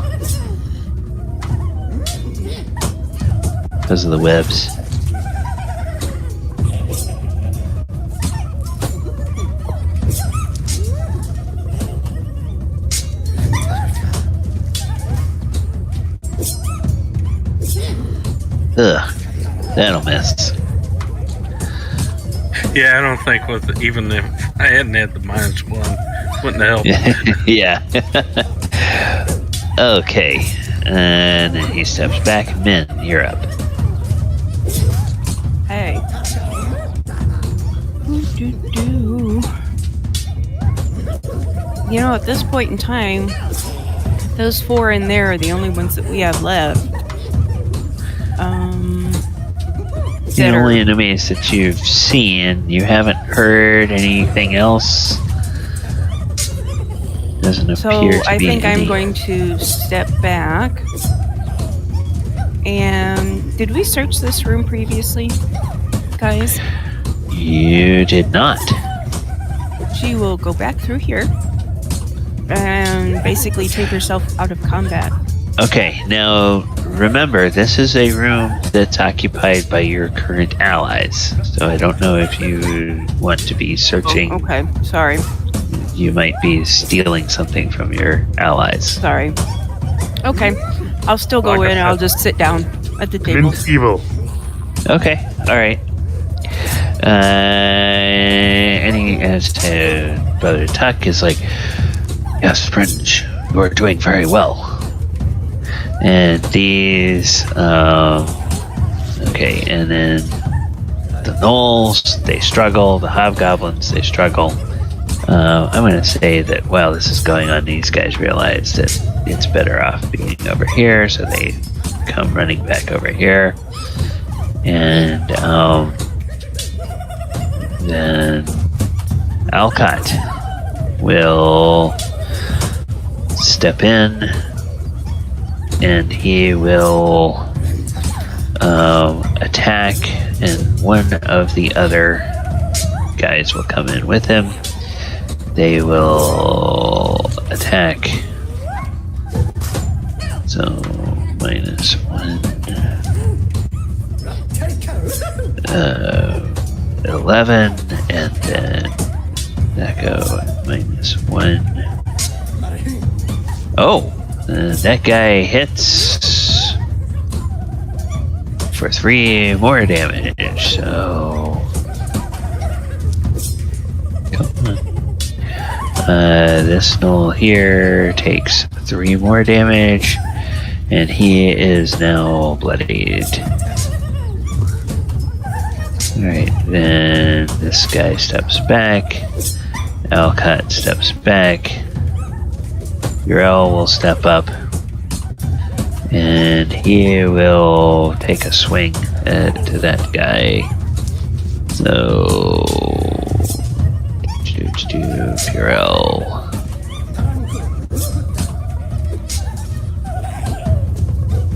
Because of the webs. Ugh, that'll miss. Yeah, I don't think even if I hadn't had the -1, wouldn't help. Yeah. Okay, and then he steps back. Min, you're up. Hey. You know, at this point in time, those 4 in there are the only ones that we have left. the only enemies that you've seen. You haven't heard anything else. Doesn't appear So to I be think any. I'm going to step back. And did we search this room previously, guys? You did not. She will go back through here and basically take herself out of combat. Okay, now remember, this is a room that's occupied by your current allies. So I don't know if you want to be searching. Oh, okay, sorry. You might be stealing something from your allies. Sorry. Okay, I'll still go Like I in and I'll said. just sit down at the table. Vince evil. Okay, alright. Any as to Brother Tuck is like, yes, friend, you are doing very well. And these, okay, and then the Gnolls, they struggle. The Hobgoblins, they struggle. I'm going to say that while this is going on, these guys realize that it's better off being over here, so they come running back over here. And then Alcott will step in, and he will attack, and one of the other guys will come in with him. They will attack. So -1. 11, and then that go -1. Oh, that guy hits for 3 more damage. So come on. This Gnoll here takes 3 more damage, and he is now bloodied. Alright, then this guy steps back. Alcott steps back. Urel will step up. And he will take a swing to that guy. So Urel.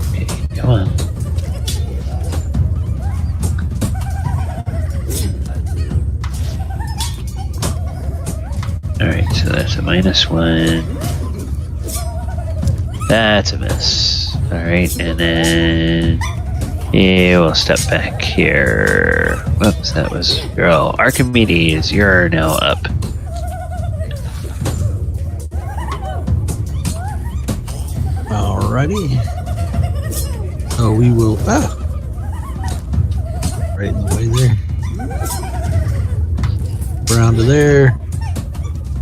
Okay, come on. Alright, so that's a -1. That's a miss. Alright, and then he will step back here. Whoops, that was girl. Archimedes, you're now up. Alrighty. So we will. Right in the way there. Around to there.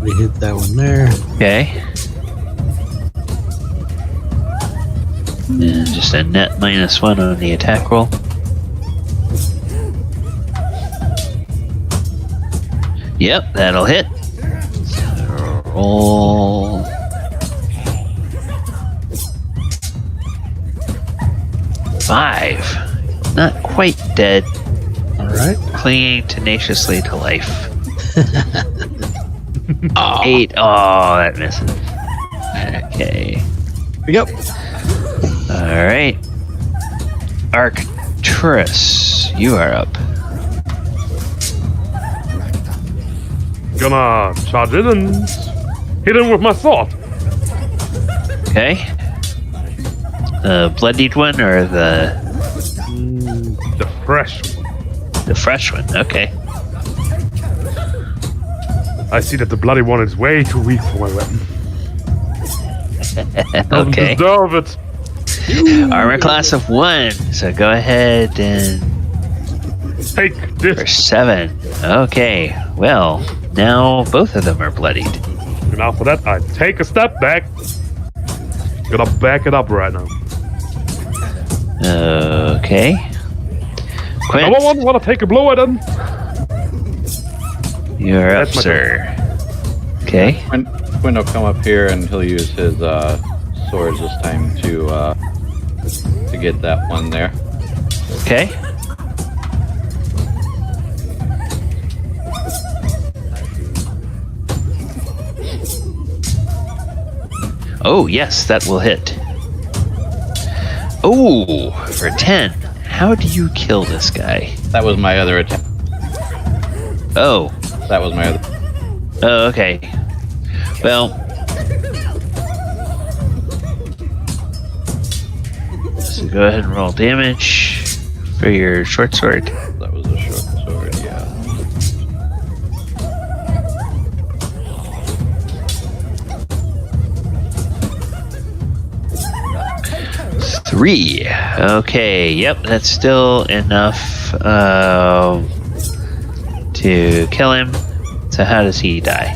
We hit that one there. Okay. And just a net -1 on the attack roll. Yep, that'll hit. So roll. Five. Not quite dead. Alright. Clinging tenaciously to life. 8. Oh, that misses. Okay. Here we go. Alright. Arcturus, you are up. Gonna charge in and hit him with my sword. Okay. The bloodied one or the The fresh one. the fresh one? Okay. I see that the bloody one is way too weak for my weapon. Doesn't Okay. deserve it. Armor class of 1. So go ahead and Take for this. 7. Okay. Well, now both of them are bloodied. And after that, I take a step back. Gonna back it up right now. Okay. Quint, No one wanna take a blow at him? you're up, That's my sir. Okay. Quinn will come up here and he'll use his swords this time to get that one there. Okay. Oh, yes, that will hit. Oh, for 10. How do you kill this guy? That was my other attack. Oh. That was my other. Oh, okay. Well. So go ahead and roll damage for your short sword. That was a short sword, yeah. 3. Okay, yep, that's still enough to kill him. So how does he die?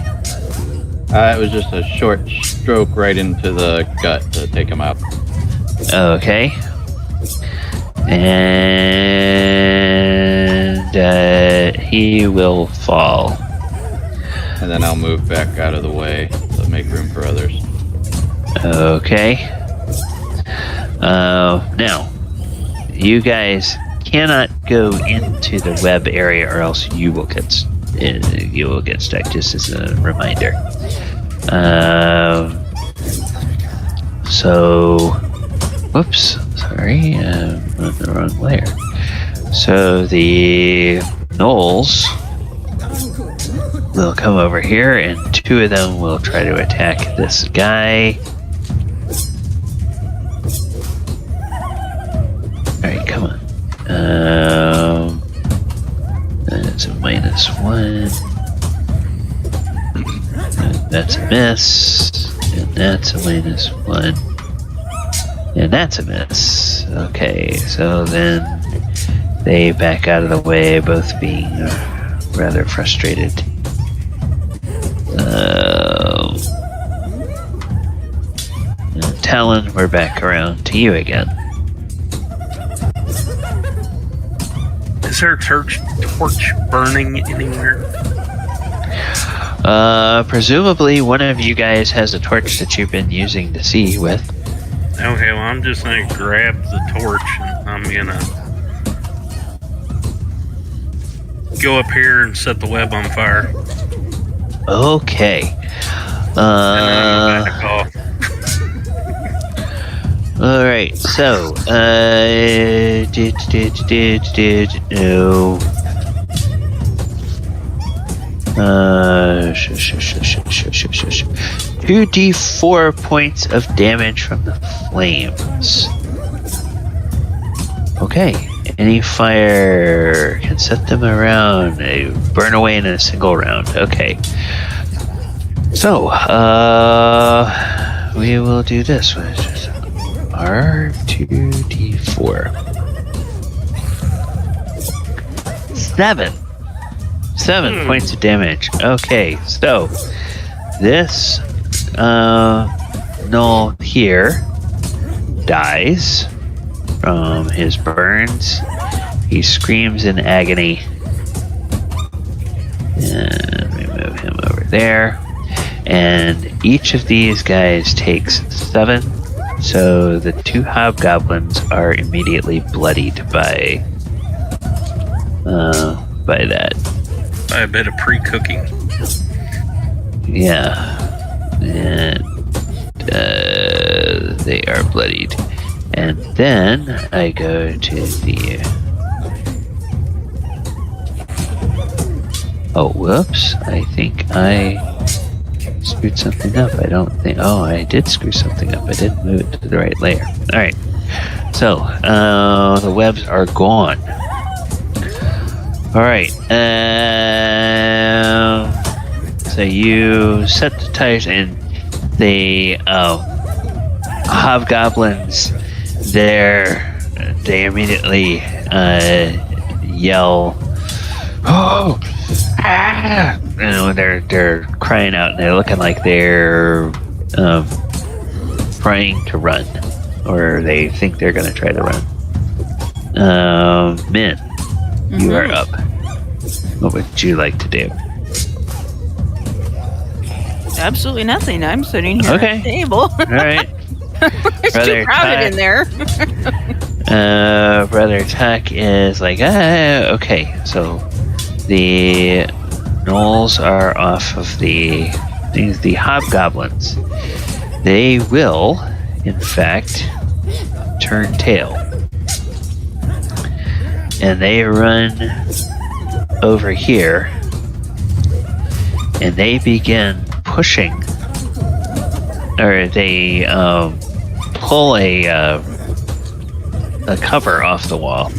It was just a short stroke right into the gut to take him out. Okay. And he will fall. And then I'll move back out of the way to make room for others. Okay. Now, you guys cannot go into the web area, or else you will get stuck. Just as a reminder. So, whoops, sorry, I'm on the wrong layer. So the Gnolls will come over here, and 2 of them will try to attack this guy. Alright, come on. That's a -1. And that's a miss. And that's a -1. And that's a miss. Okay, so then they back out of the way, both being rather frustrated. Talon, we're back around to you again. Is there a torch burning anywhere? Presumably one of you guys has a torch that you've been using to see with. Okay, well, I'm just gonna grab the torch and I'm gonna go up here and set the web on fire. Okay. And then I'm gonna back off. Alright, so, no. 2d4 points of damage from the flames. Okay, any fire can set them around. They burn away in a single round. Okay. So, we will do this. R2d4. 7 points of damage. Okay, so this Gnoll here dies from his burns. He screams in agony. And we move him over there. And each of these guys takes 7. So the 2 hobgoblins are immediately bloodied by that. By a bit of pre-cooking. Yeah. And they are bloodied. And then I go to the... Oh, whoops. I think I screwed something up. I don't think... Oh, I did screw something up. I didn't move it to the right layer. Alright. So, the webs are gone. Alright. So you set the tires and the hobgoblins they immediately yell, "Oh! Ah!" You know, they're crying out and they're looking like they're trying to run, or they think they're going to try to run. Min, you are up. What would you like to do? Absolutely nothing. I'm sitting here Okay. at the table. All right. It's Brother too crowded in there. Brother Tuck is like, okay. So the Gnolls are off of the hobgoblins. they will, in fact, turn tail. And they run over here, and they begin pushing, or they pull a cover off the wall,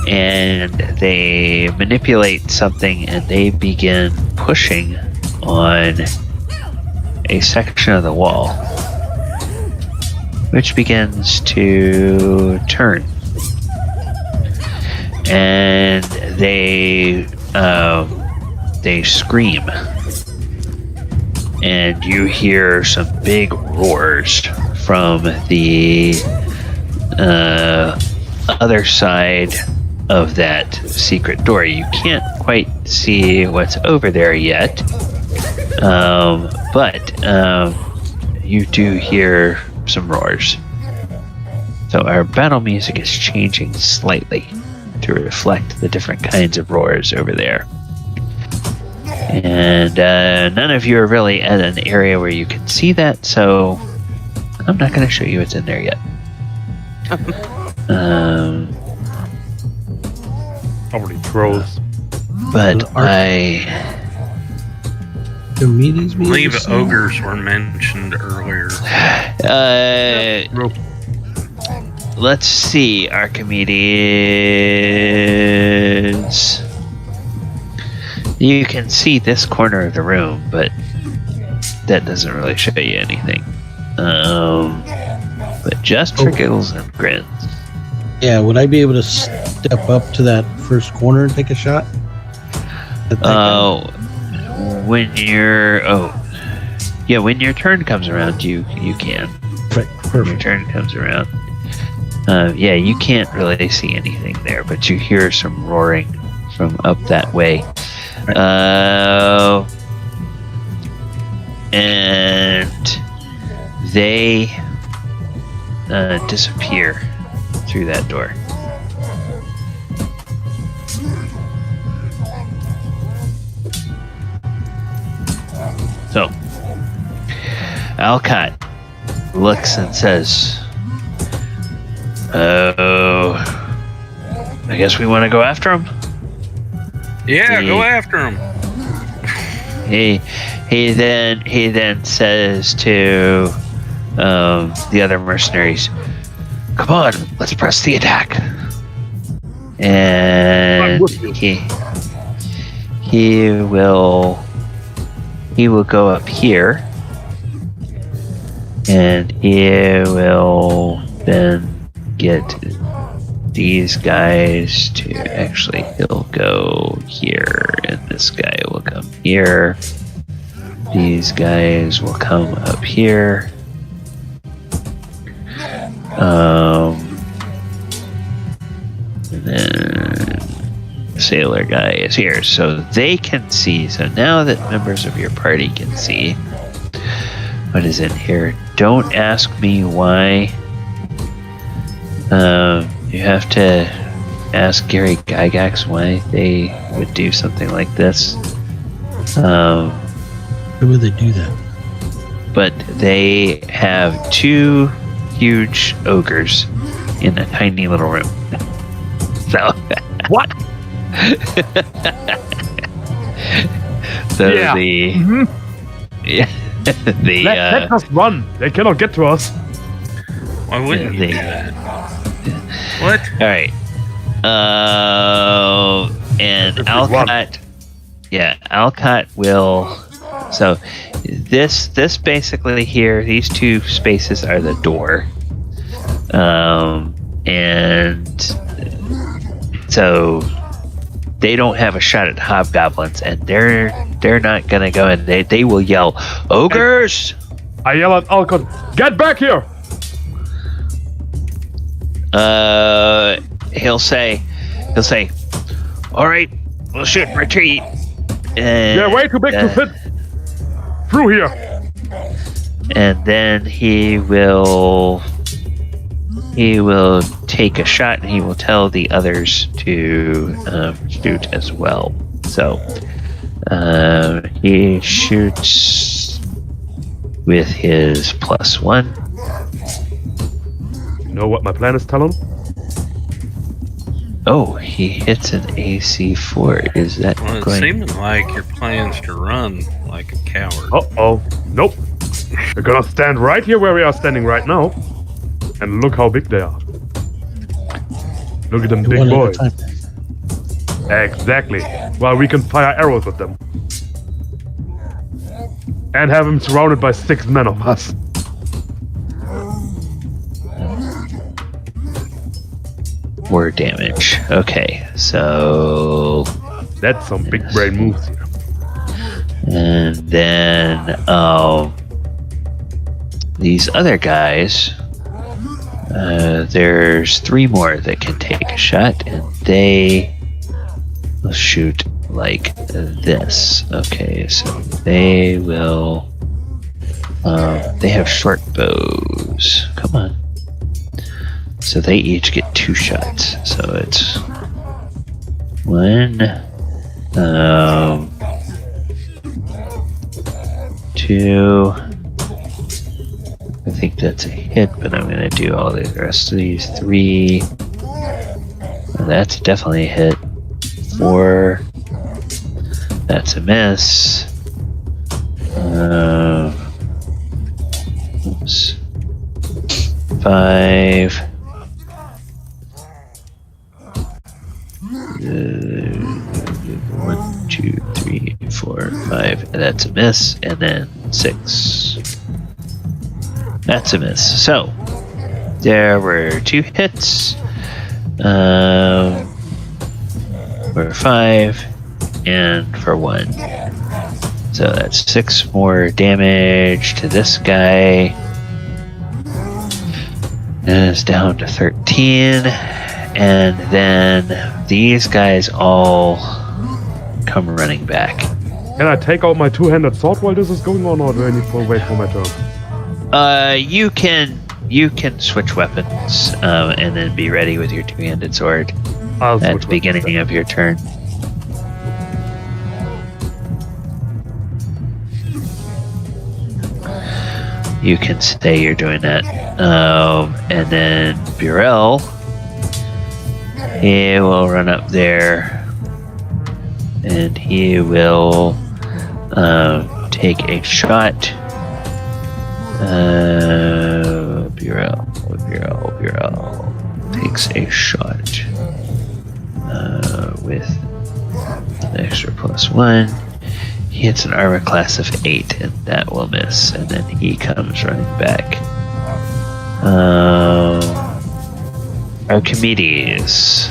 and they manipulate something, and they begin pushing on a section of the wall, which begins to turn. And they scream, and you hear some big roars from the other side of that secret door. You can't quite see what's over there yet, but you do hear some roars. So our battle music is changing slightly to reflect the different kinds of roars over there. And none of you are really at an area where you can see that, so I'm not going to show you what's in there yet. Probably trolls. But Archimedes I believe ogres were mentioned earlier. Let's see, Archimedes. You can see this corner of the room, but that doesn't really show you anything. But just for giggles and grins. Yeah, would I be able to step up to that first corner and take a shot? When your turn comes around, you can. Right, When your perfect. turn comes around. You can't really see anything there, but you hear some roaring from up that way. And they disappear through that door. So, Alcott looks and says, "Oh, I guess we want to go after him." Yeah, go after him. He then says to the other mercenaries, "Come on, let's press the attack." And he will go up here, and he will then get these guys to he'll go here, and this guy will come here. These guys will come up here. And then the sailor guy is here, so they can see. So now that members of your party can see what is in here, don't ask me why. You have to ask Gary Gygax why they would do something like this. Why would they do that? But they have two huge ogres in a tiny little room. So What? so Yeah. Let us run. They cannot get to us. Why wouldn't you they- do that? What? All right. And If we Alcott. Yeah, Alcott will. So this basically here, these two spaces are the door, and so they don't have a shot at hobgoblins, and they're not gonna go in. They will yell, "Ogres!" I yell at Alcon, "Get back here!" He'll say, "All right, we'll shoot, retreat." And, They're way too big to fit through here. and then he will take a shot, and he will tell the others to shoot as well. So he shoots with his +1. You know what my plan is, Talon? Oh, he hits an AC4. Is that Well, it's going? seeming like your plan's to run like a coward. Uh-oh. Nope. We're gonna stand right here where we are standing right now. And look how big they are. Look at them big One at a boys. time. Exactly. Well, we can fire arrows at them. And have him surrounded by 6 men of us. More damage. Okay, so That's some big brain moves. and then these other guys. There's 3 more that can take a shot, and they will shoot like this. Okay, so they will. They have short bows. Come on. So they each get 2 shots. So it's 1, 2. I think that's a hit, but I'm going to do all the rest of these. 3. That's definitely a hit. 4. That's a miss. Oops. 5. 1, 2, 3, 4, 5. And that's a miss. And then 6. That's a miss. So there were 2 hits. For 5 and for 1. So that's 6 more damage to this guy. And it's down to 13. And then these guys all come running back. Can I take out my 2-handed sword while this is going on, or do I need to wait for my turn? You can switch weapons and then be ready with your 2-handed sword I'll at switch the beginning of your turn. You can say you're doing that. And then Burrell, he will run up there and he will take a shot. Burrell takes a shot with an extra +1. He hits an armor class of 8, and that will miss. And then he comes running back. Archimedes.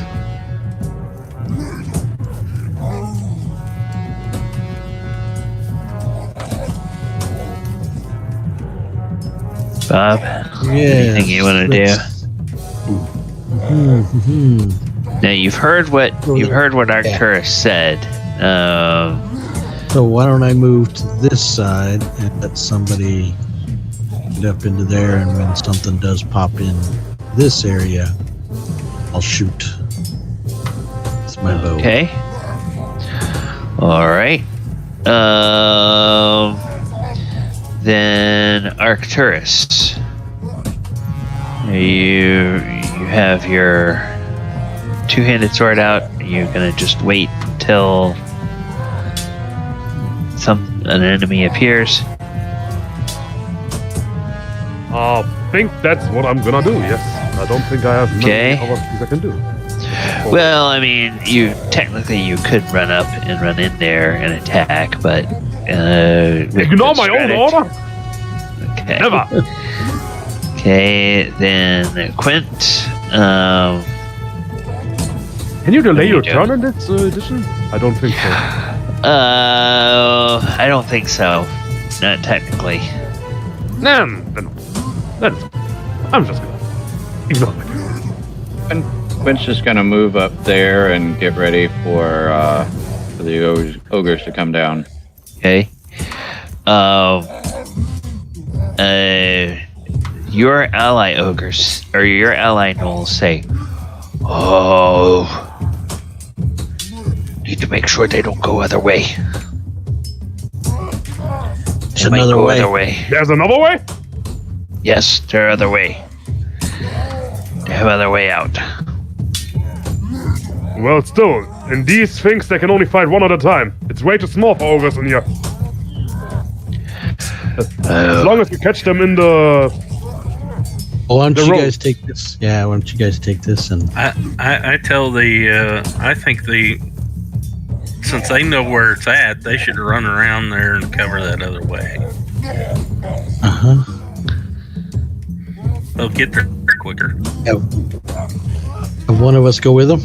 Bob, anything you want to do? Now you've heard what Arcturus said. So why don't I move to this side and let somebody get up into there, and when something does pop in this area, I'll shoot. It's my bow. Okay. All right. Then Arcturus, you have your 2-handed sword out. You're gonna just wait until an enemy appears. I think that's what I'm gonna do, yes. I don't think I have many other things I can do. Well, I mean, you could run up and run in there and attack, but Ignore my own order? Okay. Never. Okay, then Quint. Can you delay your do? turn in this edition? I don't think so. I don't think so. Not technically. Then I'm just gonna ignore my turn. And Quint's just gonna move up there and get ready for the ogres to come down. Okay. Your ally ogres or your ally gnolls say, "Oh, need to make sure they don't go other way." They might another go way. other way. There's another way? Yes, there are other way. They have other way out. Well, still, in these things, they can only fight one at a time. It's way too small for ogres in here. As long as we catch them in the... Well, why don't The you road. guys take this? Yeah, why don't you guys take this and I tell I think since they know where it's at, they should run around there and cover that other way. They'll get there quicker. have one of us go with them?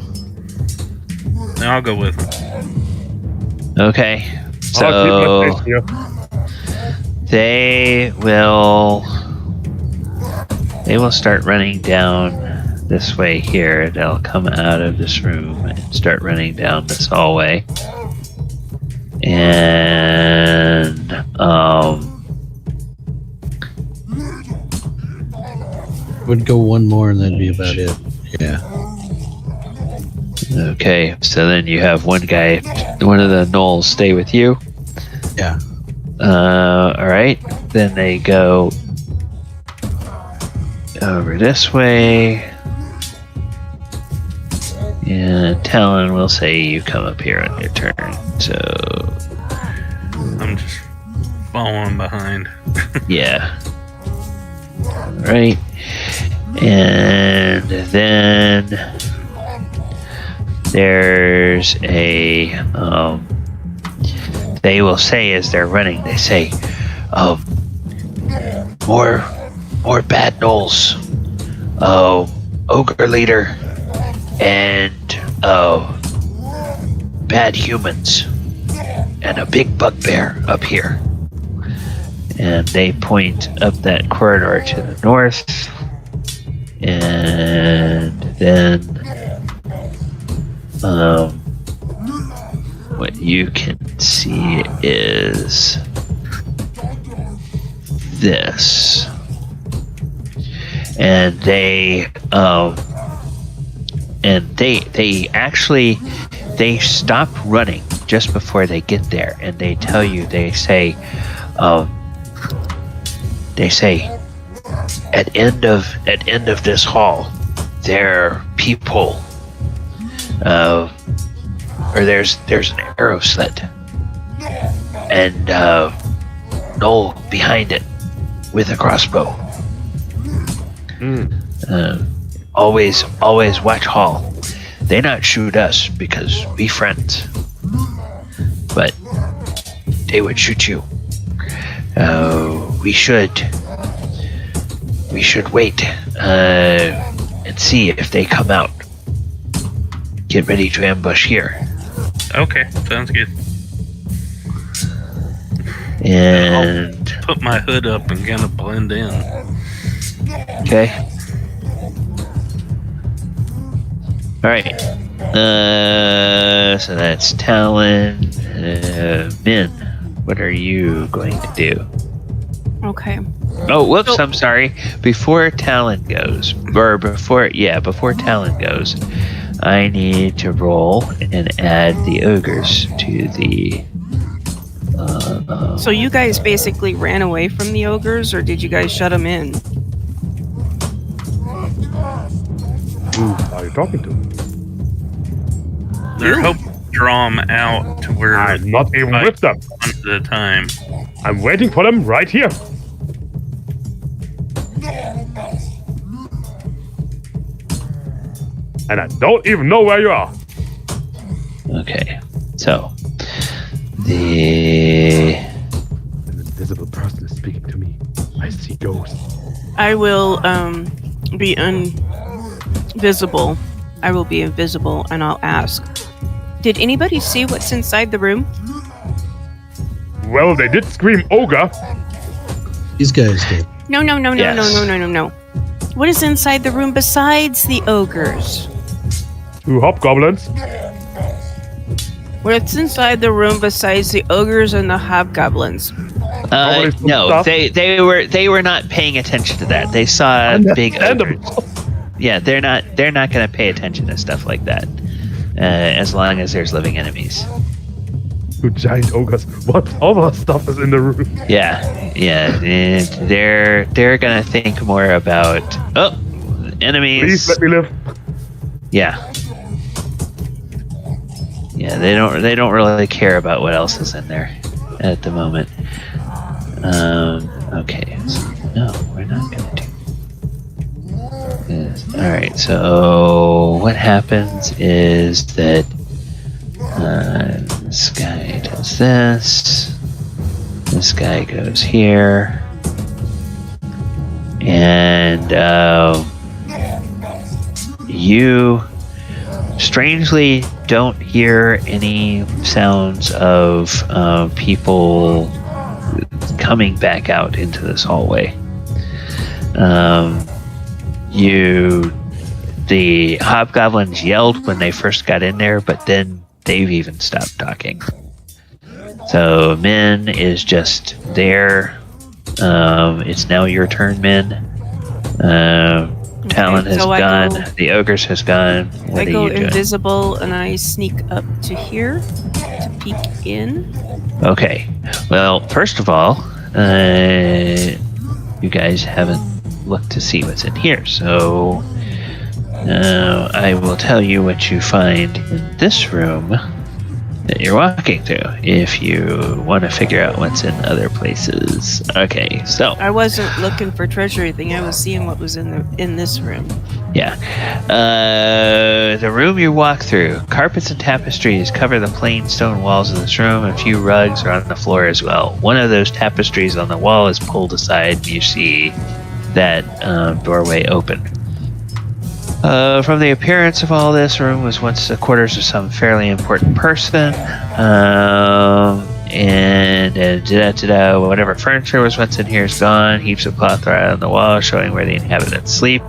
Now I'll go with them. Okay. I'll keep my So place here. they will start running down this way here. They'll come out of this room and start running down this hallway. And Would go one more and that'd be about it. Yeah. okay, so then you have one of the Gnolls stay with you. Yeah. Alright. Then they go over this way. And Talon will say you come up here on your turn. So I'm just following behind. yeah. Alright. And then there's a they will say as they're running, they say, more bad Gnolls. Ogre leader and bad humans and a big bugbear up here. And they point up that corridor to the north. And then what you can see is this. And they stop running just before they get there, and they tell you, they say at end of this hall there are people or there's an arrow slit and Gnoll behind it with a crossbow. Always watch hall. They not shoot us because we friends, but they would shoot you. We should wait and see if they come out. Get ready to ambush here. Okay, sounds good. And Put my hood up and kind of blend in. okay. All right. So that's Talon. Min, what are you going to do? Okay. Oh, whoops! So- I'm sorry. Before Talon goes, before Talon goes, I need to roll and add the ogres to the. So you guys basically ran away from the ogres, or did you guys shut them in? Who are you talking to? They're hoping to draw them out to where I'm not even Right. with them. one at a time. I'm waiting for them right here. And I don't even know where you are. Okay, so the An invisible person is speaking to me. I see ghosts. I will be invisible. I will be invisible, and I'll ask, did anybody see what's inside the room? Well, they did scream ogre. These guys did. No. Yes. What is inside the room besides the ogres? 2 hobgoblins. What's inside the room besides the ogres and the hobgoblins? Probably some no, stuff. they were not paying attention to that. They saw big ogres. Understandable. Yeah, they're not going to pay attention to stuff like that, as long as there's living enemies. 2 giant ogres. What other stuff is in the room? Yeah. And they're gonna think more about enemies. Please let me live. Yeah. Yeah, they don't really care about what else is in there at the moment. Okay. So, no, we're not gonna do this. Alright, so what happens is that this guy does this. This guy goes here. And you strangely don't hear any sounds of people coming back out into this hallway. The hobgoblins yelled when they first got in there, but then they've even stopped talking. So Min is just there. It's now your turn, Min. Talon has gone. The ogres has gone. I go invisible and I sneak up to here to peek in. Okay. Well, first of all, you guys haven't looked to see what's in here, so I will tell you what you find in this room that you're walking through if you want to figure out what's in other places. Okay, so I wasn't looking for treasure or anything. I was seeing what was in this room. Yeah. The room you walk through, carpets and tapestries cover the plain stone walls of this room. A few rugs are on the floor as well. One of those tapestries on the wall is pulled aside, and you see that doorway open. From the appearance of all this, room was once the quarters of some fairly important person. Whatever furniture was once in here is gone. Heaps of cloth are out on the wall showing where the inhabitants sleep.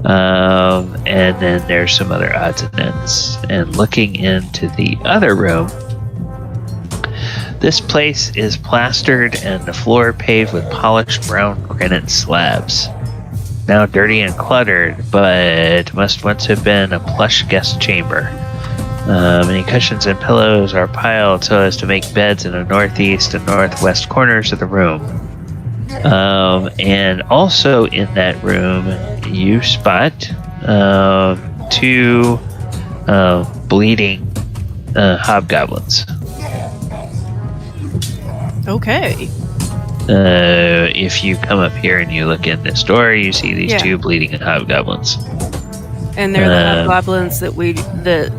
And then there's some other odds and ends. And looking into the other room, this place is plastered and the floor paved with polished brown granite slabs. Now dirty and cluttered, but must once have been a plush guest chamber. Many cushions and pillows are piled so as to make beds in the northeast and northwest corners of the room. And also in that room, you spot 2 bleeding hobgoblins. Okay. If you come up here and you look in this door, you see these 2 bleeding hobgoblins. And they're the hobgoblins that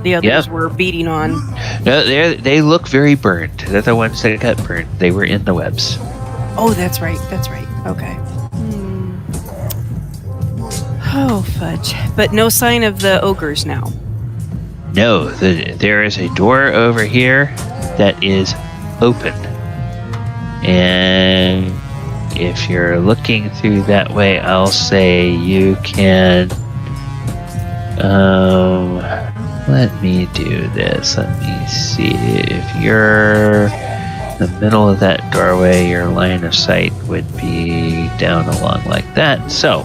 the others were beating on. No, they look very burned. They're the ones that got burned. They were in the webs. Oh, that's right. Okay. Oh, fudge. But no sign of the ogres now. No, there is a door over here that is open. And if you're looking through that way, I'll say you can... let me do this. Let me see. If you're in the middle of that doorway, your line of sight would be down along like that. So,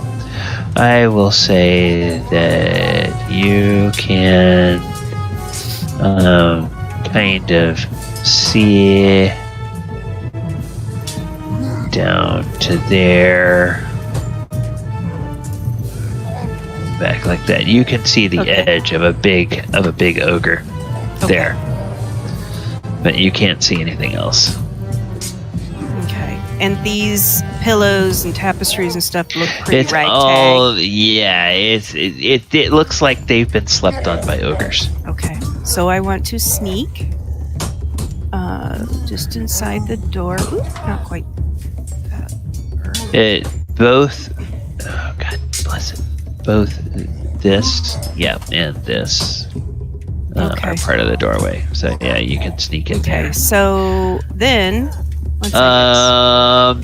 I will say that you can kind of see down to there, back like that. You can see the edge of a big ogre there, but you can't see anything else. Okay. And these pillows and tapestries and stuff look pretty It's ragtag. all it looks like they've been slept on by ogres. Okay. So I want to sneak just inside the door. Ooh, not quite. Both, oh God bless it, both this, and this are part of the doorway. So yeah, you can sneak in there. Okay, so then,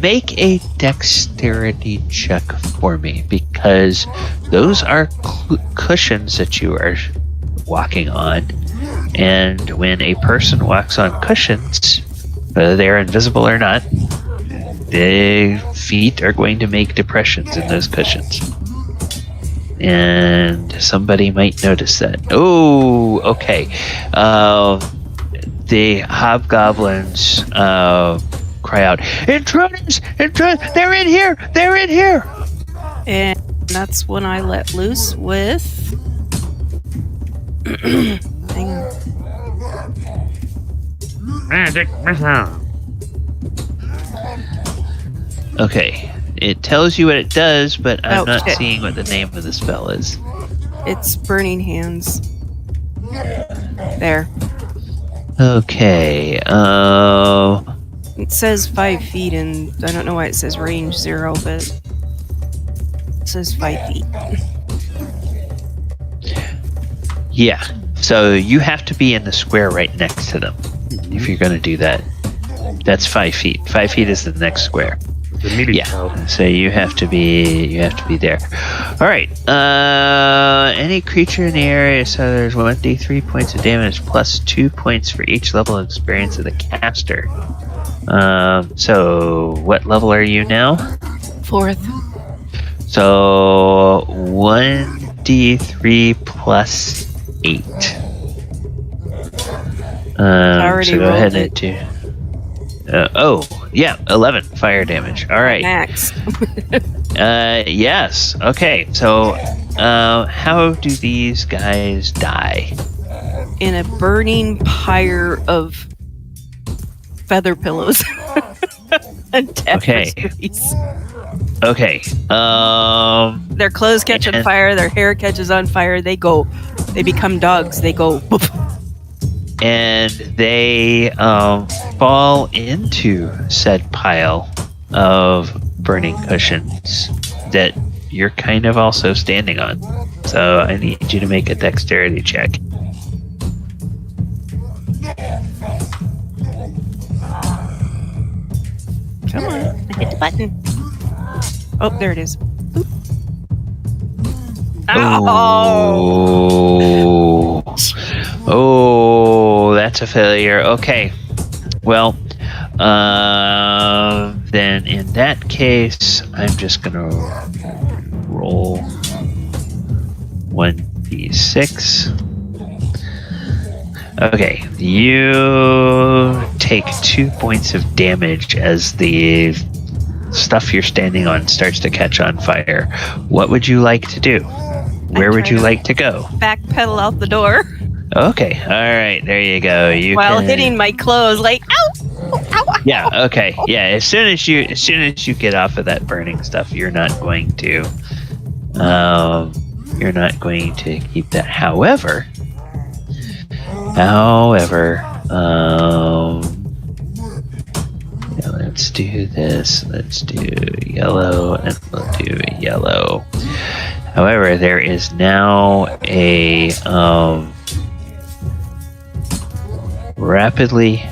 make a dexterity check for me, because those are cushions that you are walking on, and when a person walks on cushions, whether they're invisible or not, the feet are going to make depressions in those cushions. And somebody might notice that. Oh, okay. the hobgoblins cry out, "Intruders! Intruders! They're in here! They're in here!" And that's when I let loose with. Hang on. Magic missile. Okay, it tells you what it does, but I'm not shit. seeing what the name of the spell is. It's Burning Hands. There. Okay, It says 5 feet, and I don't know why it says range 0, but it says 5 feet. yeah. So you have to be in the square right next to them if you're going to do that. That's 5 feet. 5 feet is the next square. The melee Yeah. spell. So you have to be there. All right. Any creature in the area. So there's 1d3 points of damage plus 2 points for each level of experience of the caster. So what level are you now? 4th. So 1d3 plus 8. Already so go rolled ahead it. and do. 11 fire damage. All right. Max. Yes. Okay. So, how do these guys die? In a burning pyre of feather pillows. And tapestries. Okay. Their clothes catch on And- fire, their hair catches on fire, they become dogs, they go whoop. And they fall into said pile of burning cushions that you're kind of also standing on. So I need you to make a dexterity check. Come on, I hit the button. Oh, there it is. Boop. Oh! Oh, that's a failure. Okay. Well, then in that case, I'm just gonna roll 1d6. Okay, you take 2 points of damage as the stuff you're standing on starts to catch on fire. What would you like to do? Where would you like to go? Backpedal out the door Okay, all right, there you go. You while can- hitting my clothes like ow, ow, ow. Yeah. Okay. Yeah. As soon as you get off of that burning stuff, you're not going to keep that. However, yeah, let's do this. Let's do yellow, and we'll do yellow. However, there is now a rapidly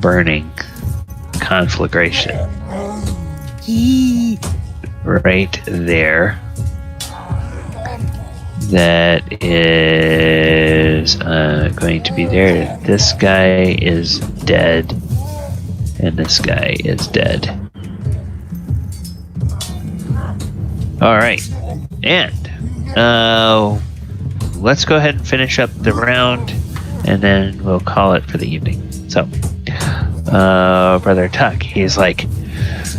burning conflagration right there that is going to be there. This guy is dead, and this guy is dead. All right, and let's go ahead and finish up the round, and then we'll call it for the evening. So, Brother Tuck, he's like,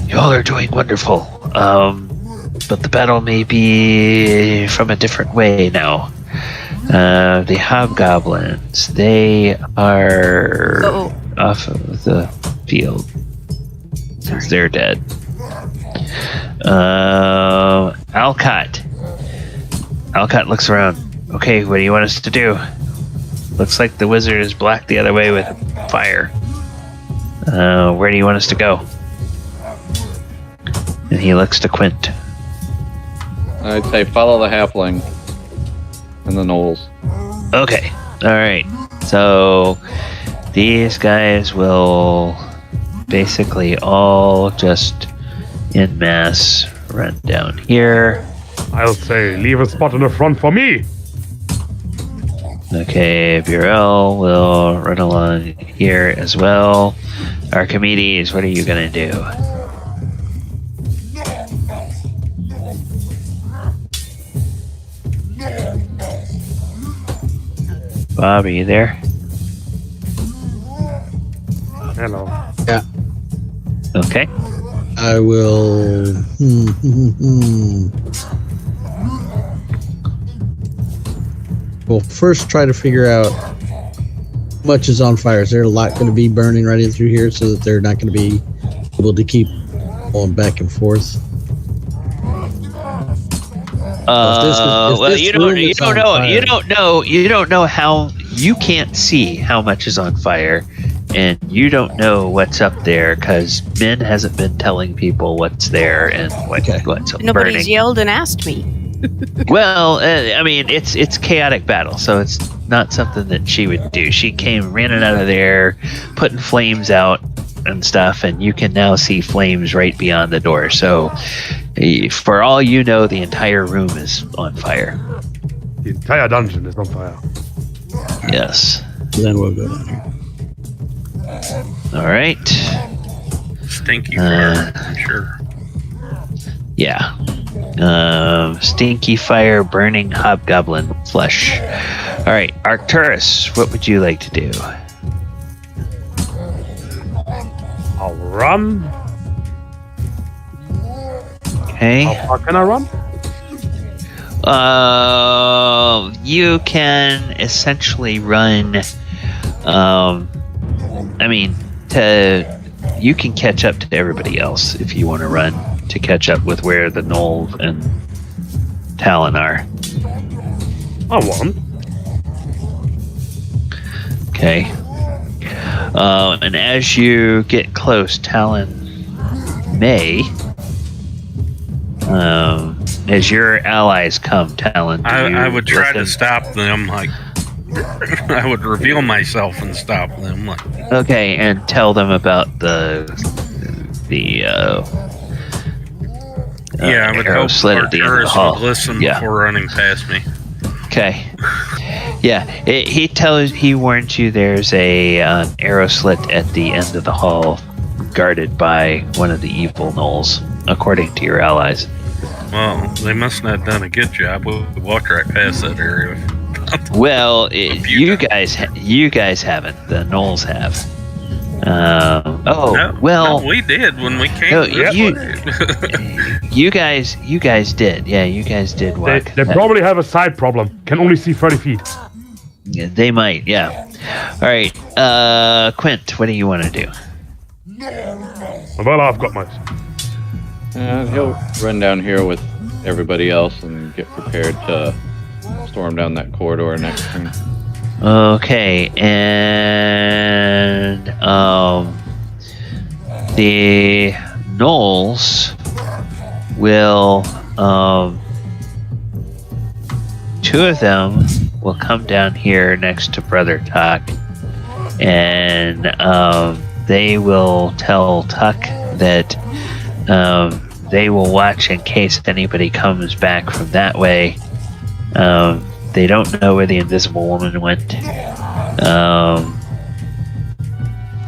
"Y'all are doing wonderful, but the battle may be from a different way now. The hobgoblins, they are off of the field since they're dead. Alcott looks around. Okay, what do you want us to do? Looks like the wizard is blocked the other way with fire. Where do you want us to go?" And he looks to Quint. I'd say follow the halfling and the Gnolls. Okay, alright. So these guys will basically all just en masse run down here. I'll say leave a spot in the front for me. Okay, Burrell will run along here as well. Archimedes, what are you gonna do? Bob, are you there? Hello. Yeah. Okay. I will. We'll first try to figure out how much is on fire. Is there a lot going to be burning right in through here so that they're not going to be able to keep going back and forth? You don't know how. You can't see how much is on fire, and you don't know what's up there because Ben hasn't been telling people what's there and what's Nobody's burning. yelled and asked me. Well, I mean, it's chaotic battle, so it's not something that she would do. She came running out of there, putting flames out and stuff, and you can now see flames right beyond the door. So, for all you know, the entire room is on fire. The entire dungeon is on fire. Yes. Then we'll go down here. All right. Stinky fire, I'm sure. Yeah. Stinky fire, burning hobgoblin flesh. All right, Arcturus, what would you like to do? I'll run. Okay. How far can I run? You can essentially run. You can catch up to everybody else if you want to run to catch up with where the Gnolls and Talon are. I won. Okay. And as you get close, Talon may. As your allies come, Talon, I would try to stop them, like I would reveal myself and stop them, like. Okay, and tell them about the I would arrow hope slit at the end of the Arcturus hall. would listen Yeah. before running past me. Okay. Yeah, he warns you there's an arrow slit at the end of the hall, guarded by one of the evil Gnolls, according to your allies. Well, they must not have done a good job. We walked right past that area. Well, you guys haven't. The Gnolls have. No, we did when we came. No, this you- way. You guys did. Yeah, you guys did walk. They probably have a side problem. Can only see 30 feet. Yeah, they might. Yeah. All right, Quint, what do you want to do? Well, I've got my. He'll run down here with everybody else and get prepared to storm down that corridor next turn. Okay, and the Gnolls will two of them will come down here next to Brother Tuck, and they will tell Tuck that they will watch in case anybody comes back from that way. They don't know where the invisible woman went.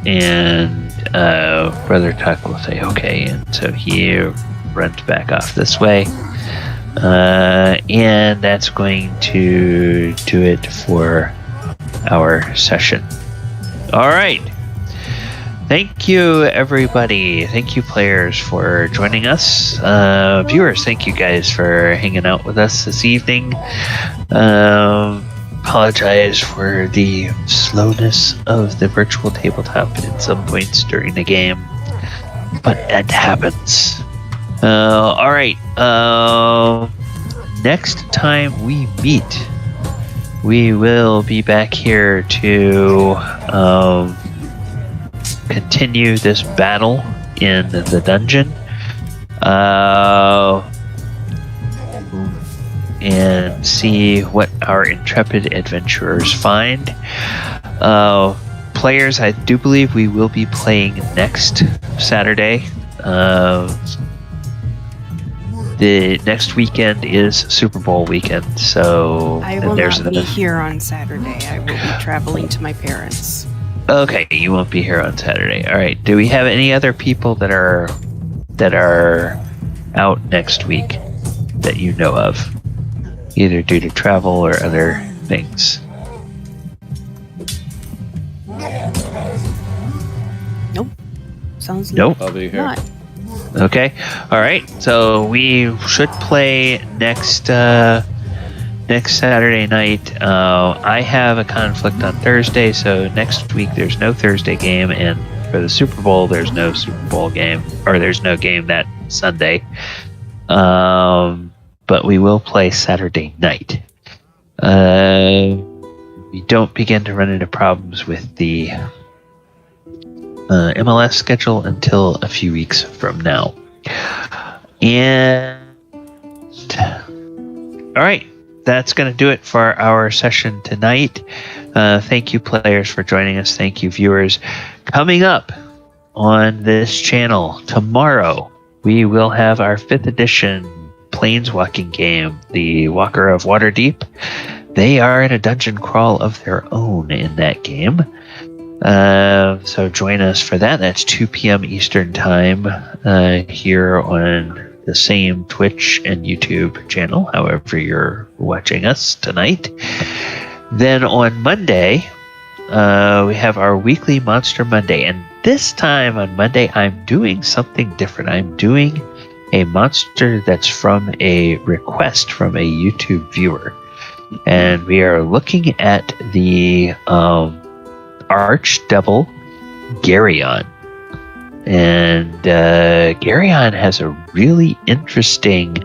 And Brother Tuck will say, okay, and so he runs back off this way. And that's going to do it for our session. All right. Thank you, everybody. Thank you, players, for joining us. Viewers, thank you guys for hanging out with us this evening. Apologize for the slowness of the virtual tabletop at some points during the game, but it happens. All right. Next time we meet, we will be back here to continue this battle in the dungeon, and see what our intrepid adventurers find. Players, I do believe we will be playing next Saturday. The next weekend is Super Bowl weekend, so I will not be here on Saturday. I will be traveling to my parents. Okay, you won't be here on Saturday. All right. Do we have any other people that are out next week that you know of, either due to travel or other things? Sounds Nope. I'll be here. not. Okay. All right. So we should play next Saturday night. I have a conflict on Thursday, so next week there's no Thursday game, and for the Super Bowl there's no Super Bowl game, or there's no game that Sunday. But we will play Saturday night. We don't begin to run into problems with the MLS schedule until a few weeks from now. And all right, that's going to do it for our session tonight. Thank you, players, for joining us. Thank you, viewers. Coming up on this channel tomorrow, we will have our 5th edition Planeswalking game, the Walker of Waterdeep. They are in a dungeon crawl of their own in that game. So join us for that. That's 2 p.m. Eastern Time here on the same Twitch and YouTube channel, however you're watching us tonight. Then on Monday, we have our weekly Monster Monday. And this time on Monday, I'm doing something different. I'm doing a monster that's from a request from a YouTube viewer. And we are looking at the Archdevil Garyon. And Garyon has a really interesting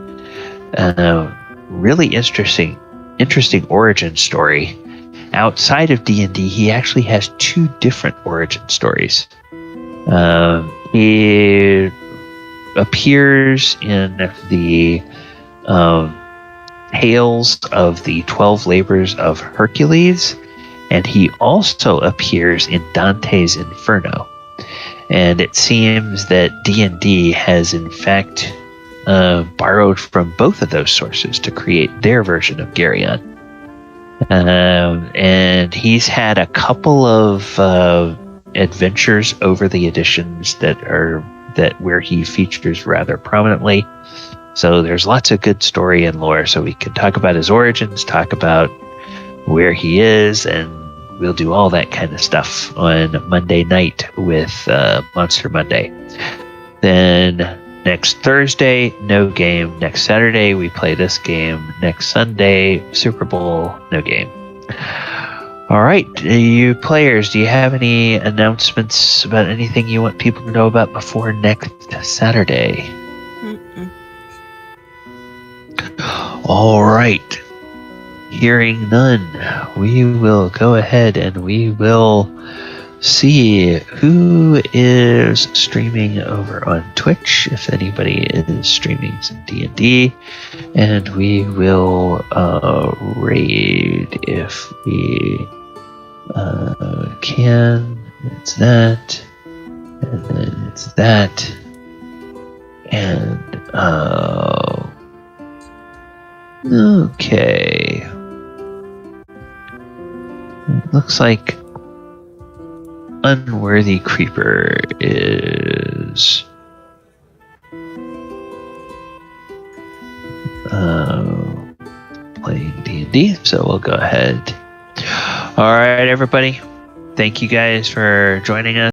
origin story. Outside of D&D, he actually has 2 different origin stories. He appears in the Tales of the 12 Labors of Hercules, and he also appears in Dante's Inferno. And it seems that D&D has in fact borrowed from both of those sources to create their version of Garyon. And he's had a couple of adventures over the editions where he features rather prominently. So there's lots of good story and lore. So we can talk about his origins, talk about where he is, and we'll do all that kind of stuff on Monday night with Monster Monday. Then next Thursday, no game. Next Saturday, we play this game. Next Sunday, Super Bowl, no game. All right, you players, do you have any announcements about anything you want people to know about before next Saturday? Mm-mm. All right. Hearing none, we will go ahead and we will see who is streaming over on Twitch, if anybody is streaming some D&D, and we will raid if we can. It's that, and then it's that, and okay. Looks like Unworthy Creeper is playing D&D, so we'll go ahead. All right, everybody. Thank you guys for joining us.